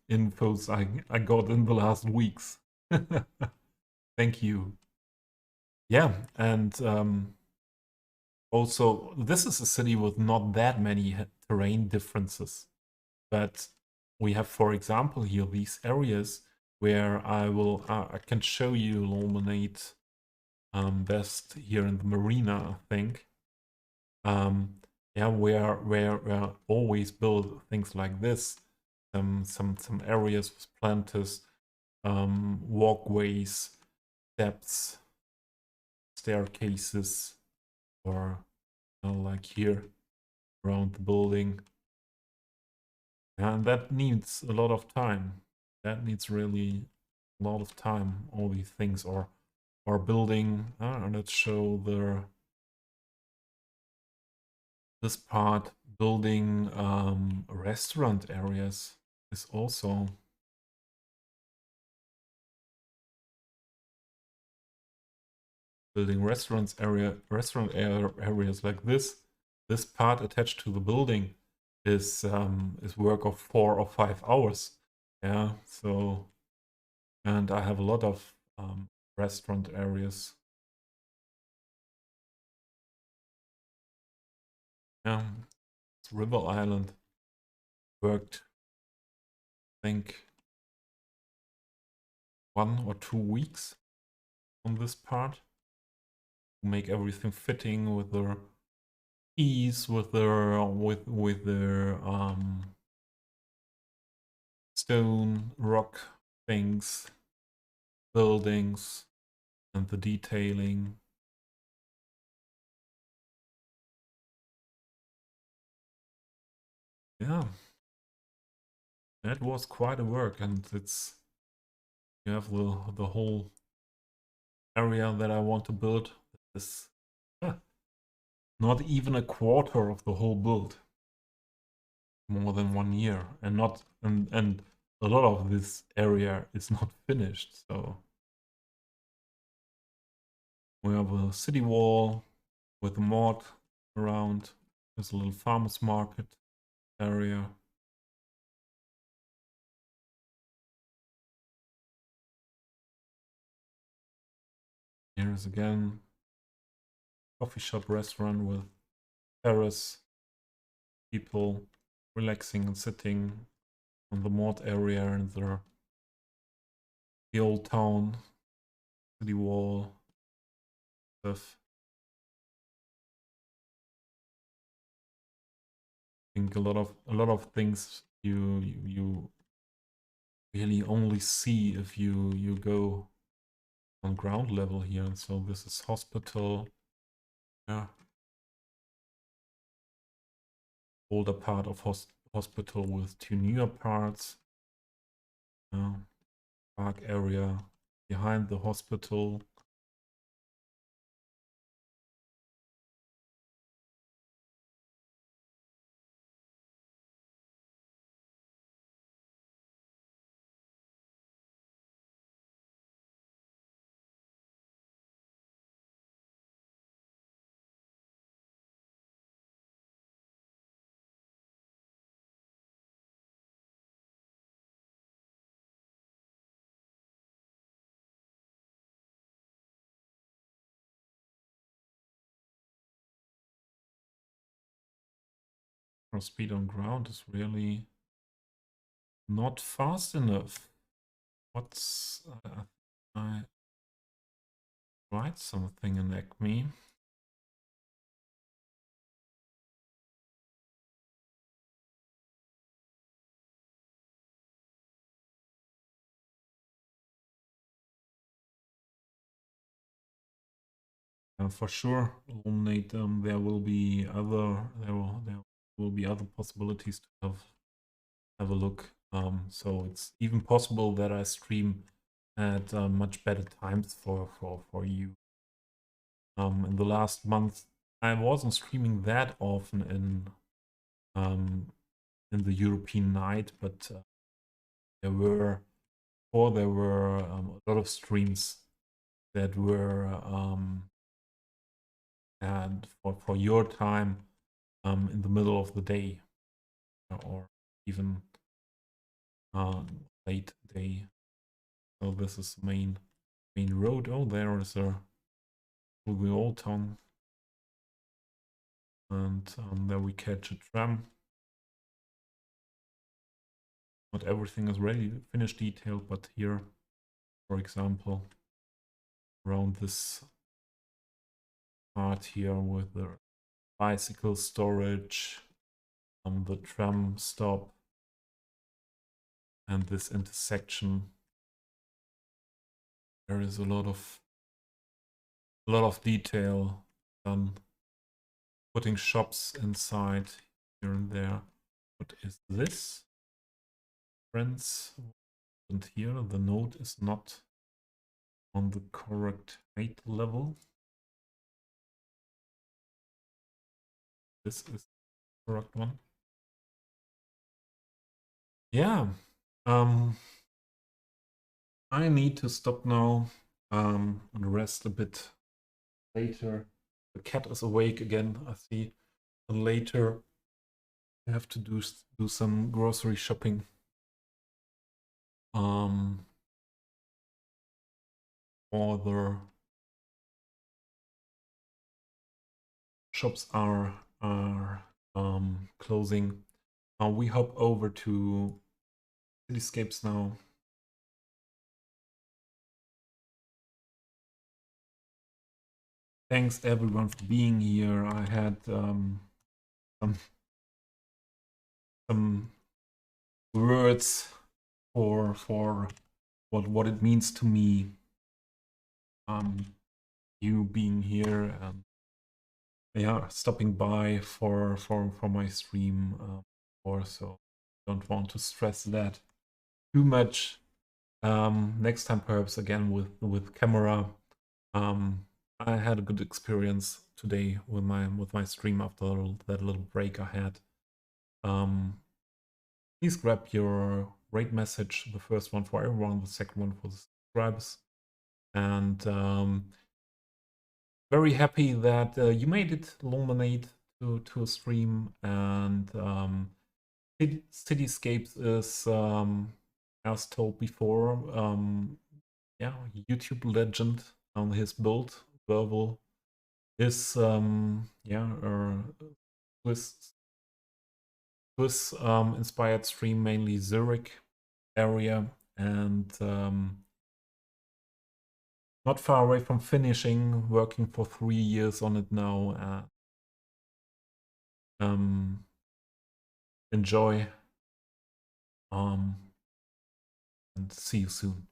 infos I got in the last weeks. Thank you. Yeah, and also this is a city with not that many terrain differences, but we have, for example, here these areas where I can show you illuminate best here in the marina, I think. Yeah, where always build things like this. Some areas with planters, walkways, steps, staircases, or like here around the building. And that needs a lot of time. That needs really a lot of time, all these things. Or building, let's show this part, building restaurant areas is also building restaurant areas like this. This part attached to the building is work of 4 or 5 hours. Yeah, so, and I have a lot of restaurant areas. Yeah, it's River Island. Worked, I think, 1 or 2 weeks on this part to make everything fitting with their keys, with their stone, rock things, buildings, and the detailing. Yeah, that was quite a work, and it's, you have the whole area that I want to build. Is not even a quarter of the whole build. More than 1 year, and not and a lot of this area is not finished. So we have a city wall with a mod around. There's a little farmers market area. Here's again coffee shop restaurant with terrace, people relaxing and sitting on the mod area and the old town, city wall stuff. I think a lot of things you really only see if you go on ground level here. So this is hospital, Yeah. Older part of hospital with 2 newer parts. Park area behind the hospital. Our speed on ground is really not fast enough. What's I tried something in Acme. For sure, Illuminate. There will be other possibilities to have a look. So it's even possible that I stream at much better times for you. In the last month, I wasn't streaming that often in the European night, but there were a lot of streams that were and for your time in the middle of the day or even late day. So this is the main road. Oh, there is a old town, and there we catch a tram. Not everything is ready, finished detailed, but here, for example, around this part here with the bicycle storage, the tram stop, and this intersection, there is a lot of detail done. Putting shops inside here and there. What is this? Friends, and here the node is not on the correct height level. This is the correct one. Yeah. I need to stop now and rest a bit later. The cat is awake again, I see. And later I have to do some grocery shopping. Other shops are closing. We hop over to Cityscapes now. Thanks everyone for being here. I had some words for what it means to me. You being here and yeah, stopping by for my stream, or so. Don't want to stress that too much. Next time perhaps again with camera. I had a good experience today with my stream after that little break I had. Please grab your rate message, the first one for everyone, the second one for the subscribers. And very happy that you made it, Illuminate, to a stream. And Cityscapes is, as told before, yeah, YouTube legend on his build. Verbal is, yeah, Swiss inspired stream, mainly Zurich area, and not far away from finishing, working for 3 years on it now. Enjoy, and see you soon.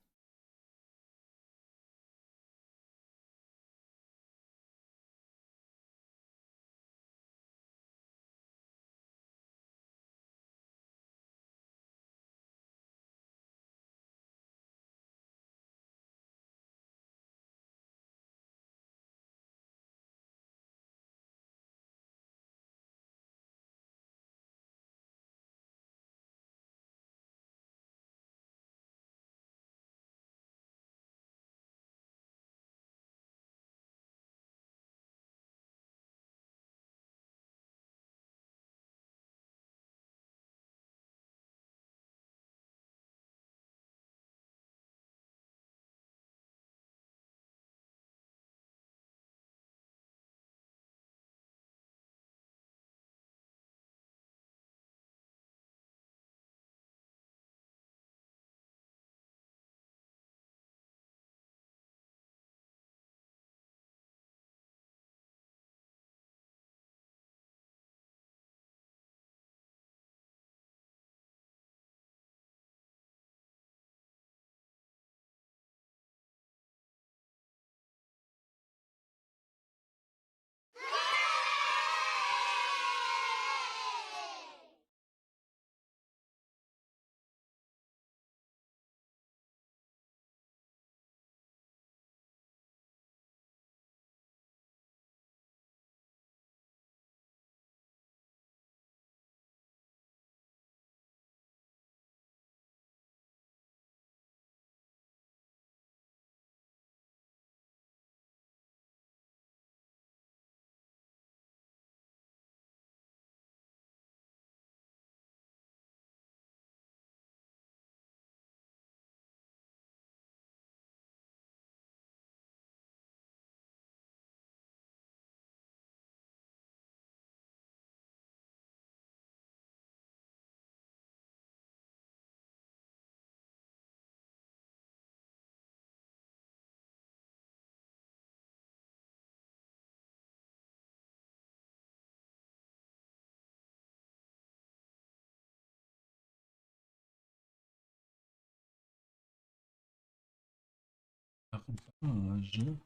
Garage.